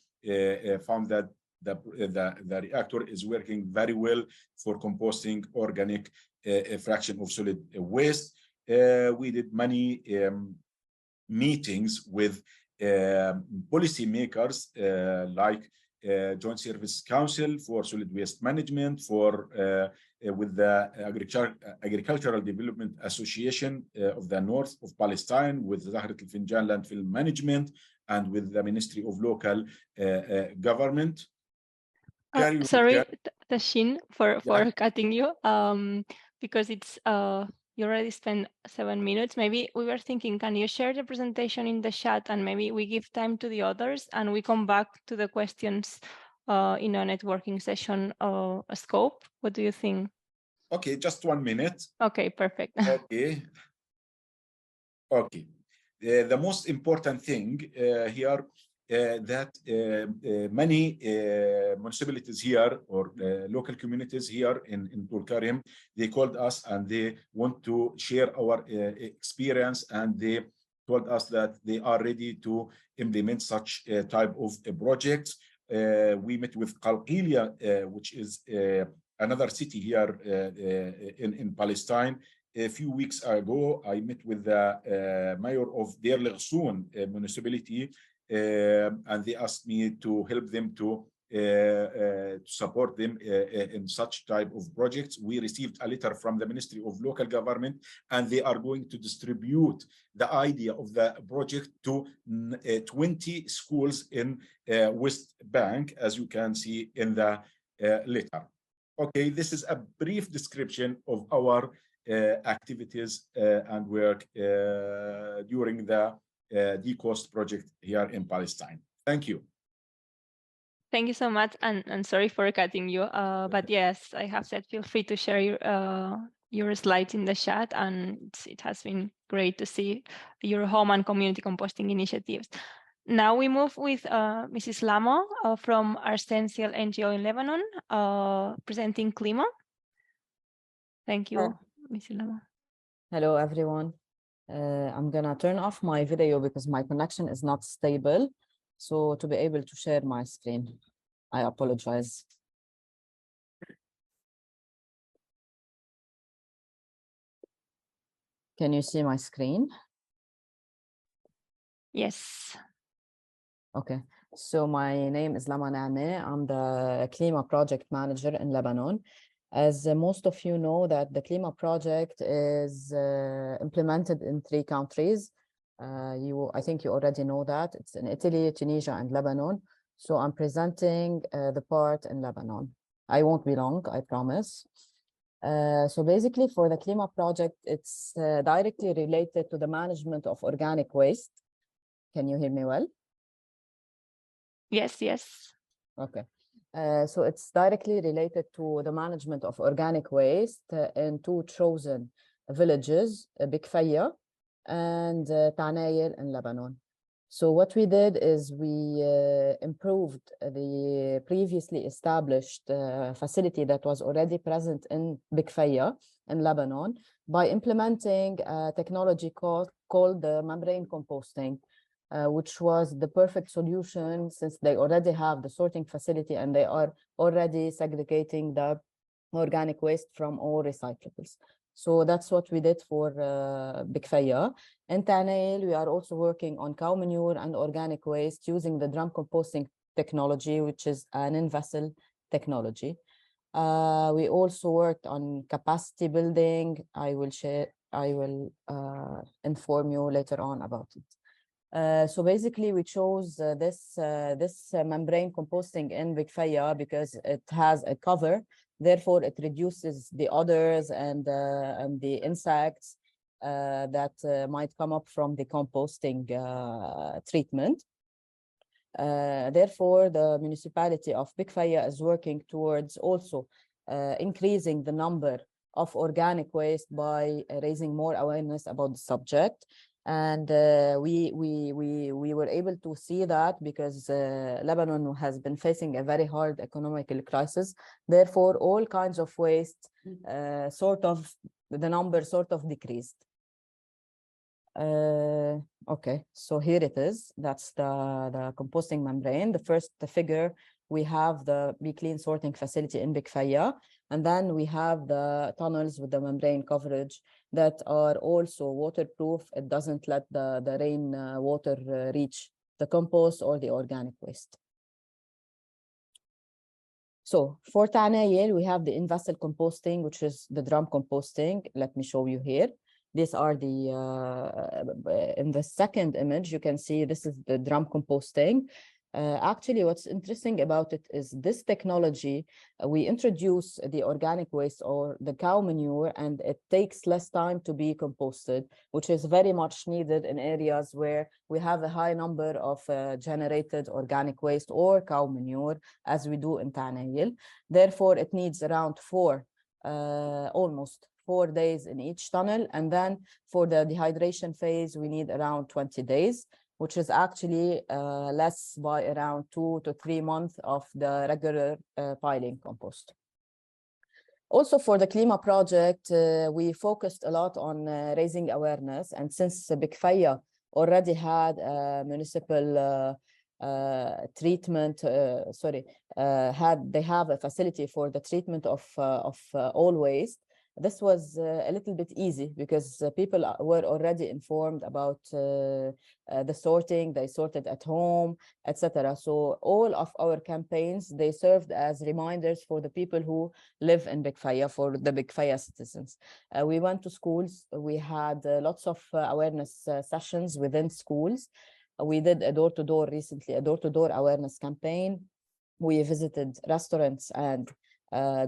found that the reactor is working very well for composting organic fraction of solid waste. We did many meetings with policymakers like Joint Service Council for Solid Waste Management, with the Agricultural Development Association of the North of Palestine, with Zahrat al-Finjan Landfill Management, and with the Ministry of Local Government. Sorry, Tashin, for cutting you, because it's you already spent 7 minutes. Maybe we were thinking, can you share the presentation in the chat, and maybe we give time to the others and we come back to the questions in a networking session scope? What do you think? Okay, just 1 minute. Okay, perfect. Okay. Okay. The most important thing here that many municipalities here or local communities here in Tulkarem, they called us and they want to share our experience, and they told us that they are ready to implement such type of projects. We met with Qalqilia, which is another city here in Palestine. A few weeks ago, I met with the mayor of Deir al-Ghsoon municipality, and they asked me to help them to support them in such type of projects. We received a letter from the Ministry of Local Government, and they are going to distribute the idea of the project to 20 schools in West Bank, as you can see in the letter. Okay, this is a brief description of our activities and work during the DCOST project here in Palestine. Thank you. Thank you so much, and sorry for cutting you, but yes, I have said feel free to share your slides in the chat, and it has been great to see your home and community composting initiatives. Now we move with Mrs. Lamo from Arsensiel NGO in Lebanon, presenting Klima. Thank you, Mrs. Lamo. Hello, everyone. I'm gonna turn off my video because my connection is not stable. So to be able to share my screen, I apologize. Can you see my screen? Yes. Okay, so my name is Lama Naameh. I'm the Klima project manager in Lebanon. As most of you know, that the Klima project is implemented in 3 countries. I think you already know that. It's in Italy, Tunisia, and Lebanon. So I'm presenting the part in Lebanon. I won't be long, I promise. So basically for the Klima project, it's directly related to the management of organic waste. Can you hear me well? Yes, yes. Okay. So it's directly related to the management of organic waste in 2 chosen villages, Bikfaya and Tanayel in Lebanon. So what we did is we improved the previously established facility that was already present in Bikfaya in Lebanon by implementing a technology called the membrane composting, which was the perfect solution since they already have the sorting facility and they are already segregating the organic waste from all recyclables. So that's what we did for Bikfaya. In Tanayel, we are also working on cow manure and organic waste using the drum composting technology, which is an in-vessel technology. We also worked on capacity building. I will inform you later on about it. So basically, we chose this membrane composting in Bikfaya because it has a cover. Therefore, it reduces the odors and the insects that might come up from the composting treatment. Therefore, the municipality of Bikfaya is working towards also increasing the number of organic waste by raising more awareness about the subject. And we were able to see that because Lebanon has been facing a very hard economic crisis. Therefore, all kinds of waste the number sort of decreased. Okay, so here it is. That's the composting membrane. The first figure, we have the Be Clean sorting facility in Bikfaya, and then we have the tunnels with the membrane coverage that are also waterproof. It doesn't let the rain water reach the compost or the organic waste. So for Tanayel, we have the in-vessel composting, which is the drum composting. Let me show you here. These are the, in the second image, you can see this is the drum composting. Actually, what's interesting about it is this technology, we introduce the organic waste or the cow manure, and it takes less time to be composted, which is very much needed in areas where we have a high number of generated organic waste or cow manure, as we do in Tanayel. Therefore, it needs around almost 4 days in each tunnel. And then for the dehydration phase, we need around 20 days. which is actually less by around 2 to 3 months of the regular piling compost. Also for the Klima project, we focused a lot on raising awareness, and since Bikfaya already had a municipal treatment, they have a facility for the treatment of all waste. This was a little bit easy because people were already informed about the sorting, they sorted at home, etc. So all of our campaigns, they served as reminders for the people who live in Bikfaya, for the Bikfaya citizens. We went to schools, we had lots of awareness sessions within schools. We did a door-to-door recently, a door-to-door awareness campaign. We visited restaurants and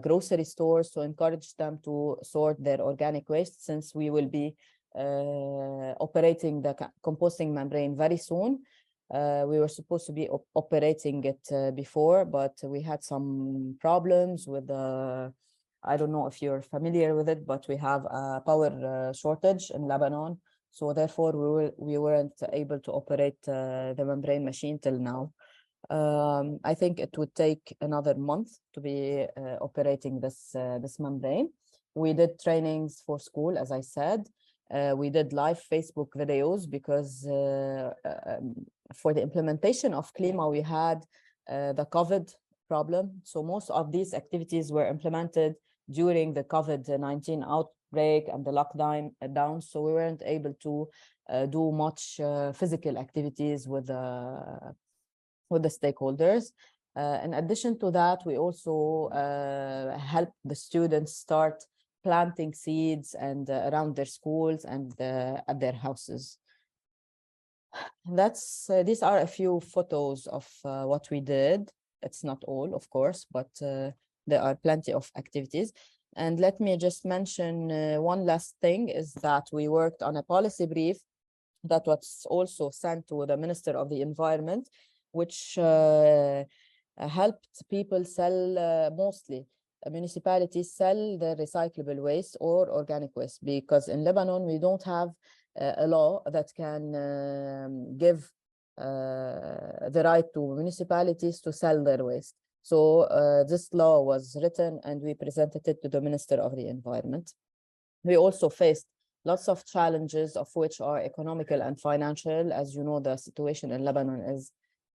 grocery stores to encourage them to sort their organic waste, since we will be operating the composting membrane very soon. We were supposed to be operating it before, but we had some problems with the, I don't know if you're familiar with it, but we have a power shortage in Lebanon. So therefore, we weren't able to operate the membrane machine till now. I think it would take another month to be operating this membrane. We did trainings for school, as I said. We did live Facebook videos because for the implementation of Klima, we had the COVID problem. So most of these activities were implemented during the COVID-19 outbreak and the lockdown. So we weren't able to do much physical activities with the stakeholders. In addition to that, we also helped the students start planting seeds and around their schools and at their houses. These are a few photos of what we did. It's not all, of course, but there are plenty of activities. And let me just mention one last thing is that we worked on a policy brief that was also sent to the Minister of the Environment, which helped people sell, mostly municipalities sell their recyclable waste or organic waste, because in Lebanon, we don't have a law that can give the right to municipalities to sell their waste. So this law was written and we presented it to the Minister of the Environment. We also faced lots of challenges, of which are economical and financial. As you know, the situation in Lebanon is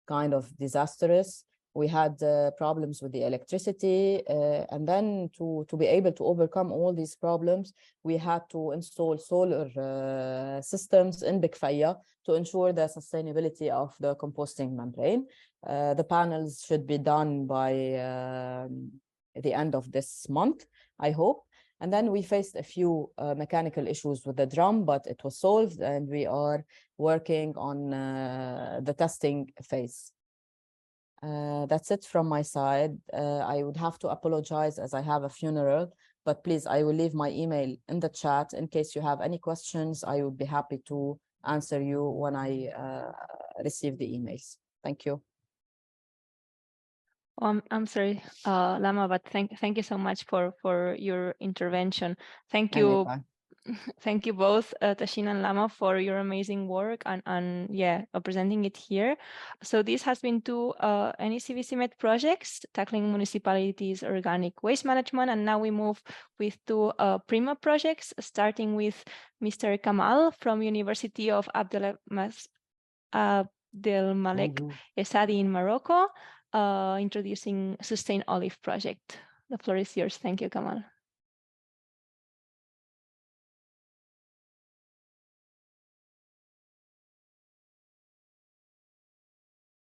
kind of disastrous. We had problems with the electricity, and then to be able to overcome all these problems, we had to install solar systems in Bikfaya to ensure the sustainability of the composting membrane. The panels should be done by the end of this month, I hope. And then we faced a few mechanical issues with the drum, but it was solved, and we are working on the testing phase. That's it from my side. I would have to apologize as I have a funeral, but please, I will leave my email in the chat in case you have any questions. I would be happy to answer you when I receive the emails. Thank you. I'm sorry, Lama, but thank you so much for your intervention. Thank you. Thank you both, Tashin and Lama, for your amazing work and presenting it here. So this has been two NECVCMET projects tackling municipalities' organic waste management, and now we move with two Prima projects, starting with Mr. Kamal from University of Abdelmalek Essadi in Morocco, introducing Sustain Olive project. The floor is yours. Thank you, Kamal.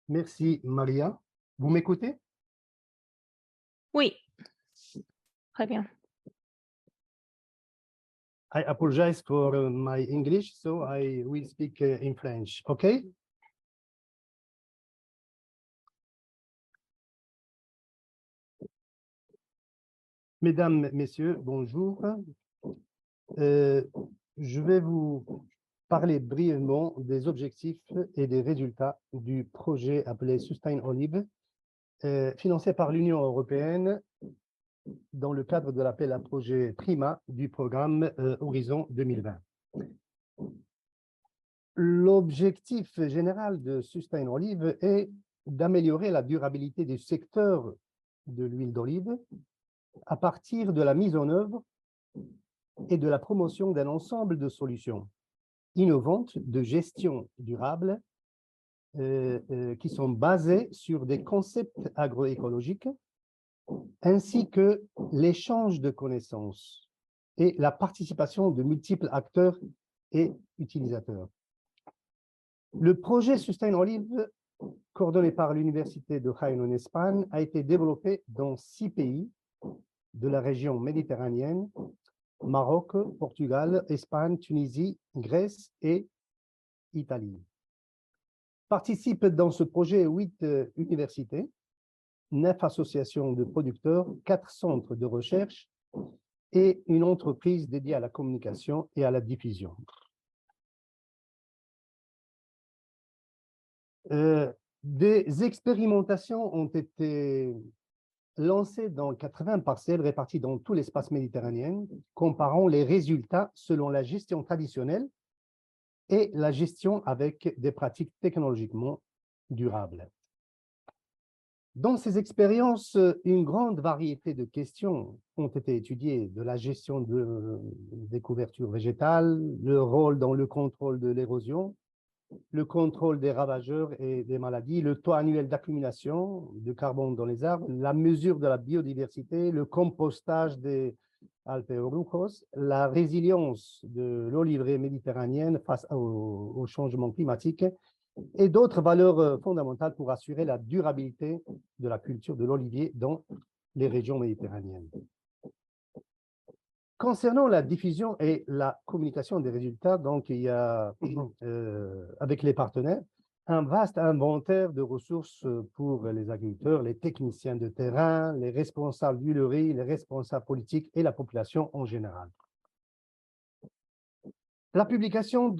Merci, Maria. Vous m'écoutez? Oui. Très bien. I apologize for my English, so I will speak in French, okay? Mesdames, Messieurs, bonjour. Je vais vous parler brièvement des objectifs et des résultats du projet appelé Sustain Olive, financé par l'Union européenne dans le cadre de l'appel à projet Prima du programme Horizon 2020. L'objectif général de Sustain Olive est d'améliorer la durabilité du secteur de l'huile d'olive à partir de la mise en œuvre et de la promotion d'un ensemble de solutions innovantes de gestion durable qui sont basées sur des concepts agroécologiques ainsi que l'échange de connaissances et la participation de multiples acteurs et utilisateurs. Le projet Sustain Olive, coordonné par l'Université de Jaén en Espagne, a été développé dans 6 pays de la région méditerranéenne: Maroc, Portugal, Espagne, Tunisie, Grèce et Italie. Participent dans ce projet 8 universités, 9 associations de producteurs, 4 centres de recherche et une entreprise dédiée à la communication et à la diffusion. Des expérimentations ont été lancées dans 80 parcelles réparties dans tout l'espace méditerranéen, comparant les résultats selon la gestion traditionnelle et la gestion avec des pratiques technologiquement durables. Dans ces expériences, une grande variété de questions ont été étudiées, de la gestion des couvertures végétales, le rôle dans le contrôle de l'érosion, le contrôle des ravageurs et des maladies, le taux annuel d'accumulation de carbone dans les arbres, la mesure de la biodiversité, le compostage des alpéorucos, la résilience de l'oliveraie méditerranéenne face au changement climatique et d'autres valeurs fondamentales pour assurer la durabilité de la culture de l'olivier dans les régions méditerranéennes. Concernant la diffusion et la communication des résultats, donc il y a, avec les partenaires, un vaste inventaire de ressources pour les agriculteurs, les techniciens de terrain, les responsables d'huileries, les responsables politiques et la population en général. La publication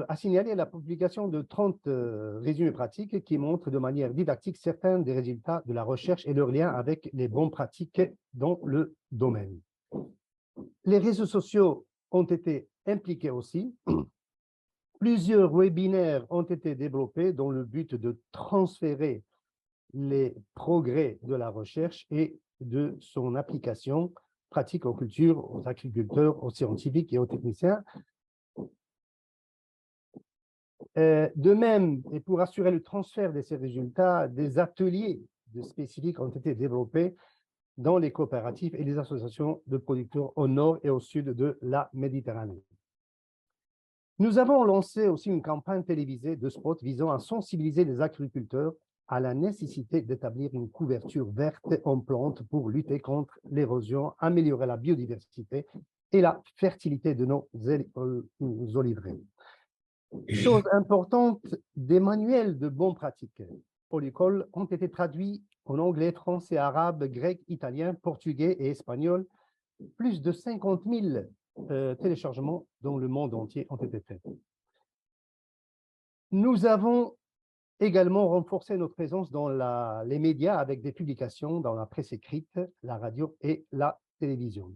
a signalé la publication de 30 résumés pratiques qui montrent de manière didactique certains des résultats de la recherche et leurs liens avec les bonnes pratiques dans le domaine. Les réseaux sociaux ont été impliqués aussi. Plusieurs webinaires ont été développés dans le but de transférer les progrès de la recherche et de son application pratique aux cultures, aux agriculteurs, aux scientifiques et aux techniciens. De même, et pour assurer le transfert de ces résultats, des ateliers spécifiques ont été développés dans les coopératives et les associations de producteurs au nord et au sud de la Méditerranée. Nous avons lancé aussi une campagne télévisée de spots visant à sensibiliser les agriculteurs à la nécessité d'établir une couverture verte en plantes pour lutter contre l'érosion, améliorer la biodiversité et la fertilité de nos oliveraies. Chose importante, des manuels de bonnes pratiques polycoles ont été traduits en anglais, français, arabe, grec, italien, portugais et espagnol. Plus de 50 000 téléchargements dans le monde entier ont été faits. Nous avons également renforcé notre présence dans les médias avec des publications dans la presse écrite, la radio et la télévision.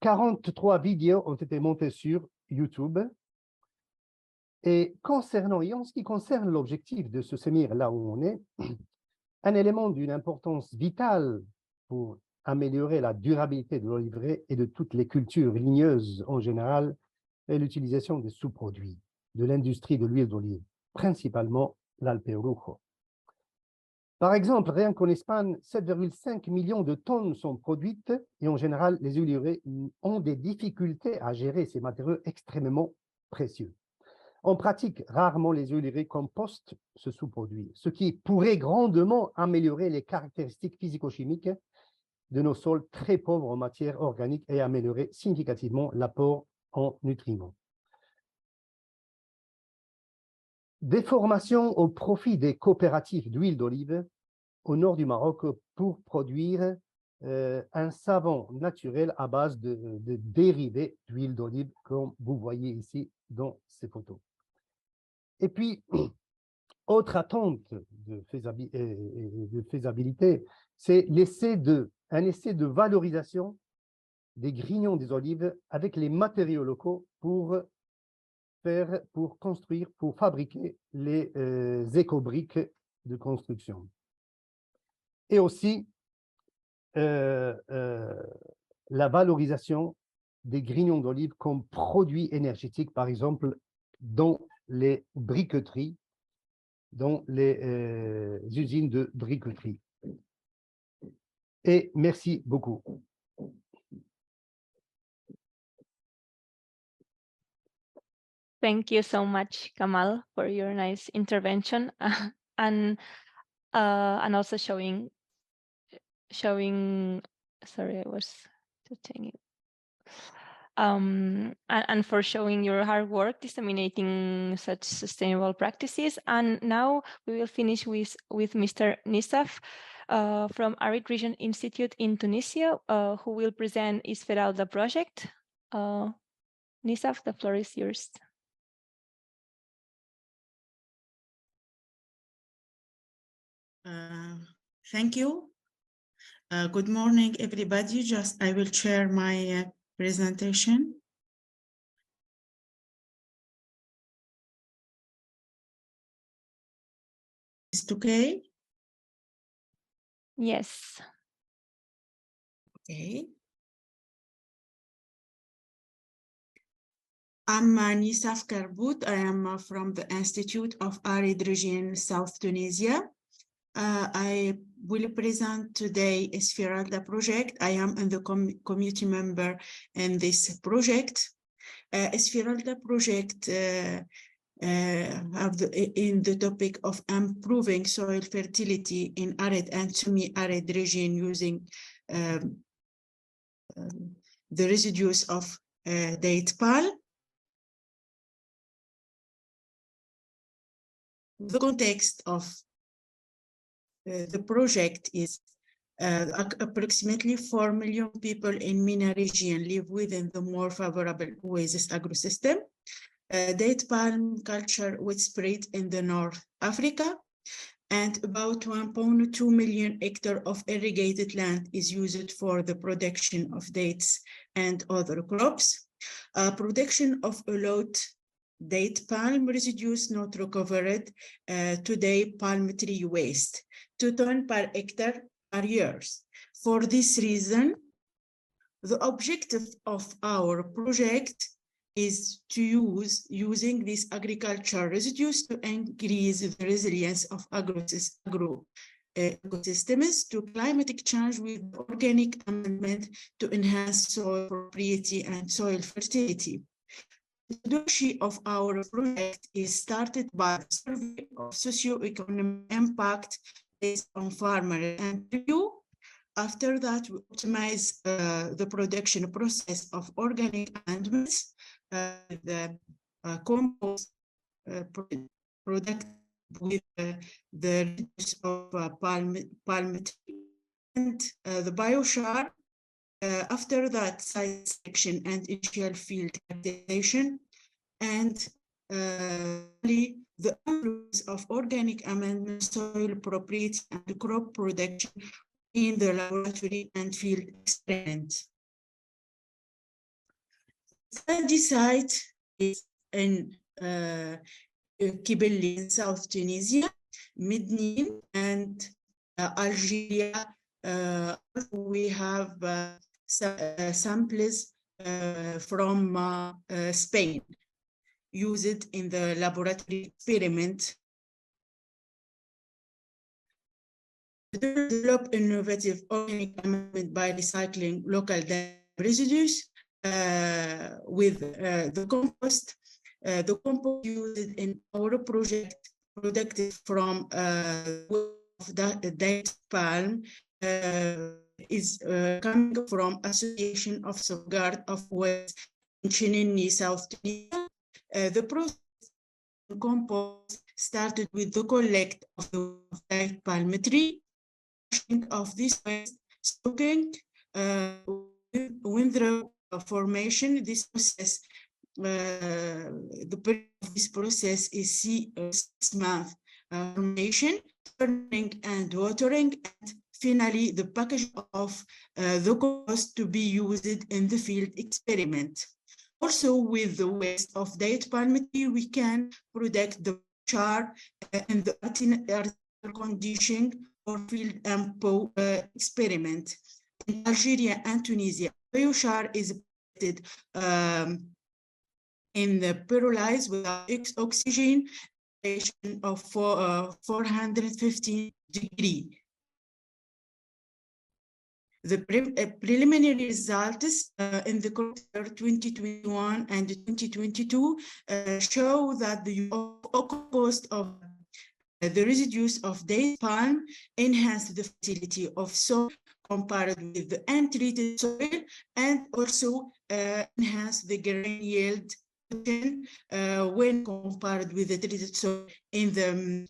43 vidéos ont été montées sur YouTube. Et en ce qui concerne l'objectif de ce séminaire là où on est, un élément d'une importance vitale pour améliorer la durabilité de l'oliveraie et de toutes les cultures ligneuses en général est l'utilisation des sous-produits de l'industrie de l'huile d'olive, principalement l'alpéorujo. Par exemple, rien qu'en Espagne, 7,5 millions de tonnes sont produites et en général, les huileraies ont des difficultés à gérer ces matériaux extrêmement précieux. En pratique, rarement les huileraies compostent ce sous-produit, ce qui pourrait grandement améliorer les caractéristiques physico-chimiques de nos sols très pauvres en matière organique et améliorer significativement l'apport en nutriments. Des formations au profit des coopératives d'huile d'olive au nord du Maroc pour produire un savon naturel à base de dérivés d'huile d'olive, comme vous voyez ici dans ces photos. Et puis, autre attente de faisabilité, c'est un essai de valorisation des grignons des olives avec les matériaux locaux pour faire pour construire, pour fabriquer les éco-briques de construction. Et aussi la valorisation des grignons d'olive comme produits énergétiques, par exemple, dans les briqueteries, dans les usines de briqueterie. Et merci beaucoup. Thank you so much, Kamal, for your nice intervention and also showing. Sorry, I was changing. And for showing your hard work disseminating such sustainable practices. And now we will finish with Mr. Nisaf from Arid Region Institute in Tunisia, who will present Esmeralda project. Nisaf, the floor is yours. Thank you. Good morning, everybody. I will share my presentation. Is it okay? Yes. Okay. I'm Nisaf Karbout. I am from the Institute of Arid Region, South Tunisia. I will present today Esmeralda project. I am in the committee member in this project. Esmeralda project in the topic of improving soil fertility in arid and semi-arid region using the residues of date palm. The context of the project is approximately 4 million people in MENA region live within the more favorable oasis agrosystem. Date palm culture would spread in the North Africa, and about 1.2 million hectares of irrigated land is used for the production of dates and other crops. Production of allowed date palm residues not recovered today palm tree waste, 2 tons per hectare per year. For this reason, the objective of our project is to using these agricultural residues to increase the resilience of ecosystems to climatic change with organic amendment to enhance soil propriety and soil fertility. The methodology of our project is started by a survey of socio-economic impact based on farmer interview. After that, we optimize the production process of organic amendments, the compost product with the use of palm tree and the biochar. After that, site selection and initial field characterization, and the influence of organic amendment, soil propriety, and crop production in the laboratory and field experiment. Study site is in Kibeli in South Tunisia, Medellin, and Algeria. We have samples from Spain used in the laboratory experiment. Develop innovative organic amendment by recycling local residues with the compost. The compost used in our project produced from the date palm is coming from Association of Safeguard of West in Chinini, South Tunisia. The process of compost started with the collect of the date palm tree, of this waste, soaking, windrow formation. This process, the period of this process is 6 months formation, turning and watering, and finally the package of the compost to be used in the field experiment. Also, with the waste of date palm tree, we can protect the char and the artificial conditioning or field and experiment. In Algeria and Tunisia, biochar is protected in the pyrolyze without oxygen of 415 degrees. The preliminary results in the quarter 2021 and 2022 show that the compost of the residues of date palm enhanced the fertility of soil compared with the untreated soil, and also enhanced the grain yield when compared with the treated soil in the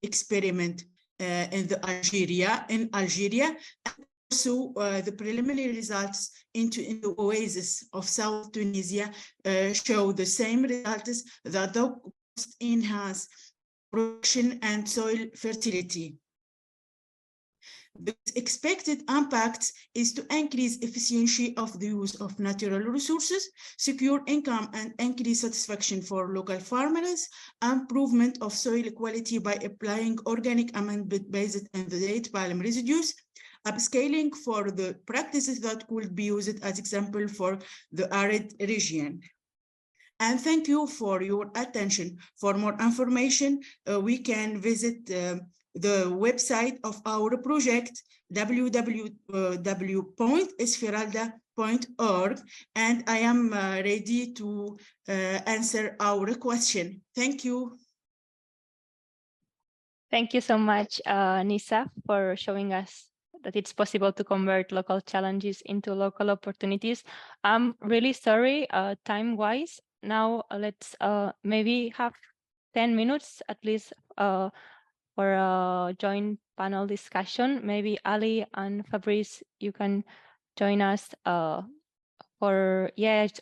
experiment in Algeria. Also, the preliminary results in the oasis of South Tunisia show the same results, that the compost enhance production and soil fertility. The expected impact is to increase efficiency of the use of natural resources, secure income and increase satisfaction for local farmers, improvement of soil quality by applying organic amendment based on the date palm residues, upscaling for the practices that could be used as example for the arid region. And thank you for your attention. For more information, we can visit the website of our project, www.esmeralda.org, and I am ready to answer our question. Thank you. Thank you so much, Nisa, for showing us that it's possible to convert local challenges into local opportunities. I'm really sorry, time-wise. Now let's maybe have 10 minutes at least for a joint panel discussion. Maybe Ali and Fabrice, you can join us for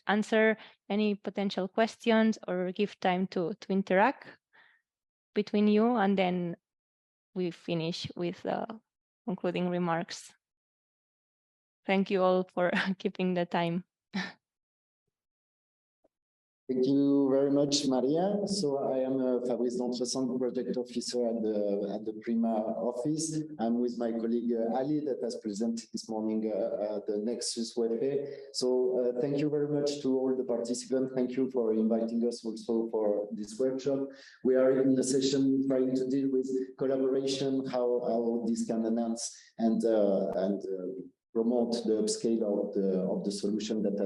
answer any potential questions or give time to interact between you, and then we finish with concluding remarks. Thank you all for keeping the time. Thank you very much, Maria. So I am Fabrice D'Entresang, project officer at the Prima office. I'm with my colleague Ali that has presented this morning the Nexus Web. So thank you very much to all the participants. Thank you for inviting us also for this workshop. We are in the session trying to deal with collaboration, how this can enhance and promote the upscale of the solution that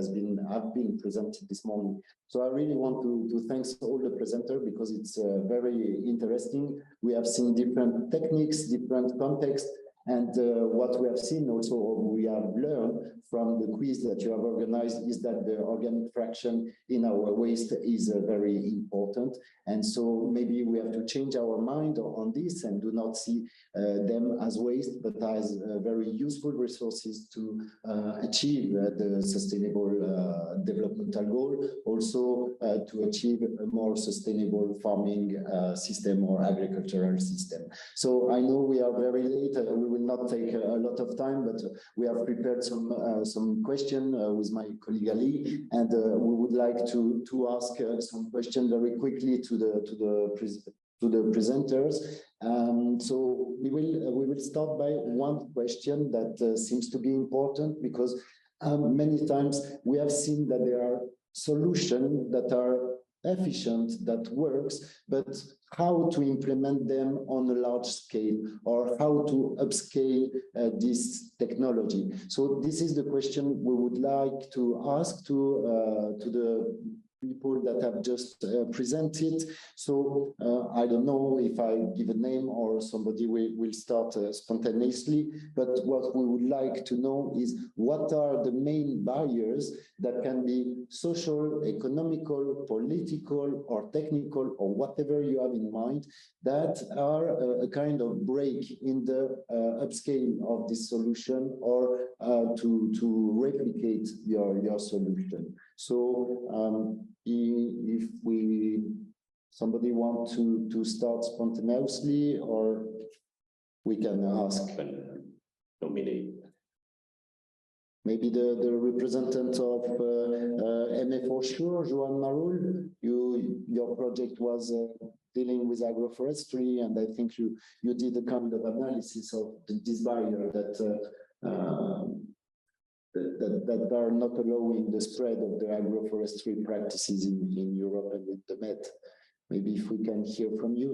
have been presented this morning. So I really want to thank all the presenters because it's very interesting. We have seen different techniques, different contexts, and what we have seen also, we have learned from the quiz that you have organized, is that the organic fraction in our waste is very important. And so maybe we have to change our mind on this and do not see them as waste, but as very useful resources to achieve the sustainable developmental goal, also to achieve a more sustainable farming system or agricultural system. So I know we are very late. We will not take a lot of time, but we have prepared some questions with my colleague Ali, and we would like to ask some questions very quickly to the presenters. So we will start by one question that seems to be important, because many times we have seen that there are solutions that are efficient, that works, but how to implement them on a large scale, or how to upscale this technology. So this is the question we would like to ask to the people that have just presented. So I don't know if I give a name or somebody will start spontaneously, but what we would like to know is what are the main barriers that can be social, economical, political, or technical, or whatever you have in mind, that are a kind of break in the upscale of this solution, or to replicate your solution. So if somebody want to start spontaneously, or we can ask. Nominate. maybe the representative of MA for sure, Joan Marul, your project was dealing with agroforestry, and I think you did a kind of analysis of this barrier that are not allowing the spread of the agroforestry practices in Europe and in the Med. Maybe if we can hear from you.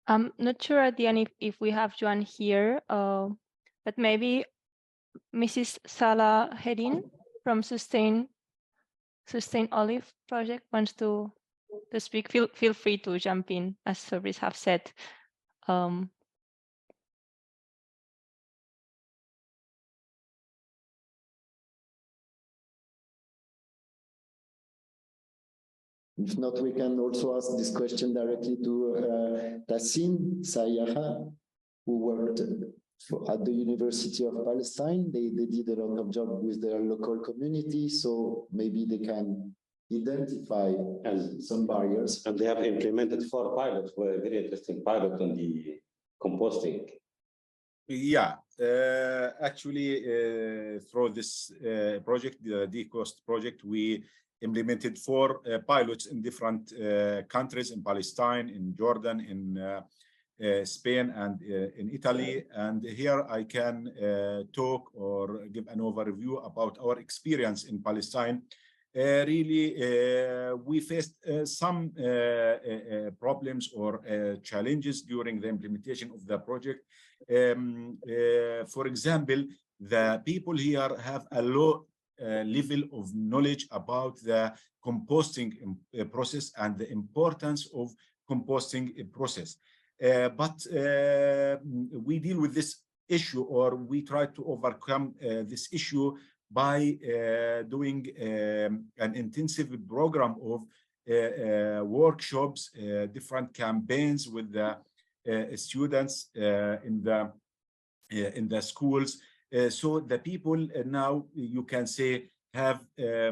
I'm not sure at the end if we have Joan here, but maybe Mrs. Salah Hedin from Sustain Olive Project wants to speak. Feel free to jump in, as Fabrice have said. If not, we can also ask this question directly to Tassin Sayaha, who worked at the University of Palestine. They did a lot of job with their local community, so maybe they can identify some barriers. And they have implemented 4 pilots, a very interesting pilot on the composting. Yeah, actually, through this project, the DCOST project, we implemented 4 pilots in different countries, in Palestine, in Jordan, in Spain, and in Italy. And here I can talk or give an overview about our experience in Palestine. Really, we faced some problems or challenges during the implementation of the project. For example, the people here have a low level of knowledge about the composting process and the importance of composting process. But we deal with this issue, or we try to overcome this issue by doing an intensive program of workshops, different campaigns with the students in the schools. So the people now, you can say, have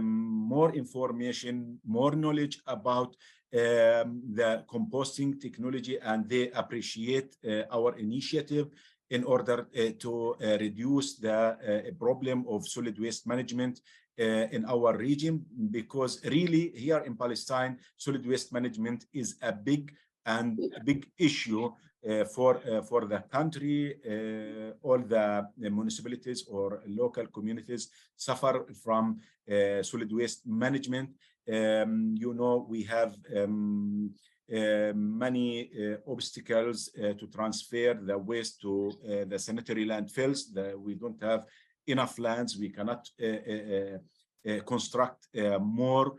more information, more knowledge about the composting technology, and they appreciate our initiative in order to reduce the problem of solid waste management in our region, because really here in Palestine, solid waste management is a big issue for the country. All the municipalities or local communities suffer from solid waste management. You know, we have many obstacles to transfer the waste to the sanitary landfills. We don't have enough lands. We cannot construct more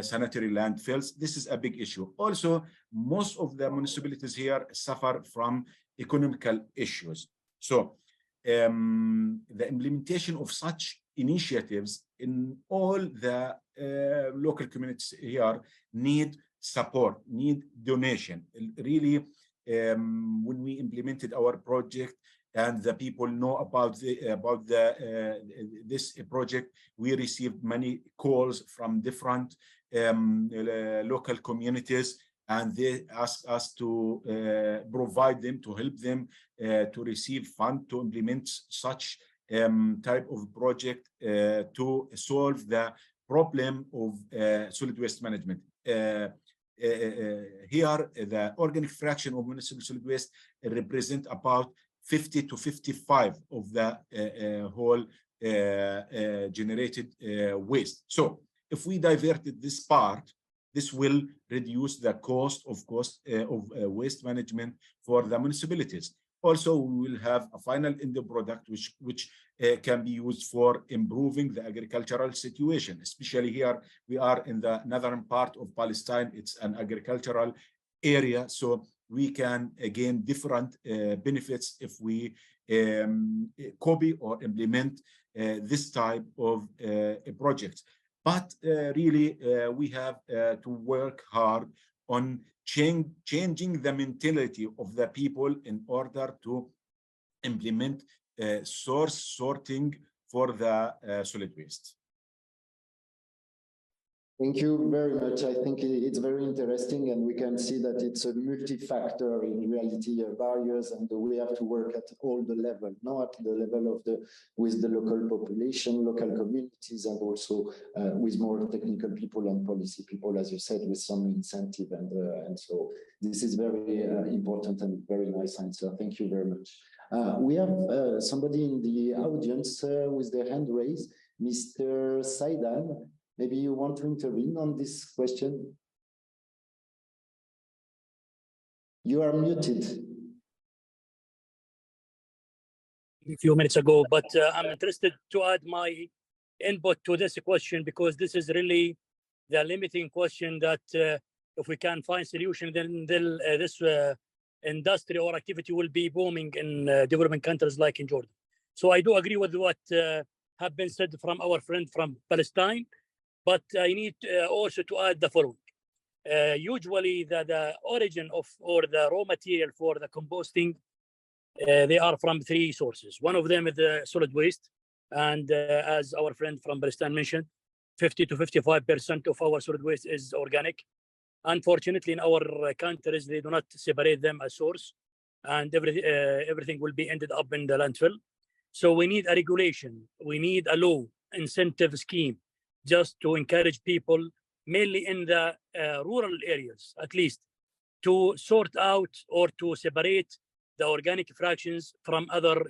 sanitary landfills. This is a big issue. Also, most of the municipalities here suffer from economical issues. So the implementation of such initiatives in all the local communities here need support, need donation. Really, when we implemented our project and the people know about this project, we received many calls from different local communities, and they asked us to provide them, to help them to receive funds to implement such type of project to solve the problem of solid waste management. Here, the organic fraction of municipal solid waste represent about 50 to 55 of the whole generated waste. So if we diverted this part, this will reduce the cost of waste management for the municipalities. Also, we will have a final end product which can be used for improving the agricultural situation. Especially here, we are in the northern part of Palestine. It's an agricultural area, so we can gain different benefits if we copy or implement this type of projects. But really, we have to work hard on changing the mentality of the people in order to implement source sorting for the solid waste. Thank you very much. I think it's very interesting, and we can see that it's a multi-factor in reality barriers, and we have to work at all the level, not at the level of with the local population, local communities, and also with more technical people and policy people, as you said, with some incentive, and so this is very important and very nice answer. Thank you very much. We have somebody in the audience with their hand raised, Mr. Saidan. Maybe you want to intervene on this question? You are muted. A few minutes ago, but I'm interested to add my input to this question, because this is really the limiting question that if we can find solution, then this industry or activity will be booming in developing countries like in Jordan. So I do agree with what have been said from our friend from Palestine. But I need also to add the following. Usually the origin of or the raw material for the composting, they are from three sources. One of them is the solid waste. And as our friend from Palestine mentioned, 50 to 55% of our solid waste is organic. Unfortunately, in our countries, they do not separate them as source, and everything will be ended up in the landfill. So we need a regulation. We need a law incentive scheme, just to encourage people, mainly in the rural areas, at least, to sort out or to separate the organic fractions from other,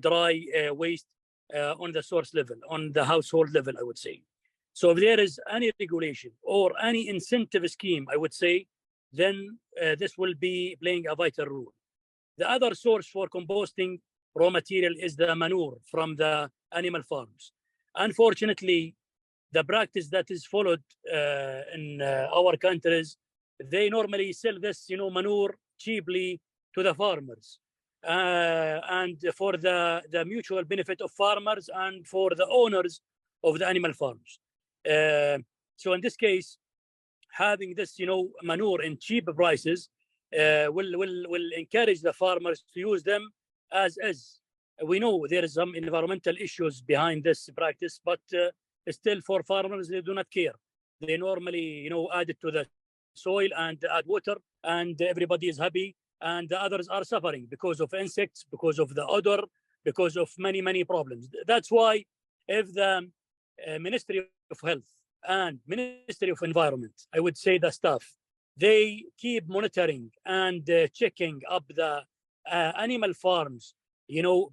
dry waste on the source level, on the household level, I would say. So if there is any regulation or any incentive scheme, I would say, then this will be playing a vital role. The other source for composting raw material is the manure from the animal farms. Unfortunately, the practice that is followed in our countries, they normally sell this, manure cheaply to the farmers, and for the mutual benefit of farmers and for the owners of the animal farms. So in this case, having this, manure in cheap prices will encourage the farmers to use them as is. We know there is some environmental issues behind this practice, but still for farmers, they do not care. They normally, add it to the soil and add water, and everybody is happy, and the others are suffering because of insects, because of the odor, because of many, many problems. That's why if the Ministry of Health and Ministry of Environment, I would say the staff, they keep monitoring and checking up the animal farms,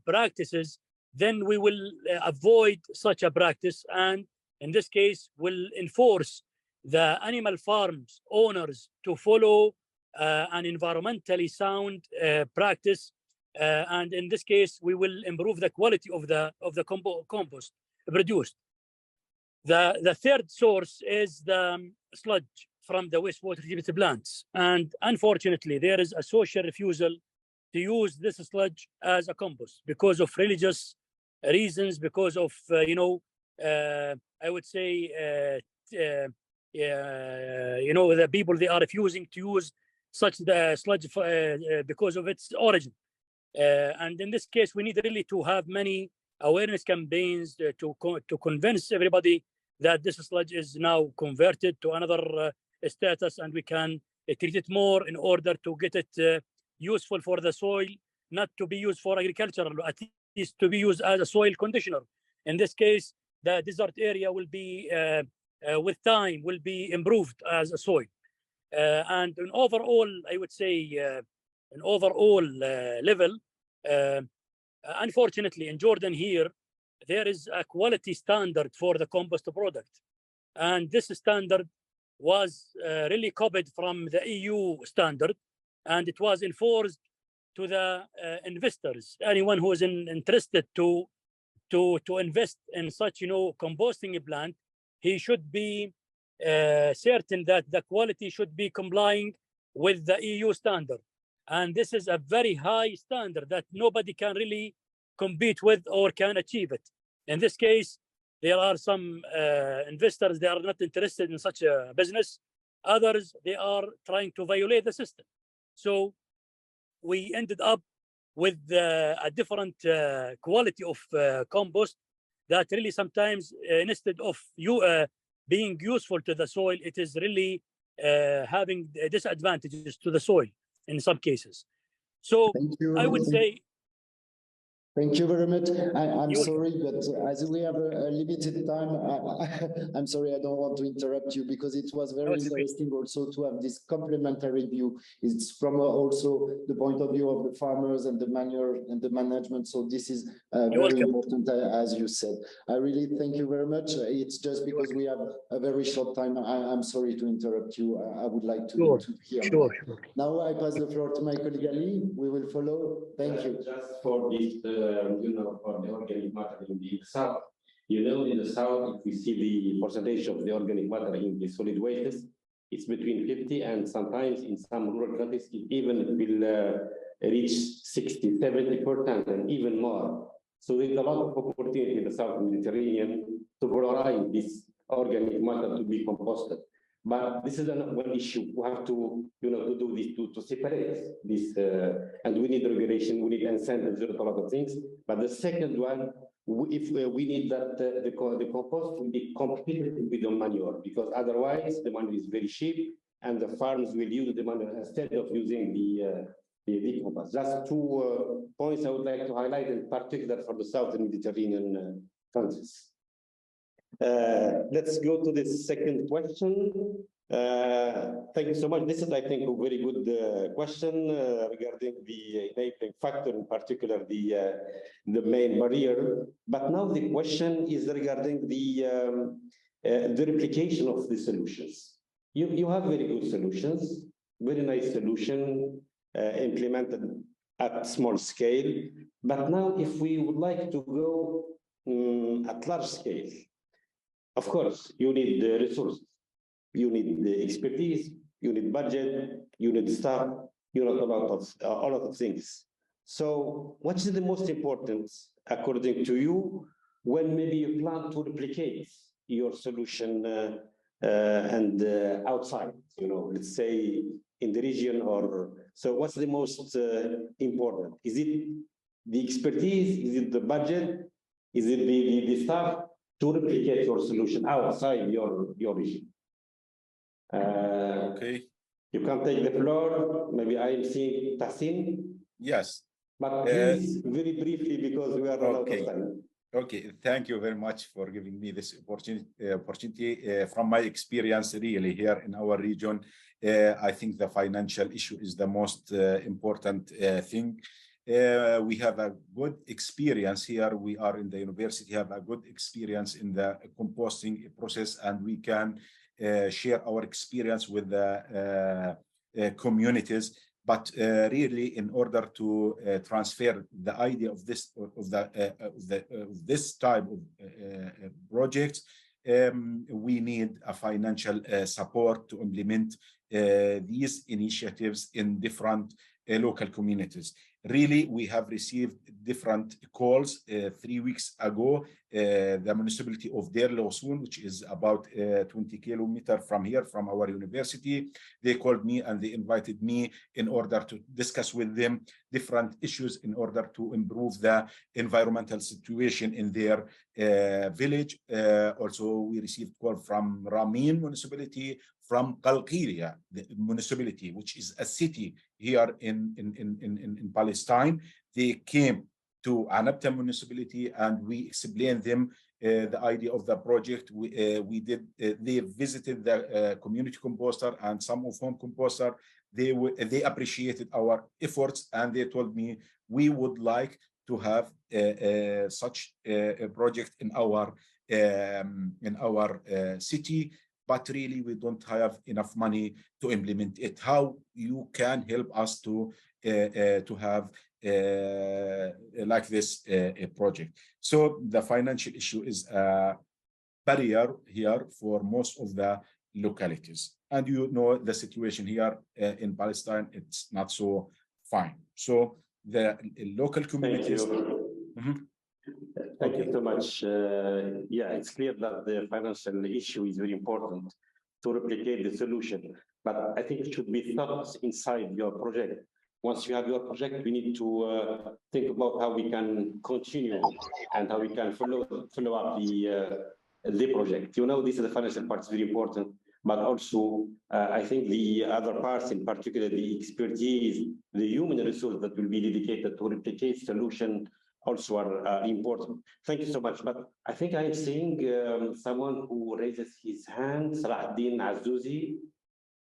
practices, then we will avoid such a practice, and in this case will enforce the animal farms owners to follow an environmentally sound practice, and in this case we will improve the quality of the compost produced. The third source is the sludge from the wastewater treatment plants, and unfortunately there is a social refusal to use this sludge as a compost because of religious reasons, because of I would say the people, they are refusing to use such the sludge because of its origin, and in this case we need really to have many awareness campaigns to convince everybody that this sludge is now converted to another status, and we can treat it more in order to get it useful for the soil, not to be used for agricultural, at least to be used as a soil conditioner. In this case, the desert area will be, with time, will be improved as a soil. And in overall, I would say, an overall level, unfortunately, in Jordan here, there is a quality standard for the compost product. And this standard was really copied from the EU standard, and it was enforced to the investors. Anyone who is interested to invest in such, composting plant, he should be certain that the quality should be complying with the EU standard. And this is a very high standard that nobody can really compete with or can achieve it. In this case, there are some investors, they are not interested in such a business. Others, they are trying to violate the system. So we ended up with a different quality of compost that really sometimes, instead of being useful to the soil, it is really having disadvantages to the soil in some cases. So I would say. Thank you very much. I'm sorry, but as we have a limited time, I'm sorry, I don't want to interrupt you because it was very interesting also to have this complementary view. It's from also the point of view of the farmers and the manure and the management. So this is very important, as you said. I really thank you very much. It's just because we have a very short time. I'm sorry to interrupt you. I would like to hear more. Now I pass the floor to my colleague Ali. We will follow. Thank you. Just for this. For the organic matter in the south. In the south, if we see the percentage of the organic matter in the solid wastes, it's between 50 and sometimes in some rural countries, it even will reach 60, 70% and even more. So there's a lot of opportunity in the South Mediterranean to valorize this organic matter to be composted. But this is one issue. We have to, to do this, to separate this, and we need regulation, we need incentives, a lot of things. But the second one, if we need that the compost will be competitive with the manure, because otherwise the manure is very cheap, and the farms will use the manure instead of using the compost. That's two points I would like to highlight, in particular for the Southern Mediterranean countries. Let's go to the second question. Thank you so much. This is, I think, a very good question regarding the enabling factor, in particular the main barrier. But now the question is regarding the replication of the solutions. You have very good solutions, very nice solution implemented at small scale. But now, if we would like to go at large scale, of course, you need the resources, you need the expertise, you need budget, you need staff, you need a lot of things. So what is the most important, according to you, when maybe you plan to replicate your solution and outside, let's say in the region, or so what's the most important? Is it the expertise? Is it the budget? Is it the staff? To replicate your solution outside your region. Okay. You can take the floor. Maybe I am seeing Tahsin. Yes. But please, very briefly, because we are out of time. Okay, thank you very much for giving me this opportunity. From my experience, really, here in our region, I think the financial issue is the most important thing. We have a good experience here. We are in the university, have a good experience in the composting process, and we can share our experience with the communities. But really, in order to transfer the idea of this type of projects, we need a financial support to implement these initiatives in different local communities. Really, we have received different calls. 3 weeks ago, the municipality of Deir el-Ghussoun, which is about 20 kilometers from here, from our university, they called me and they invited me in order to discuss with them different issues in order to improve the environmental situation in their village. Also, we received call from Ramin municipality, from Qalqilia, the municipality, which is a city here in Palestine. They came to Anabta municipality and we explained them the idea of the project. They visited the community composter and some of home composter. They appreciated our efforts and they told me we would like to have such a project in our city. But really, we don't have enough money to implement it. How you can help us to have like this project? So the financial issue is a barrier here for most of the localities. And the situation here in Palestine, it's not so fine. So the local communities. Thank you so much. Yeah, it's clear that the financial issue is very important to replicate the solution, but I think it should be thought inside your project. Once you have your project, we need to think about how we can continue and how we can follow up the project. You know, this is the financial part is very important, but also I think the other parts, in particular the expertise, the human resource that will be dedicated to replicate solution also are important. Thank you so much. But I think I'm seeing someone who raises his hand, Salahuddin Azouzi,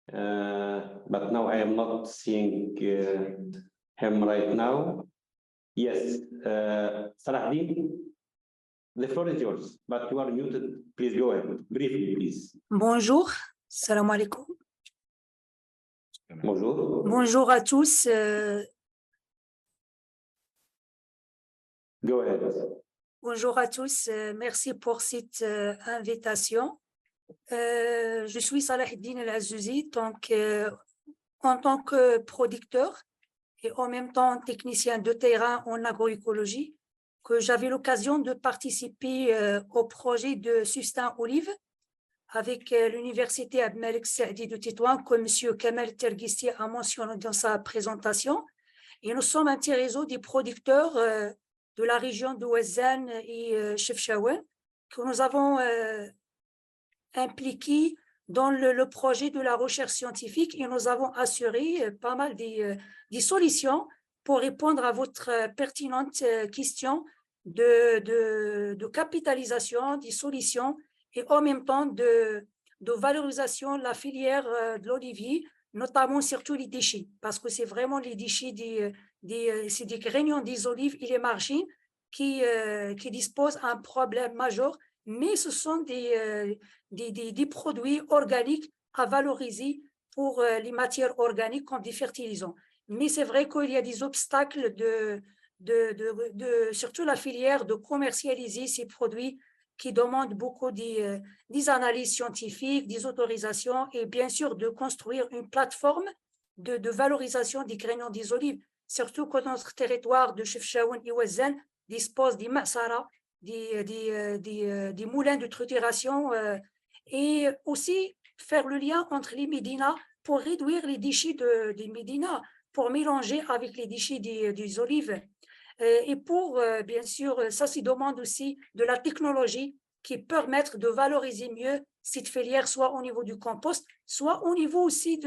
but now I am not seeing him right now. Yes, Salahuddin, the floor is yours, but you are muted. Please go ahead, briefly, please. Bonjour, salam alaikum. Bonjour. Bonjour à tous. Go ahead. Bonjour à tous. Merci pour cette invitation. Je suis Salahuddin El Azouzi, donc en tant que producteur et en même temps technicien de terrain en agroécologie, que j'avais l'occasion de participer au projet de Sustain Olive avec l'université Abdelmalek Saadi de Tétouan, comme M. Kamel Tergissi a mentionné dans sa présentation. Et nous sommes un petit réseau des producteurs de la région de Ouazzane et Chefchaouen que nous avons impliqués dans le projet de la recherche scientifique et nous avons assuré pas mal des solutions pour répondre à votre pertinente question de capitalisation des solutions et en même temps de valorisation de la filière de l'olivier, notamment surtout les déchets, parce que c'est vraiment les déchets c'est des graignons des olives et les margines qui disposent d'un problème majeur, mais ce sont des produits organiques à valoriser pour les matières organiques comme des fertilisants. Mais c'est vrai qu'il y a des obstacles surtout la filière de commercialiser ces produits qui demandent beaucoup des analyses scientifiques, des autorisations et bien sûr de construire une plateforme de valorisation des graignons des olives, surtout que notre territoire de Chefchaouen et Ouazzane dispose des masara, des moulins de trituration et aussi faire le lien entre les médinas pour réduire les déchets des médinas, pour mélanger avec les déchets des olives. Et pour, bien sûr, ça demande aussi de la technologie qui permettre de valoriser mieux cette filière, soit au niveau du compost, soit au niveau aussi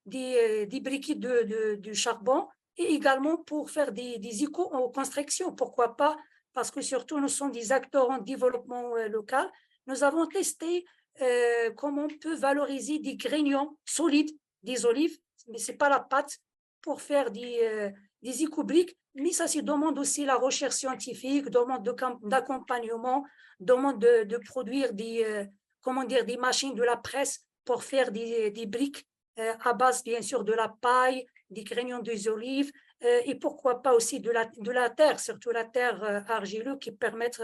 des briquets du charbon, et également pour faire des éco-constructions. Pourquoi pas? Parce que surtout, nous sommes des acteurs en développement local. Nous avons testé comment on peut valoriser des graignons solides des olives, mais ce n'est pas la pâte, pour faire des éco-briques, mais ça demande aussi la recherche scientifique, demande d'accompagnement, demande de produire des machines de la presse pour faire des briques à base, bien sûr, de la paille, des graignons des olives, et pourquoi pas aussi de la terre, surtout la terre argileuse qui permettent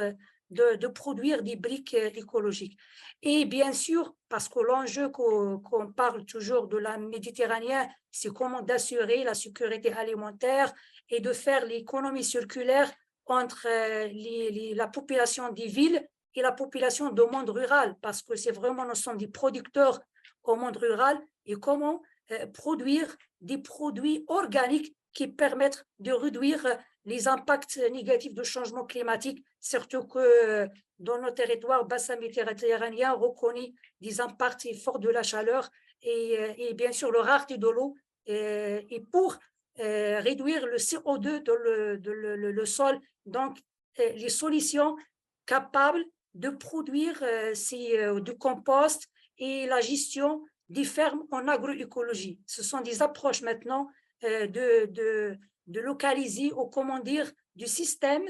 de produire des briques écologiques. Et bien sûr, parce que l'enjeu qu'on parle toujours de la Méditerranée, c'est comment d'assurer la sécurité alimentaire et de faire l'économie circulaire entre la population des villes et la population du monde rural, parce que c'est vraiment, nous sommes des producteurs au monde rural, et comment produire des produits organiques qui permettent de réduire les impacts négatifs du changement climatique, surtout que dans nos territoires bassin méditerranéen, on reconnaît des impacts forts de la chaleur et bien sûr le rareté de l'eau, et pour réduire le CO2 dans le sol. Donc, les solutions capables de produire du compost et la gestion des fermes en agroécologie. Ce sont des approches maintenant de localiser, ou comment dire, du système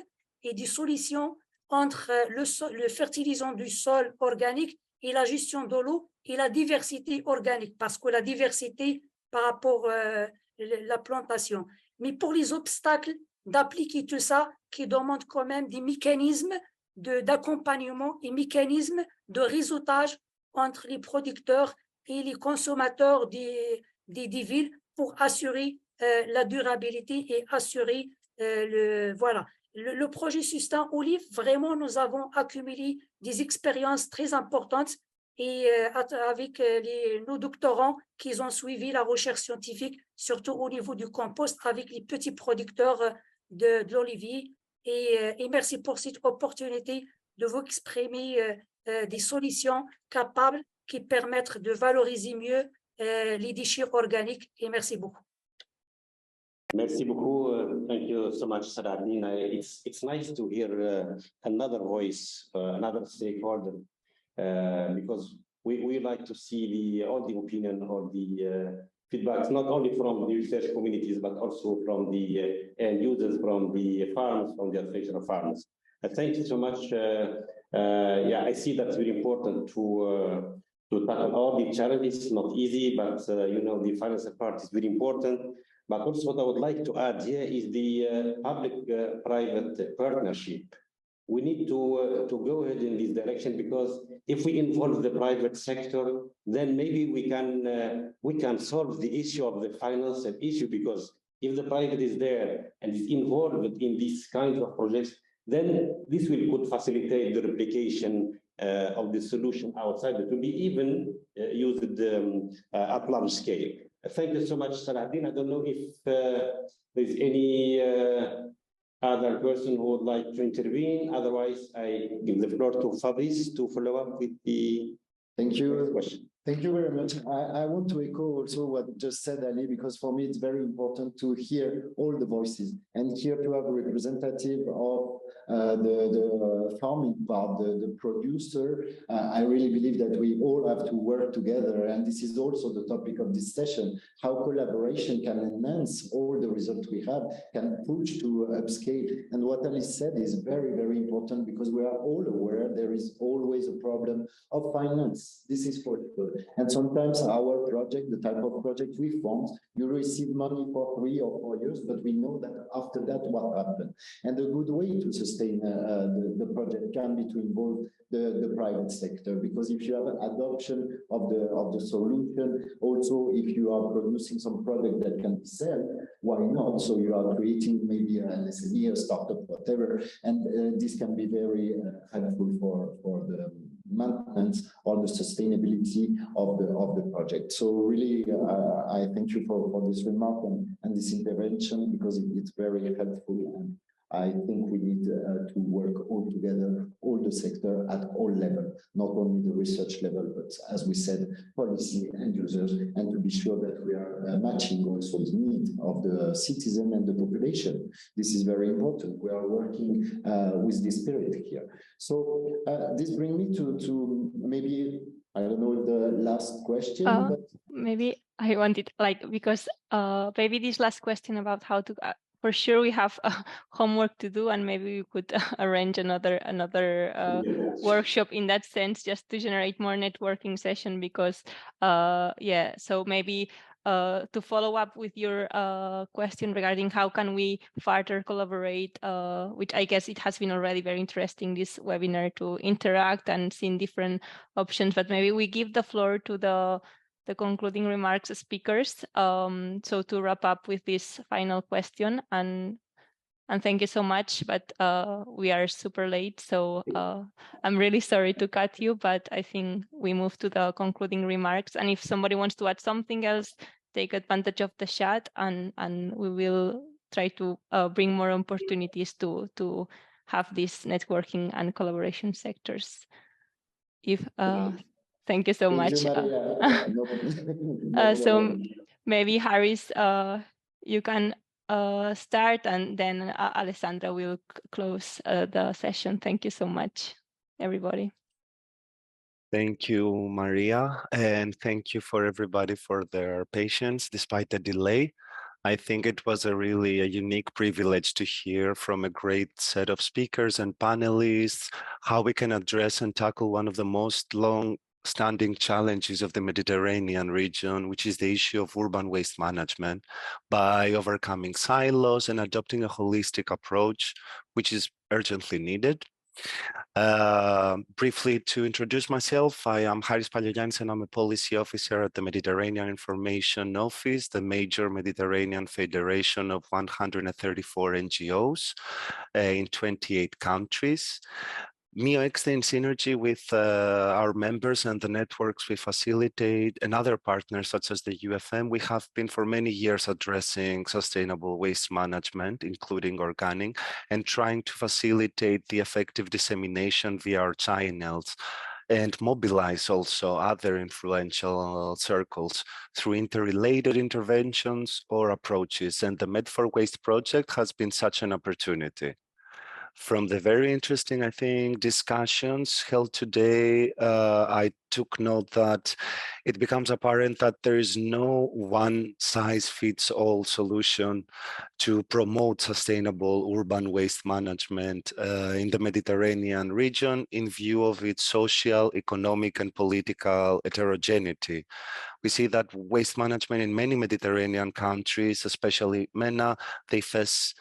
et des solutions entre le fertilisant du sol organique et la gestion de l'eau et la diversité organique, parce que la diversité par rapport à la plantation. Mais pour les obstacles d'appliquer tout ça, qui demandent quand même des mécanismes d'accompagnement et mécanismes de réseautage entre les producteurs et les consommateurs des villes pour assurer la durabilité et assurer le projet Sustain Olive. Vraiment, nous avons accumulé des expériences très importantes et avec nos doctorants qui ont suivi la recherche scientifique, surtout au niveau du compost avec les petits producteurs de l'olivier. Et merci pour cette opportunité de vous exprimer des solutions capables qui permettent de valoriser mieux les déchets organiques. Et merci beaucoup. Merci beaucoup. Thank you so much, Saladin. It's nice to hear another voice, another stakeholder, because we like to see all the opinion or the feedbacks, not only from the research communities, but also from the end users, from the farmers, from the association of farmers. Thank you so much. Yeah, I see that's very important to tackle all the challenges. It's not easy, but you know, the financial part is very important. But also what I would like to add here is the public-private partnership. We need to go ahead in this direction, because if we involve the private sector, then maybe we can solve the issue of the financial issue, because if the private is there and is involved in these kinds of projects, then this could facilitate the replication of the solution outside. It will be even used at large scale. Thank you so much, Saladin. I don't know if there's any other person who would like to intervene. Otherwise, I give the floor to Fabrice to follow up with the question. Thank you very much. I want to echo also what just said Ali, because for me it's very important to hear all the voices and here to have a representative of the farming part, the producer. I really believe that we all have to work together, and this is also the topic of this session, how collaboration can enhance all the results we have, can push to upscale. And what Ali said is very, very important, because we are all aware there is always a problem of finance. This is for sure. And sometimes our project, the type of project we fund, you receive money for 3 or 4 years, but we know that after that, what happened? And a good way to sustain the project can be to involve the private sector, because if you have an adoption of the solution, also if you are producing some product that can be sold, why not? So you are creating maybe an SME, a startup, whatever, and this can be very helpful for the maintenance or the sustainability of the project. So really, I thank you for this remark and this intervention, because it's very helpful, and I think we need to work all together, all the sector at all levels, not only the research level, but as we said, policy and users, and to be sure that we are matching also the need of the citizen and the population. This is very important. We are working with this spirit here. So this brings me to maybe, I don't know if the last question, but maybe I wanted, like, because maybe this last question about how to for sure we have homework to do, and maybe we could arrange another workshop in that sense, just to generate more networking session, because yeah, so maybe to follow up with your question regarding how can we further collaborate, which I guess it has been already very interesting, this webinar, to interact and see different options, but maybe we give the floor to the concluding remarks speakers. So to wrap up with this final question, and thank you so much, but we are super late, so I'm really sorry to cut you, but I think we move to the concluding remarks, and if somebody wants to add something else, take advantage of the chat, and we will try to bring more opportunities to have these networking and collaboration sectors. If thank you so much. So maybe Harris, you can start, and then Alessandra will close the session. Thank you so much, everybody. Thank you, Maria, and thank you for everybody for their patience despite the delay. I think it was a really unique privilege to hear from a great set of speakers and panelists how we can address and tackle one of the most long-standing challenges of the Mediterranean region, which is the issue of urban waste management, by overcoming silos and adopting a holistic approach, which is urgently needed. Briefly, to introduce myself, I am Haris Palioyannis, and I'm a policy officer at the Mediterranean Information Office, the major Mediterranean federation of 134 NGOs in 28 countries. MIOX, in synergy with our members and the networks we facilitate and other partners such as the UFM, we have been for many years addressing sustainable waste management, including organic, and trying to facilitate the effective dissemination via our channels and mobilize also other influential circles through interrelated interventions or approaches. And the Med4Waste project has been such an opportunity. From the very interesting, I think, discussions held today, I took note that it becomes apparent that there is no one-size-fits-all solution to promote sustainable urban waste management in the Mediterranean region in view of its social, economic, and political heterogeneity. We see that waste management in many Mediterranean countries, especially MENA, they face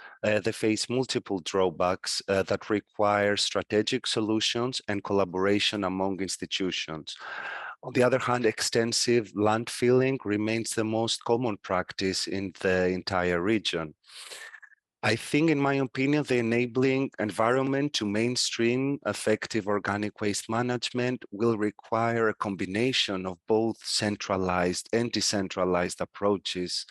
multiple drawbacks that require strategic solutions and collaboration among institutions. On the other hand, extensive landfilling remains the most common practice in the entire region. I think, in my opinion, the enabling environment to mainstream effective organic waste management will require a combination of both centralized and decentralized approaches.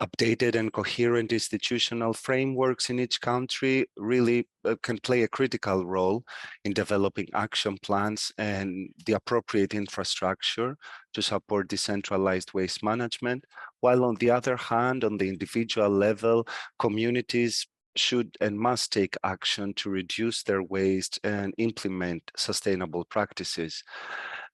Updated and coherent institutional frameworks in each country really can play a critical role in developing action plans and the appropriate infrastructure to support decentralized waste management, while on the other hand, on the individual level, communities should and must take action to reduce their waste and implement sustainable practices.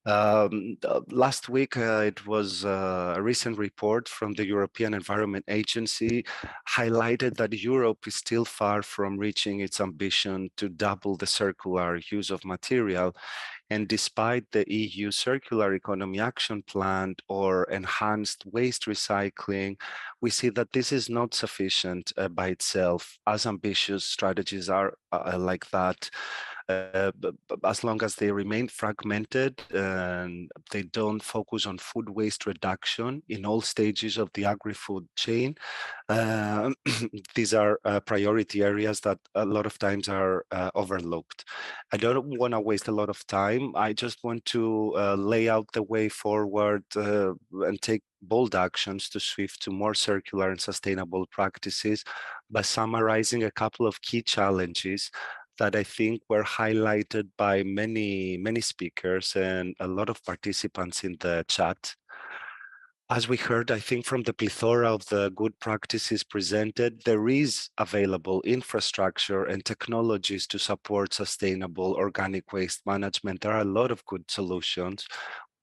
Last week, it was a recent report from the European Environment Agency highlighted that Europe is still far from reaching its ambition to double the circular use of material. And despite the EU Circular Economy Action Plan or enhanced waste recycling, we see that this is not sufficient by itself, as ambitious strategies are like that. As long as they remain fragmented and they don't focus on food waste reduction in all stages of the agri-food chain, these are priority areas that a lot of times are overlooked. I don't want to waste a lot of time. I just want to lay out the way forward and take bold actions to shift to more circular and sustainable practices by summarizing a couple of key challenges that I think were highlighted by many speakers and a lot of participants in the chat. As we heard, I think from the plethora of the good practices presented, there is available infrastructure and technologies to support sustainable organic waste management. There are a lot of good solutions,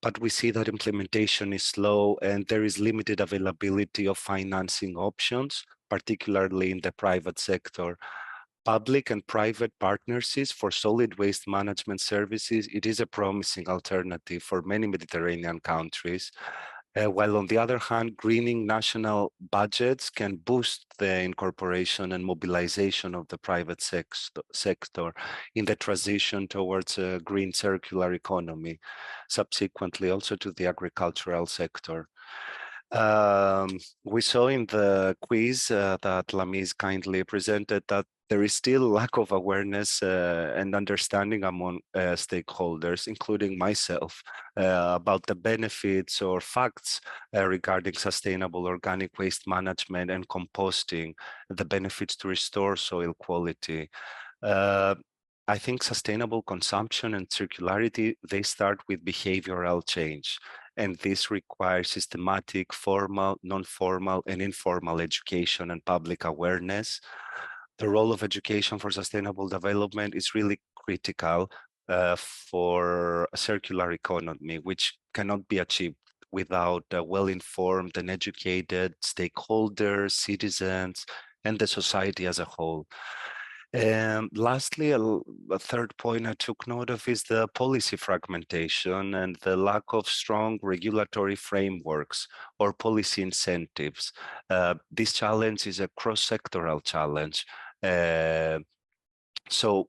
but we see that implementation is slow and there is limited availability of financing options, particularly in the private sector. Public and private partnerships for solid waste management services, it is a promising alternative for many Mediterranean countries. While on the other hand, greening national budgets can boost the incorporation and mobilization of the private sector in the transition towards a green circular economy, subsequently also to the agricultural sector. We saw in the quiz that Lamis kindly presented that there is still lack of awareness and understanding among stakeholders, including myself, about the benefits or facts regarding sustainable organic waste management and composting, the benefits to restore soil quality. I think sustainable consumption and circularity, they start with behavioral change. And this requires systematic, formal, non-formal, and informal education and public awareness. The role of education for sustainable development is really critical for a circular economy, which cannot be achieved without well-informed and educated stakeholders, citizens, and the society as a whole. And lastly, a third point I took note of is the policy fragmentation and the lack of strong regulatory frameworks or policy incentives. This challenge is a cross-sectoral challenge. So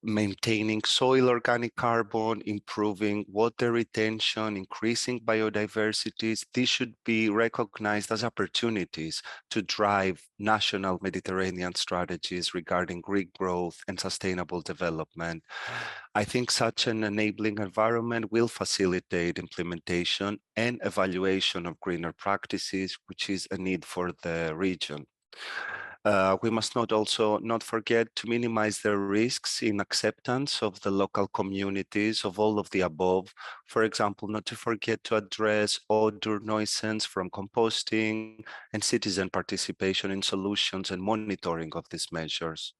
maintaining soil organic carbon, improving water retention, increasing biodiversity, these should be recognized as opportunities to drive national Mediterranean strategies regarding green growth and sustainable development. I think such an enabling environment will facilitate implementation and evaluation of greener practices, which is a need for the region. We must not forget to minimize the risks in acceptance of the local communities of all of the above. For example, not to forget to address odor nuisance from composting and citizen participation in solutions and monitoring of these measures.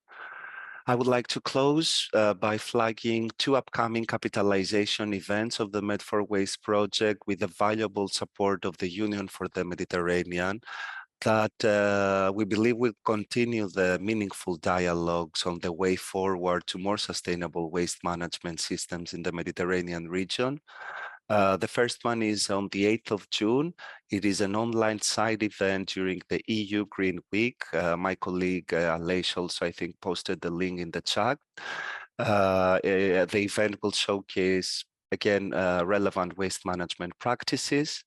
I would like to close by flagging 2 upcoming capitalization events of the Med4Waste project with the valuable support of the Union for the Mediterranean that we believe will continue the meaningful dialogues on the way forward to more sustainable waste management systems in the Mediterranean region. The first one is on the 8th of June. It is an online side event during the EU Green Week. My colleague Aleix also, I think, posted the link in the chat. The event will showcase, again, relevant waste management practices.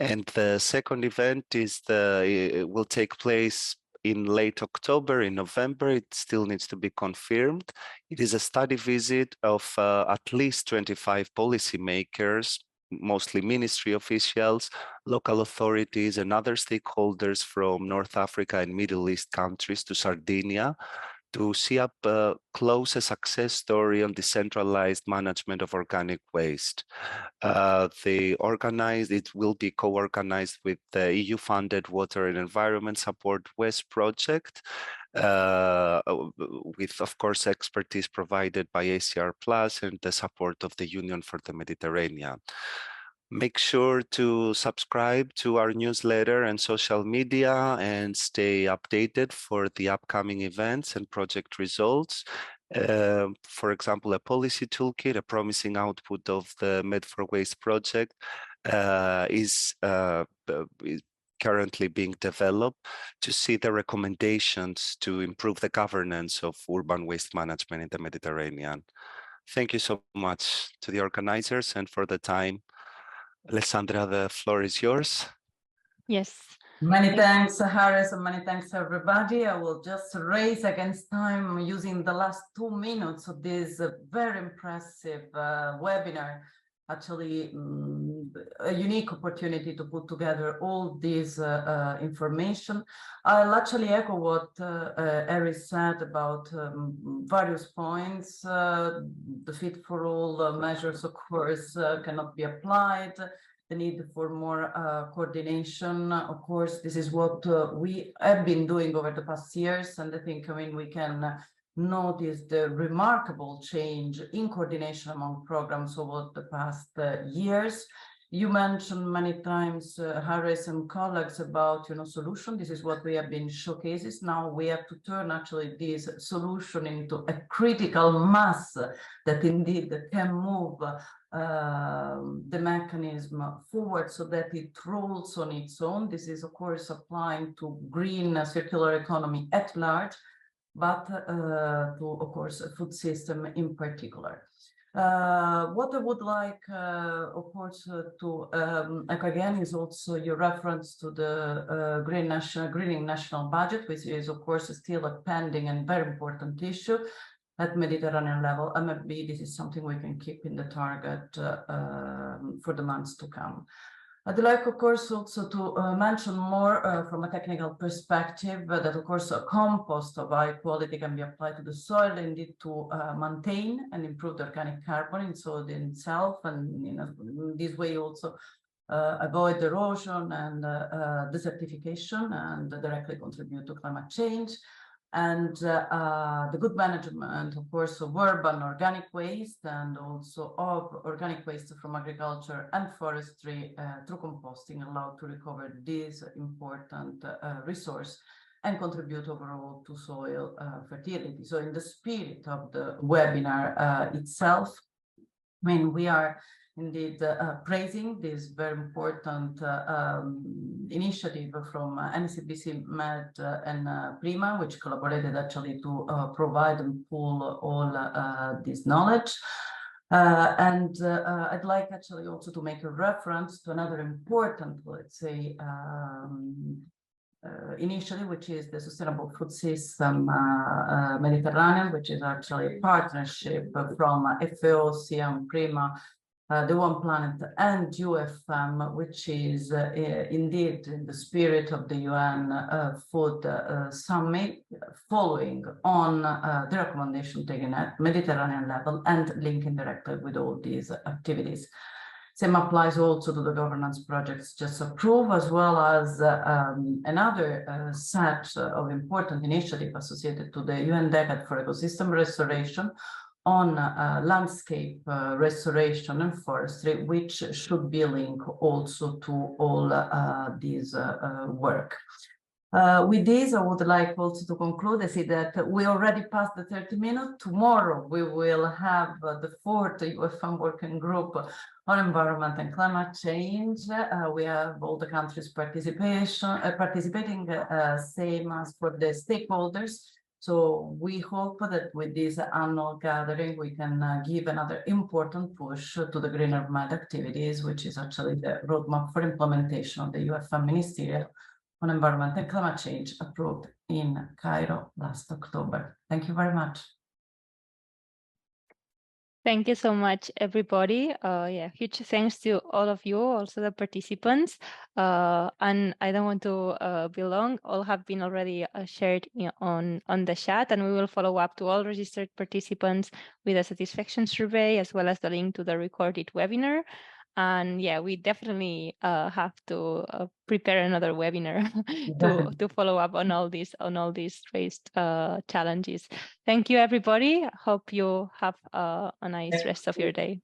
And the second event will take place in late October, in November. It still needs to be confirmed. It is a study visit of at least 25 policymakers, mostly ministry officials, local authorities, and other stakeholders from North Africa and Middle East countries to Sardinia, to see up close a success story on decentralized management of organic waste. It will be co-organized with the EU-funded Water and Environment Support West project, with, of course, expertise provided by ACR Plus and the support of the Union for the Mediterranean. Make sure to subscribe to our newsletter and social media and stay updated for the upcoming events and project results. For example, a policy toolkit, a promising output of the Med4Waste project is currently being developed to see the recommendations to improve the governance of urban waste management in the Mediterranean. Thank you so much to the organizers and for the time. Alessandra, the floor is yours. Yes. Many thanks, Harris, and many thanks, everybody. I will just race against time using the last 2 minutes of this very impressive webinar. Actually, a unique opportunity to put together all this information. I'll actually echo what Harris said about various points. The fit for all measures, of course, cannot be applied. The need for more coordination. Of course, this is what we have been doing over the past years. And I think, we can notice the remarkable change in coordination among programs over the past years. You mentioned many times, Harris and colleagues, about solution. This is what we have been showcases. Now we have to turn actually this solution into a critical mass that indeed can move the mechanism forward so that it rolls on its own. This is, of course, applying to green circular economy at large, but to, of course, a food system in particular. What I would like, of course, to echo again is also your reference to the greening national budget, which is, of course, still a pending and very important issue at Mediterranean level. And maybe this is something we can keep in the target for the months to come. I'd like, of course, also to mention more from a technical perspective that, of course, a compost of high quality can be applied to the soil, indeed, to maintain and improve the organic carbon in soil itself, and in this way also avoid erosion and desertification and directly contribute to climate change. And the good management, of course, of urban organic waste and also of organic waste from agriculture and forestry through composting allow to recover this important resource and contribute overall to soil fertility. So in the spirit of the webinar itself, we are indeed praising this very important initiative from NCBC Med and Prima, which collaborated actually to provide and pool all this knowledge. And I'd like actually also to make a reference to another important, let's say, initiative, which is the Sustainable Food System Mediterranean, which is actually a partnership from FAO, CM, Prima, the One Planet and UFM, which is indeed in the spirit of the UN Food Summit, following on the recommendation taken at Mediterranean level and linking directly with all these activities. Same applies also to the governance projects just approved, as well as another set of important initiatives associated to the UN Decade for Ecosystem Restoration on landscape restoration and forestry, which should be linked also to all this work. With this, I would like also to conclude. I see that we already passed the 30 minutes. Tomorrow, we will have the 4th UFM working group on environment and climate change. We have all the countries participating, same as for the stakeholders. So we hope that with this annual gathering, we can give another important push to the Greener Med activities, which is actually the roadmap for implementation of the UFM Ministerial on Environment and Climate Change approved in Cairo last October. Thank you very much. Thank you so much, everybody. Yeah, huge thanks to all of you, also the participants. And I don't want to be long. All have been already shared on the chat, and we will follow up to all registered participants with a satisfaction survey, as well as the link to the recorded webinar. And yeah, we definitely have to prepare another webinar to follow up on all these raised challenges. Thank you, everybody. Hope you have a nice rest of your day.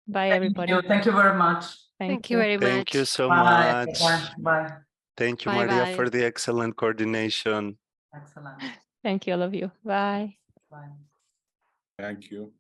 Bye, everybody. Thank you very much. Thank you very much. Thank you so Bye. much. Bye. Thank you, Bye Maria, bye. for the excellent coordination. Excellent. Thank you, all of you. Bye. Bye. Thank you.